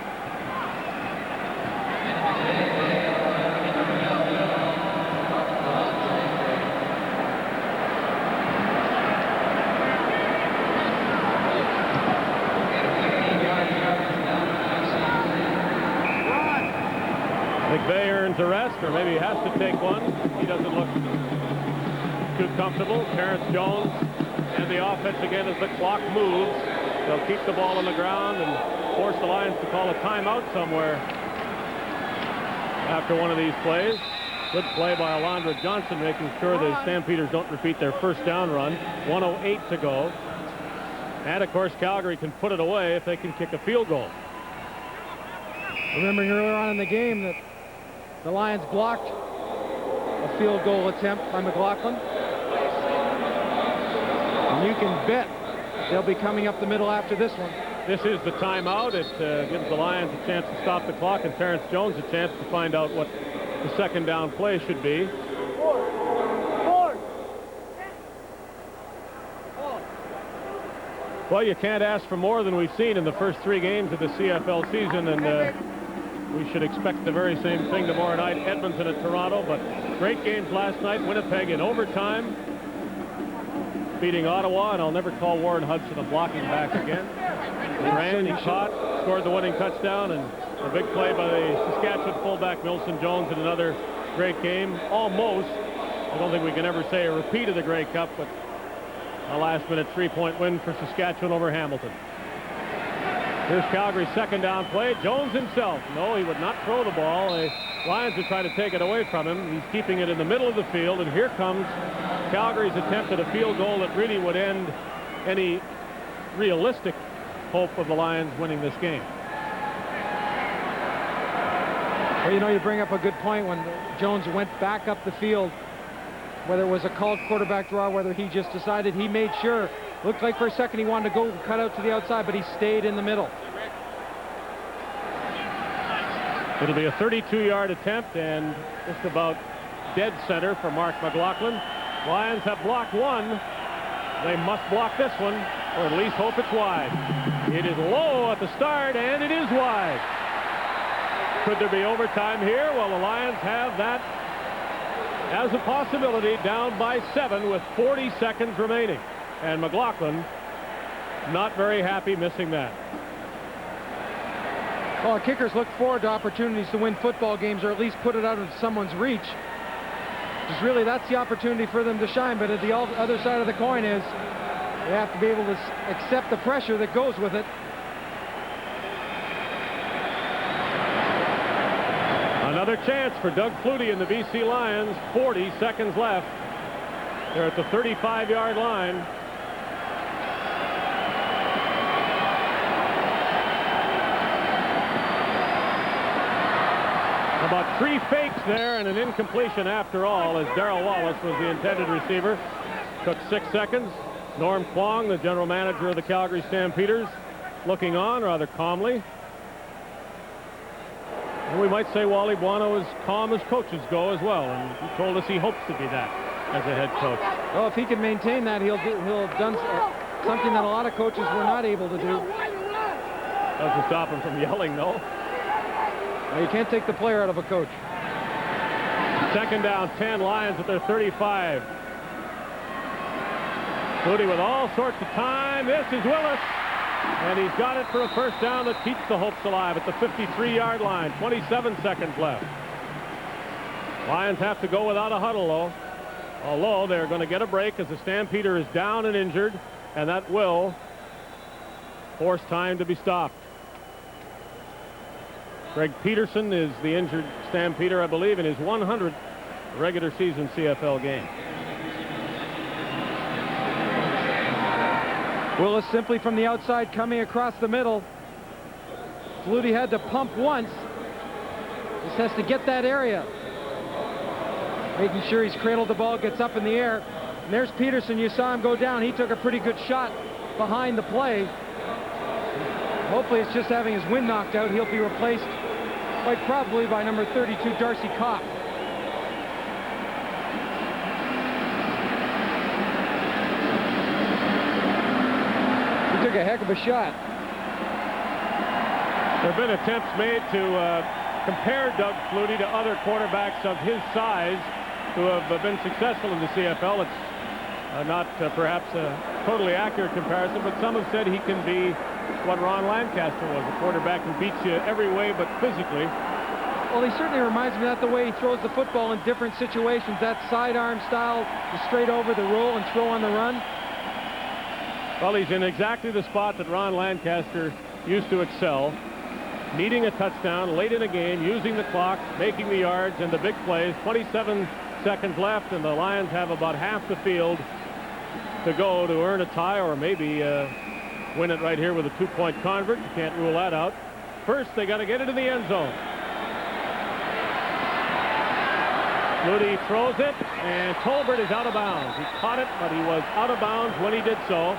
McVay earns a rest, or maybe he has to take one. He doesn't look too comfortable. Terrence Jones and the offense again as the clock moves. They'll keep the ball on the ground and force the Lions to call a timeout somewhere after one of these plays. Good play by Alondra Johnson, making sure the Stampeders don't repeat their first down run. 1:08 to go. And of course, Calgary can put it away if they can kick a field goal. Remembering earlier on in the game that the Lions blocked a field goal attempt by McLaughlin. And you can bet they'll be coming up the middle after this one. This is the timeout. It gives the Lions a chance to stop the clock and Terrence Jones a chance to find out what the second down play should be. Well, you can't ask for more than we've seen in the first 3 games of the CFL season, and we should expect the very same thing tomorrow night. Edmonton and Toronto, but great games last night. Winnipeg in overtime, beating Ottawa, and I'll never call Warren Hudson a blocking back again. He ran, he caught, scored the winning touchdown, and a big play by the Saskatchewan fullback Milson Jones in another great game. Almost, I don't think we can ever say a repeat of the Grey Cup, but a last-minute 3-point win for Saskatchewan over Hamilton. Here's Calgary's second down play. Jones himself. No, he would not throw the ball. The Lions are trying to take it away from him. He's keeping it in the middle of the field, and here comes Calgary's attempt at a field goal that really would end any realistic hope of the Lions winning this game. Well, you know, you bring up a good point. When Jones went back up the field, whether it was a called quarterback draw, whether he just decided, he made sure. Looked like for a second he wanted to go cut out to the outside, but he stayed in the middle. It'll be a 32-yard attempt and just about dead center for Mark McLaughlin. Lions have blocked one. They must block this one, or at least hope it's wide. It is low at the start, and it is wide. Could there be overtime here? Well, the Lions have that as a possibility, down by 7 with 40 seconds remaining. And McLaughlin not very happy missing that. Well, kickers look forward to opportunities to win football games, or at least put it out of someone's reach. Because really, that's the opportunity for them to shine. But at the other side of the coin is, They have to be able to accept the pressure that goes with it. Another chance for Doug Flutie and the BC Lions. 40 seconds left. They're at the 35-yard line. About 3 fakes there and an incompletion after all, as Darrell Wallace was the intended receiver. Took 6 seconds. Norm Kwong, the general manager of the Calgary Stampeders, looking on rather calmly. And we might say Wally Buono is calm as coaches go as well, and he told us he hopes to be that as a head coach. Well, if he can maintain that, he'll have done something that a lot of coaches were not able to do. Doesn't stop him from yelling, though. Well, you can't take the player out of a coach. Second down, 10, Lions at their 35. Flutie with all sorts of time. This is Willis. And he's got it for a first down that keeps the hopes alive at the 53-yard line. 27 seconds left. Lions have to go without a huddle, though. Although they're going to get a break as the Stampeder is down and injured, and that will force time to be stopped. Greg Peterson is the injured Stampeder, I believe, in his 100th regular season CFL game. Willis simply from the outside coming across the middle. Flutie had to pump once. Just has to get that area. Making sure he's cradled the ball, gets up in the air. And there's Peterson. You saw him go down. He took a pretty good shot behind the play. Hopefully it's just having his wind knocked out. He'll be replaced quite probably by number 32, Darcy Kopp. He took a heck of a shot. There have been attempts made to compare Doug Flutie to other quarterbacks of his size who have been successful in the CFL. It's not perhaps a totally accurate comparison, but some have said he can be what Ron Lancaster was, a quarterback who beats you every way but physically. Well, he certainly reminds me of that, the way he throws the football in different situations. That sidearm style, the straight over, the roll, and throw on the run. Well, he's in exactly the spot that Ron Lancaster used to excel. Needing a touchdown late in a game, using the clock, making the yards, and the big plays. 27 seconds left, and the Lions have about half the field to go to earn a tie or maybe win it right here with a 2-point convert. You can't rule that out. First, they got to get it in the end zone. Flutie throws it, and Tolbert is out of bounds. He caught it, but he was out of bounds when he did so.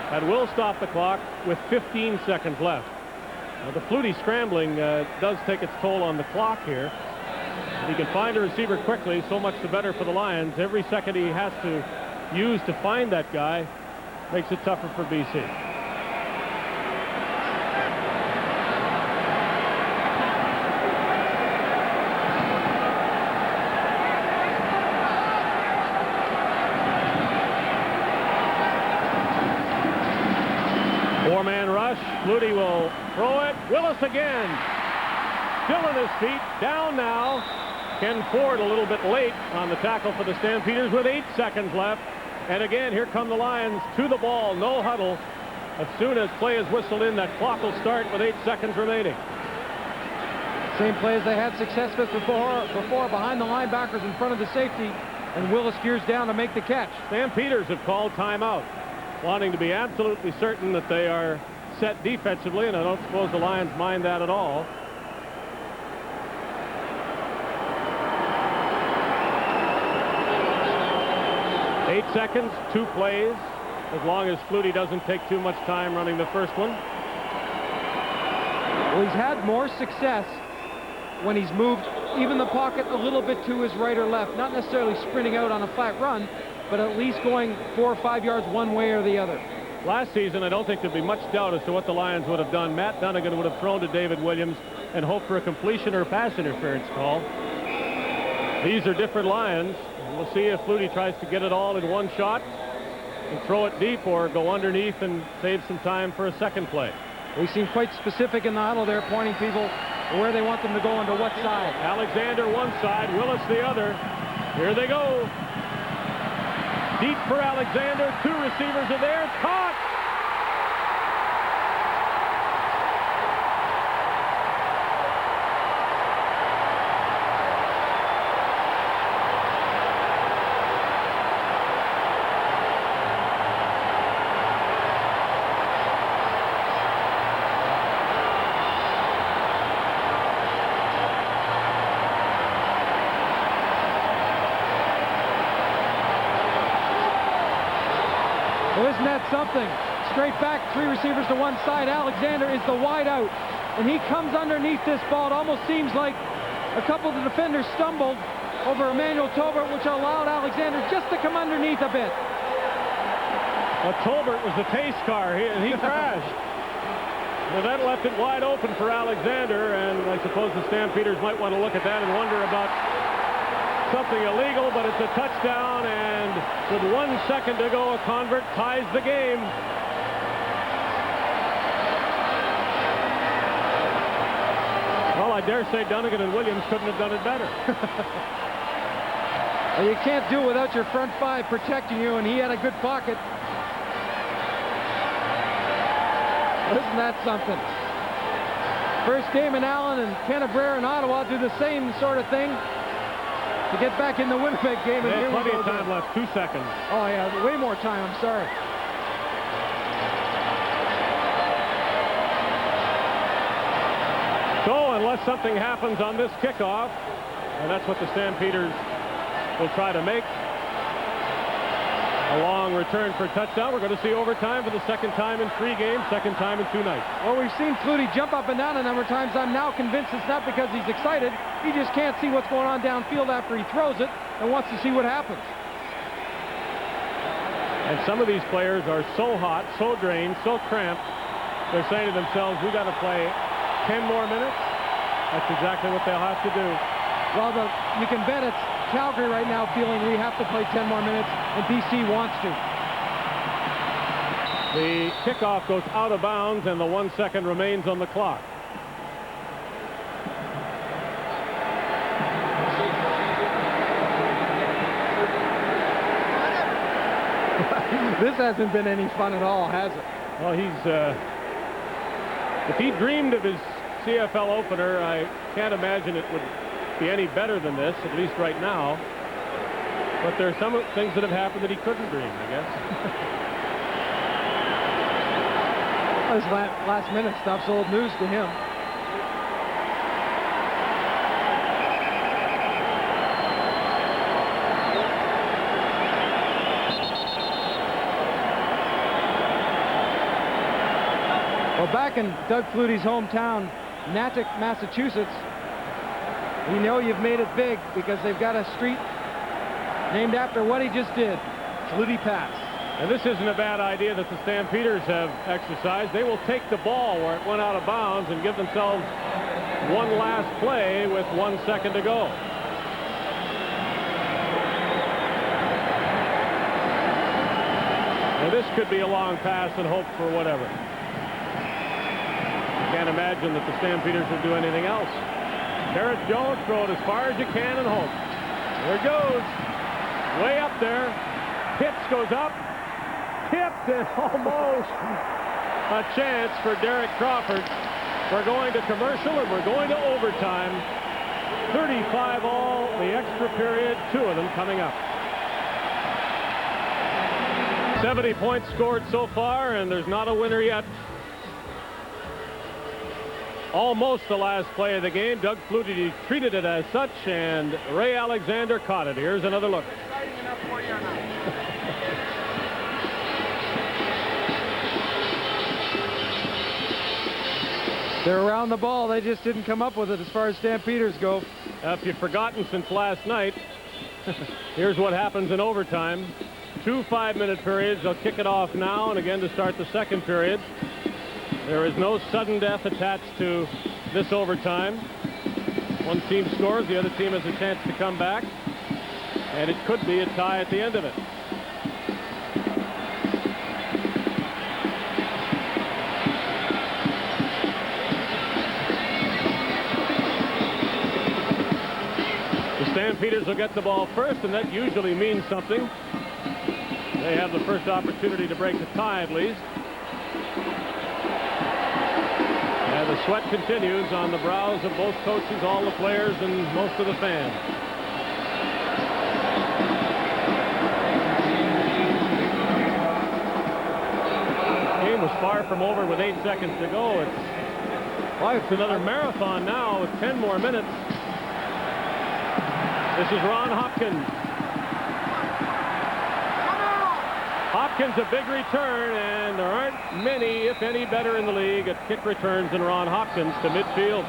That will stop the clock with 15 seconds left. Now, the Flutie scrambling does take its toll on the clock here. If he can find a receiver quickly, so much the better for the Lions. Every second he has to use to find that guy makes it tougher for BC. Four-man rush. Flutie will throw it. Willis again. Still on his feet. Down now. Ken Ford a little bit late on the tackle for the Stampeders with 8 seconds left. And again, here come the Lions to the ball. No huddle. As soon as play is whistled in, that clock will start with 8 seconds remaining. Same play as they had success with before behind the linebackers in front of the safety. And Willis gears down to make the catch. Stampeders have called timeout, wanting to be absolutely certain that they are set defensively, and I don't suppose the Lions mind that at all. Eight seconds, 2 plays, as long as Flutie doesn't take too much time running the first one. Well, he's had more success when he's moved even the pocket a little bit to his right or left, not necessarily sprinting out on a flat run, but at least going 4 or 5 yards one way or the other. Last season, I don't think there'd be much doubt as to what the Lions would have done. Matt Dunnigan would have thrown to David Williams and hoped for a completion or pass interference call. These are different Lions. We'll see if Flutie tries to get it all in one shot and throw it deep or go underneath and save some time for a second play. We seem quite specific in the huddle there, pointing people where they want them to go and to what side. Alexander one side, Willis the other. Here they go. Deep for Alexander. 2 receivers are there. Caught. Well, isn't that something? Straight back, 3 receivers to one side. Alexander is the wide out, and he comes underneath this ball. It almost seems like a couple of the defenders stumbled over Emmanuel Tolbert, which allowed Alexander just to come underneath a bit. Well, Tolbert was the pace car, and he crashed. Well, that left it wide open for Alexander, and I suppose the Stampeders might want to look at that and wonder about something illegal, but it's a touchdown, and with 1 second to go, a convert ties the game. Well, I dare say Dunnigan and Williams couldn't have done it better. Well, you can't do it without your front 5 protecting you, and he had a good pocket. Isn't that something? First Damon Allen and Ken Abrera in Ottawa do the same sort of thing to get back in the Winnipeg game. They have plenty of time left. 2 seconds. Oh, yeah, way more time. I'm sorry. So, unless something happens on this kickoff, and that's what the Stampeders will try to make, a long return for a touchdown. We're going to see overtime for the second time in 3 games, second time in 2 nights. Well, we've seen Flutie jump up and down a number of times. I'm now convinced it's not because he's excited. He just can't see what's going on downfield after he throws it and wants to see what happens. And some of these players are so hot, so drained, so cramped, they're saying to themselves, we got to play 10 more minutes. That's exactly what they'll have to do. Well, you can bet it's Calgary right now feeling we have to play 10 more minutes, and BC wants to. The kickoff goes out of bounds, and the 1 second remains on the clock. This hasn't been any fun at all, has it? Well, if he dreamed of his CFL opener, I can't imagine it would be any better than this, at least right now. But there are some things that have happened that he couldn't dream, I guess. This last minute stuff's old news to him. Well, back in Doug Flutie's hometown, Natick, Massachusetts, you know you've made it big because they've got a street named after what he just did, Flutie Pass. And this isn't a bad idea that the Stampeders have exercised. They will take the ball where it went out of bounds and give themselves one last play with 1 second to go. Now this could be a long pass and hope for whatever. Can't imagine that the Stampeders will do anything else. Garrett Jones, throw it as far as you can and hope. There it goes. Way up there. Pitts goes up. Tipped and almost a chance for Derek Crawford. We're going to commercial and we're going to overtime. 35 all, the extra period, 2 of them coming up. 70 points scored so far, and there's not a winner yet. Almost the last play of the game. Doug Flutie treated it as such, and Ray Alexander caught it. Here's another look. They're around the ball. They just didn't come up with it as far as Stampeders go. If you've forgotten since last night, here's what happens in overtime. 2 5-minute periods. They'll kick it off now and again to start the second period. There is no sudden death attached to this overtime. One team scores, the other team has a chance to come back, and it could be a tie at the end of it. The Stampeders will get the ball first, and that usually means something. They have the first opportunity to break the tie at least. And the sweat continues on the brows of both coaches, all the players, and most of the fans. The game was far from over with 8 seconds to go. It's another marathon now with 10 more minutes. This is Ron Hopkins. Hopkins, a big return, and there aren't many, if any, better in the league at kick returns than Ron Hopkins to midfield.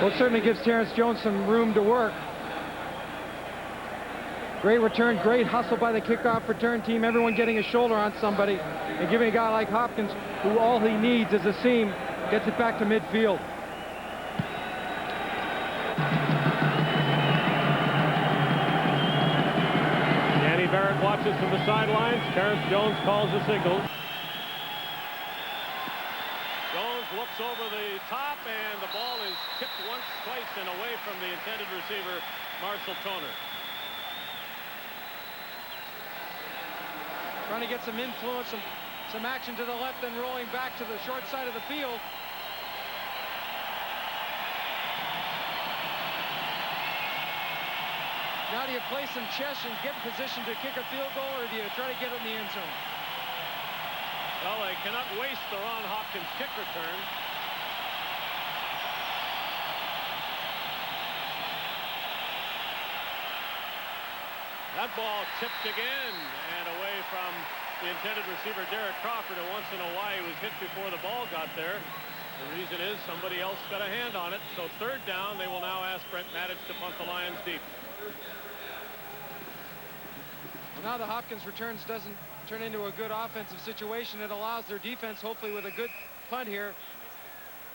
Well, it certainly gives Terrence Jones some room to work. Great return, great hustle by the kickoff return team. Everyone getting a shoulder on somebody and giving a guy like Hopkins, who all he needs is a seam, gets it back to midfield. Barrett watches from the sidelines. Terrence Jones calls the signal. Jones looks over the top, and the ball is tipped once, twice, and away from the intended receiver, Marshall Toner. Trying to get some influence, some action to the left, then rolling back to the short side of the field. Now do you play some chess and get in position to kick a field goal, or do you try to get it in the end zone? Well, they cannot waste the Ron Hopkins kick return. That ball tipped again and away from the intended receiver, Derek Crawford, who wants to know why he was hit before the ball got there. The reason is somebody else got a hand on it. So third down, they will now ask Brent Maddich to punt the Lions deep. Well, now the Hopkins returns doesn't turn into a good offensive situation. It allows their defense, hopefully with a good punt here,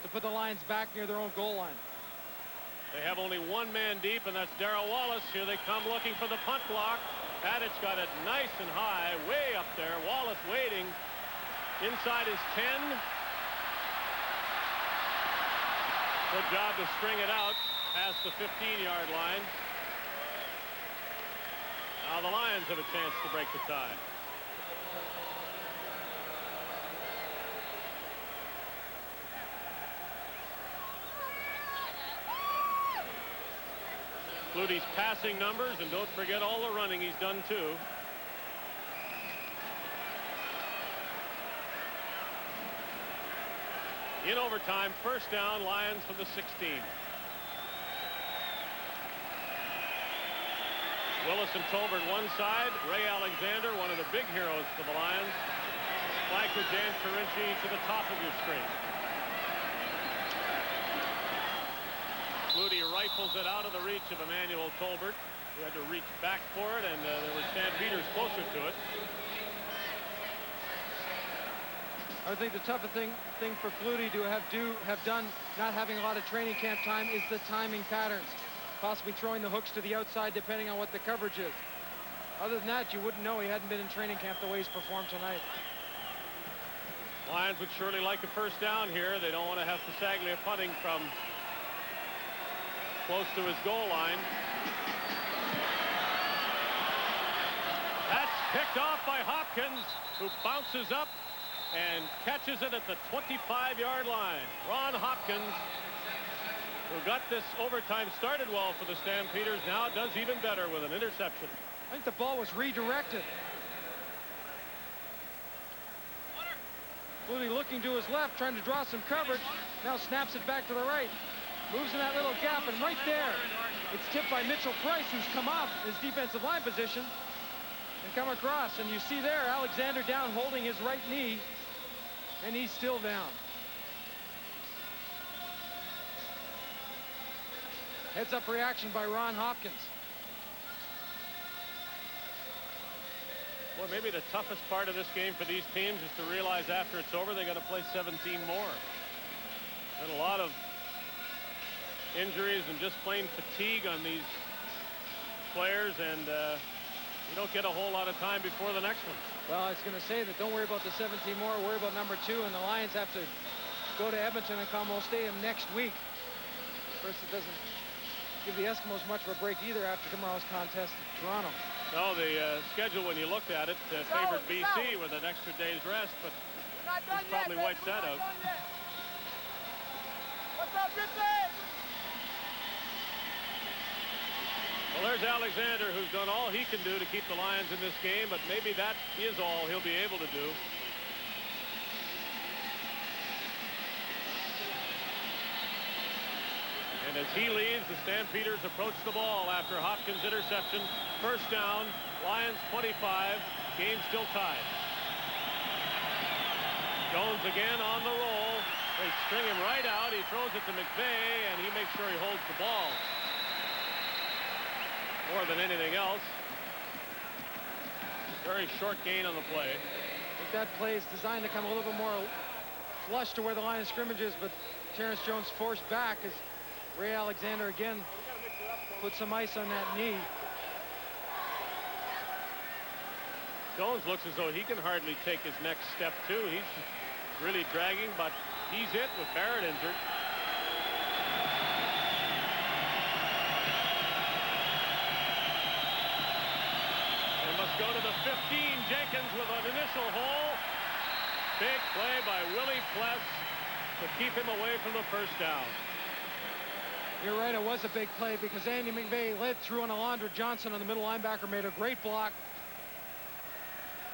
to put the Lions back near their own goal line. They have only one man deep, and that's Darrell Wallace. Here they come looking for the punt block. Maddich got it nice and high, way up there. Wallace waiting inside his 10. Good job to string it out past the 15-yard line. Now the Lions have a chance to break the tie. Flutie's passing numbers, and don't forget all the running he's done too. In overtime, first down, Lions from the 16. Willis and Tolbert one side. Ray Alexander, one of the big heroes for the Lions. Flanker Dan Carinci to the top of your screen. Flutie rifles it out of the reach of Emmanuel Tolbert, who had to reach back for it, and there were Stampeders closer to it. I think the toughest thing for Flutie to have done, not having a lot of training camp time, is the timing patterns. Possibly throwing the hooks to the outside depending on what the coverage is. Other than that, you wouldn't know he hadn't been in training camp the way he's performed tonight. Lions would surely like a first down here. They don't want to have Pasaglia punting from close to his goal line. That's picked off by Hopkins, who bounces up and catches it at the 25-yard line. Ron Hopkins, who got this overtime started well for the Stampeders, now does even better with an interception. I think the ball was redirected. Flutie looking to his left, trying to draw some coverage. Now snaps it back to the right. Moves in that little gap, and right there, it's tipped by Mitchell Price, who's come off his defensive line position and come across. And you see there, Alexander down holding his right knee, and he's still down. Heads up reaction by Ron Hopkins. Well, maybe the toughest part of this game for these teams is to realize after it's over, they got to play 17 more. And a lot of injuries and just plain fatigue on these players, and you don't get a whole lot of time before the next one. Well, I was going to say that don't worry about the 17 more, worry about number 2, and the Lions have to go to Edmonton and Commonwealth Stadium next week. First, it doesn't give the Eskimos much of a break either after tomorrow's contest in Toronto. No, the schedule, when you looked at it, favored BC with an extra day's rest, but this probably wipes that out. What's up, Ripley? Well, there's Alexander, who's done all he can do to keep the Lions in this game, but maybe that is all he'll be able to do. And as he leaves, the Stampeders approach the ball after Hopkins' interception. First down, Lions 25, game still tied. Jones again on the roll. They string him right out. He throws it to McVay, and he makes sure he holds the ball. More than anything else. Very short gain on the play. I think that play is designed to come a little bit more flush to where the line of scrimmage is, but Terrence Jones forced back as Ray Alexander again put some ice on that knee. Jones looks as though he can hardly take his next step too. He's really dragging, but he's it with Barrett injured. They must go to the 15. Jenkins with an initial hole. Big play by Willie Pless to keep him away from the first down. You're right, it was a big play because Andy McVay led through on Alondra Johnson on the middle linebacker, made a great block.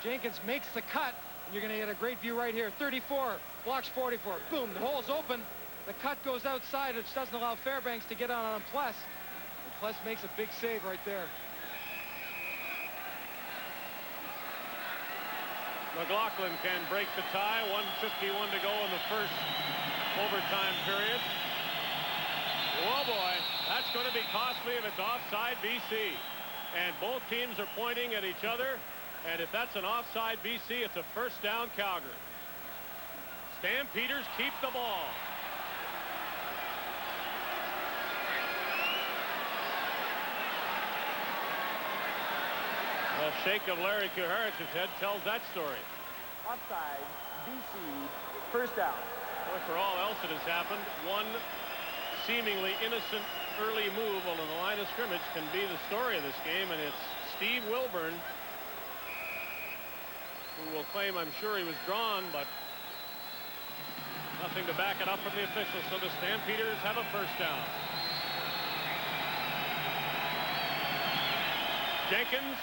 Jenkins makes the cut, and you're going to get a great view right here. 34, blocks 44. Boom, the hole's open. The cut goes outside, which doesn't allow Fairbanks to get out on Pless. And Pless makes a big save right there. McLaughlin can break the tie. 1:51 to go in the first overtime period. Oh boy, that's going to be costly if it's offside BC. And both teams are pointing at each other. And if that's an offside BC, it's a first down Calgary. Stampeders keep the ball. The shake of Larry Kuharich's head tells that story. Offside, BC, first down. Boy, for all else that has happened, one seemingly innocent early move on the line of scrimmage can be the story of this game, and it's Steve Wilburn who will claim, I'm sure, he was drawn, but nothing to back it up from the officials. So the Stampeders have a first down. Jenkins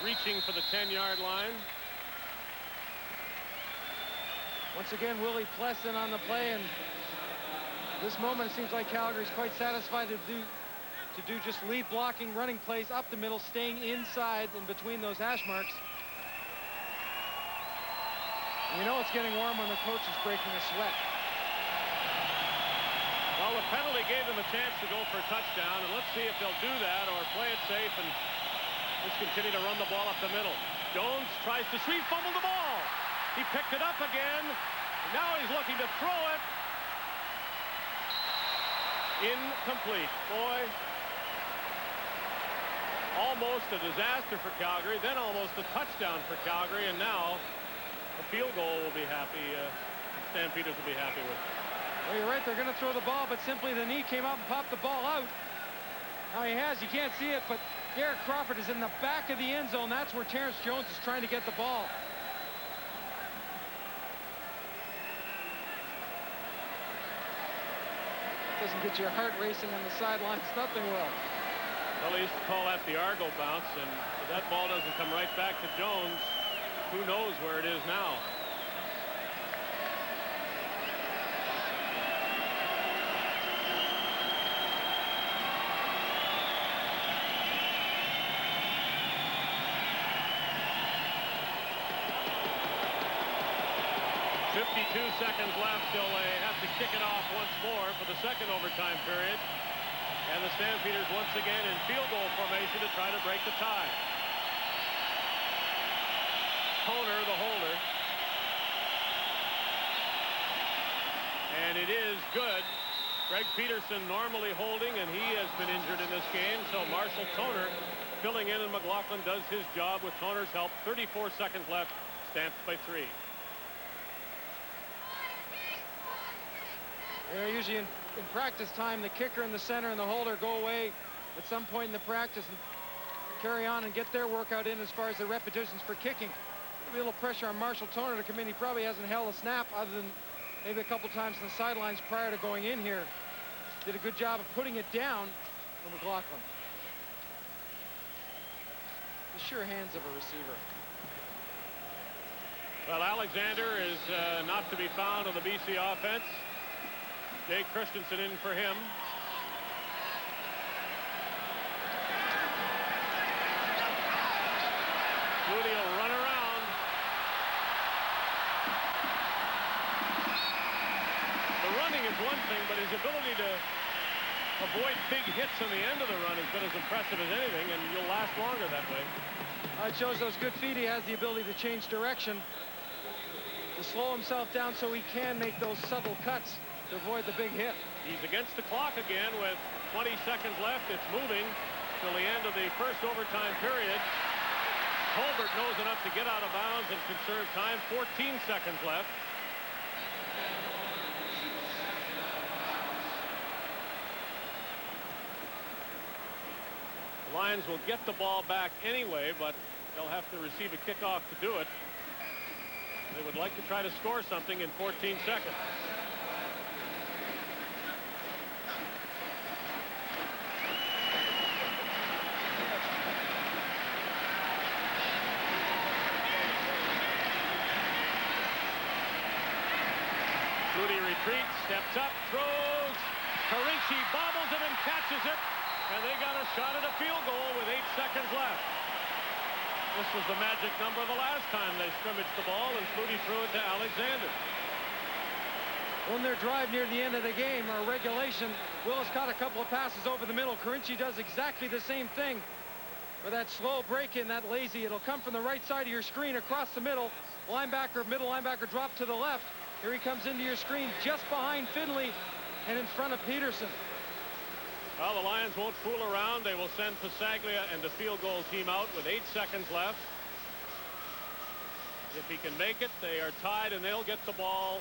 reaching for the 10-yard line. Once again, Willie Pless in on the play, and this moment it seems like Calgary's quite satisfied to do just lead blocking, running plays up the middle, staying inside and between those hash marks. You know it's getting warm when the coach is breaking a sweat. Well, the penalty gave them a chance to go for a touchdown, and let's see if they'll do that or play it safe and just continue to run the ball up the middle. Jones tries to sweep, fumble the ball. He picked it up again. Now he's looking to throw it. Incomplete. Boy, almost a disaster for Calgary, then almost a touchdown for Calgary, and now a field goal will be happy. The Stampeders will be happy with. Well, you're right. They're going to throw the ball, but simply the knee came up and popped the ball out. Now he has. You can't see it, but Garrett Crawford is in the back of the end zone. That's where Terrence Jones is trying to get the ball. Doesn't get your heart racing on the sidelines. Nothing will. Well, they used to call that the Argo bounce, and if that ball doesn't come right back to Jones, who knows where it is now. Seconds left. They'll have to kick it off once more for the second overtime period. And the Stampeders once again in field goal formation to try to break the tie. Toner, the holder. And it is good. Greg Peterson normally holding, and he has been injured in this game. So Marshall Toner filling in, and McLaughlin does his job with Toner's help. 34 seconds left. Stamps by 3. You know, usually in practice time, the kicker and the center and the holder go away at some point in the practice. carry on and get their workout in as far as the repetitions for kicking. Maybe a little pressure on Marshall Toner to come in. He probably hasn't held a snap other than maybe a couple times on the sidelines prior to going in here. Did a good job of putting it down for McLaughlin. The sure hands of a receiver. Well, Alexander is not to be found on the BC offense. Jake Christensen in for him. Flutie will run around. The running is one thing, but his ability to avoid big hits on the end of the run has been as impressive as anything, and you'll last longer that way. It shows those good feet. He has the ability to change direction, to slow himself down so he can make those subtle cuts to avoid the big hit. He's against the clock again with 20 seconds left. It's moving till the end of the first overtime period. Colbert knows enough to get out of bounds and conserve time. 14 seconds left. The Lions will get the ball back anyway, but they'll have to receive a kickoff to do it. They would like to try to score something in 14 seconds. Flutie retreats, steps up, throws. Carinci bobbles it and catches it. And they got a shot at a field goal with 8 seconds left. This was the magic number the last time they scrimmaged the ball, and Flutie threw it to Alexander. On their drive near the end of the game, or regulation, Willis caught a couple of passes over the middle. Carinci does exactly the same thing with that slow break in, that lazy. It'll come from the right side of your screen across the middle. Middle linebacker drop to the left. Here he comes into your screen just behind Finley and in front of Peterson. Well, the Lions won't fool around. They will send Pasaglia and the field goal team out with 8 seconds left. If he can make it, they are tied, and they'll get the ball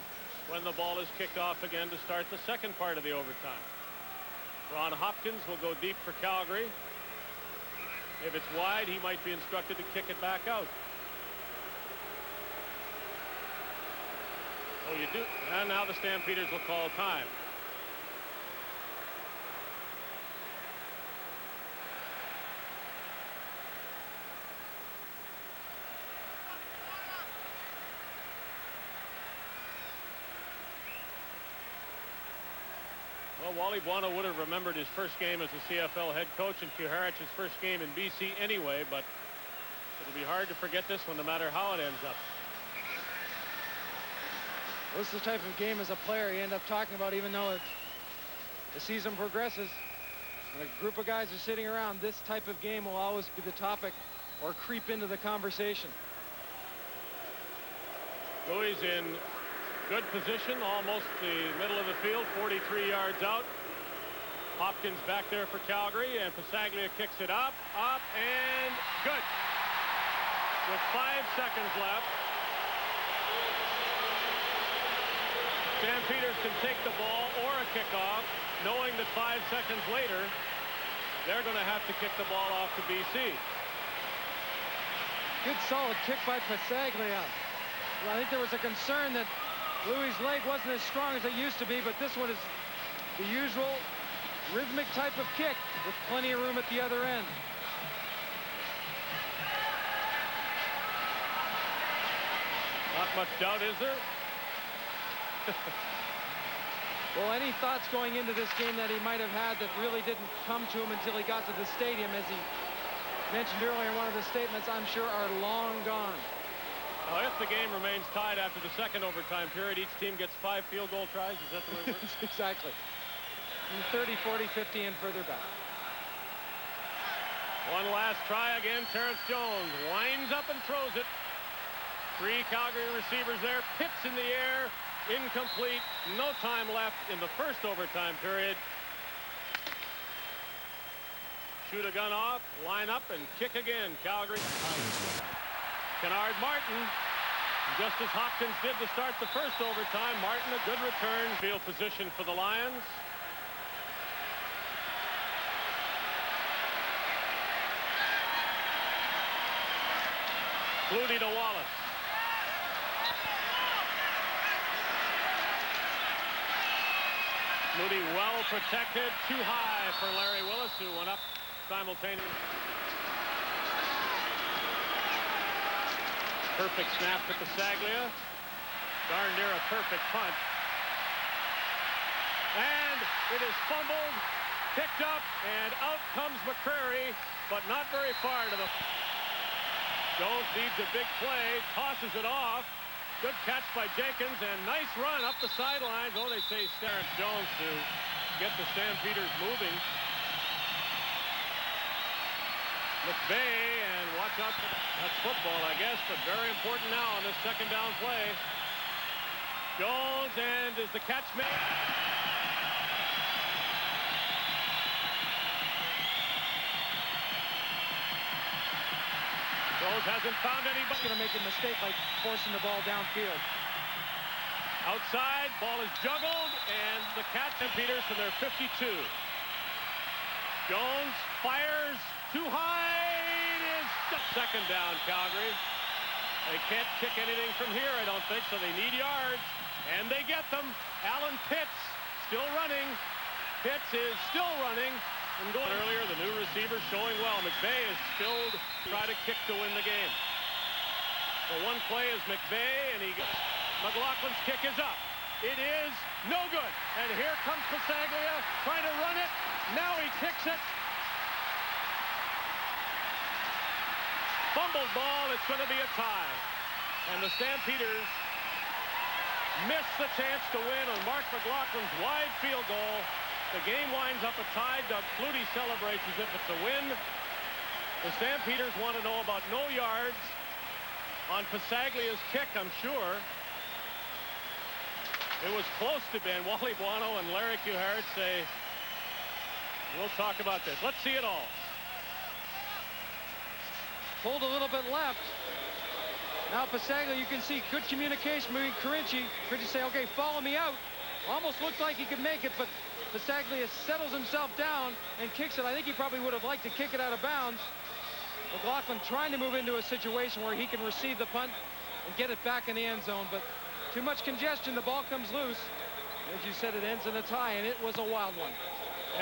when the ball is kicked off again to start the second part of the overtime. Ron Hopkins will go deep for Calgary. If it's wide, he might be instructed to kick it back out. Oh, you do. And now the Stampeders will call time. Well, Wally Buono would have remembered his first game as a CFL head coach, and Kuharich's first game in BC anyway, but it'll be hard to forget this one no matter how it ends up. Well, this is the type of game as a player you end up talking about, even though the season progresses. When a group of guys are sitting around, this type of game will always be the topic or creep into the conversation. Louis in good position, almost the middle of the field, 43 yards out. Hopkins back there for Calgary, and Pasaglia kicks it up, and good. With 5 seconds left, Stampeders can take the ball or a kickoff, knowing that 5 seconds later, they're going to have to kick the ball off to BC. Good solid kick by Pasaglia. Well, I think there was a concern that Louis' leg wasn't as strong as it used to be, but this one is the usual rhythmic type of kick with plenty of room at the other end. Not much doubt, is there? Well, any thoughts going into this game that he might have had that really didn't come to him until he got to the stadium, as he mentioned earlier in one of his statements, I'm sure are long gone. Now, if the game remains tied after the second overtime period, each team gets 5 field goal tries. Is that the way it works? Exactly. 30, 40, 50, and further back. One last try again. Terrence Jones winds up and throws it. 3 Calgary receivers there. Pitts in the air. Incomplete. No time left in the first overtime period. Shoot a gun off, line up, and kick again. Calgary. Kennard Martin, just as Hopkins did to start the first overtime. Martin, a good return. Field position for the Lions. Flutie to Wallace. Flutie well protected. Too high for Larry Willis, who went up simultaneously. Perfect snap to Pasaglia. Darn near a perfect punt. And it is fumbled, picked up, and out comes McCrary, but not very far to the... Jones needs a big play, tosses it off. Good catch by Jenkins, and nice run up the sidelines. Oh, they say Terrence Jones to get the Stampeders moving. McVeigh, and watch out. That's football, I guess, but very important now on this second down play. Jones, and is the catch made? Jones hasn't found anybody. Going to make a mistake like forcing the ball downfield. Outside, ball is juggled, and the catch. Stampeders from their 52. Jones fires too high. It is second down, Calgary. They can't kick anything from here, I don't think, so they need yards. And they get them. Alan Pitts still running. Pitts is still running. And going earlier, the new receiver showing well. McVeigh is still try to kick to win the game. The one play is McVeigh, and he goes. McLaughlin's kick is up. It is no good. And here comes Pasaglia trying to run it. Now he kicks it. Fumbled ball. It's going to be a tie. And the Stampeders miss the chance to win on Mark McLaughlin's wide field goal. The game winds up a tie. Doug Flutie celebrates as if it's a win. The Stampeders want to know about no yards on Pasaglia's kick, I'm sure. It was close to Ben. Wally Buono and Larry Kuhart say, we'll talk about this. Let's see it all. Pulled a little bit left. Now Pasaglia, you can see good communication between Carinci. Carinci say, okay, follow me out. Almost looked like he could make it, but Pasaglia settles himself down and kicks it. I think he probably would have liked to kick it out of bounds. McLaughlin trying to move into a situation where he can receive the punt and get it back in the end zone, but too much congestion. The ball comes loose. As you said, it ends in a tie, and it was a wild one.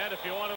And if you want to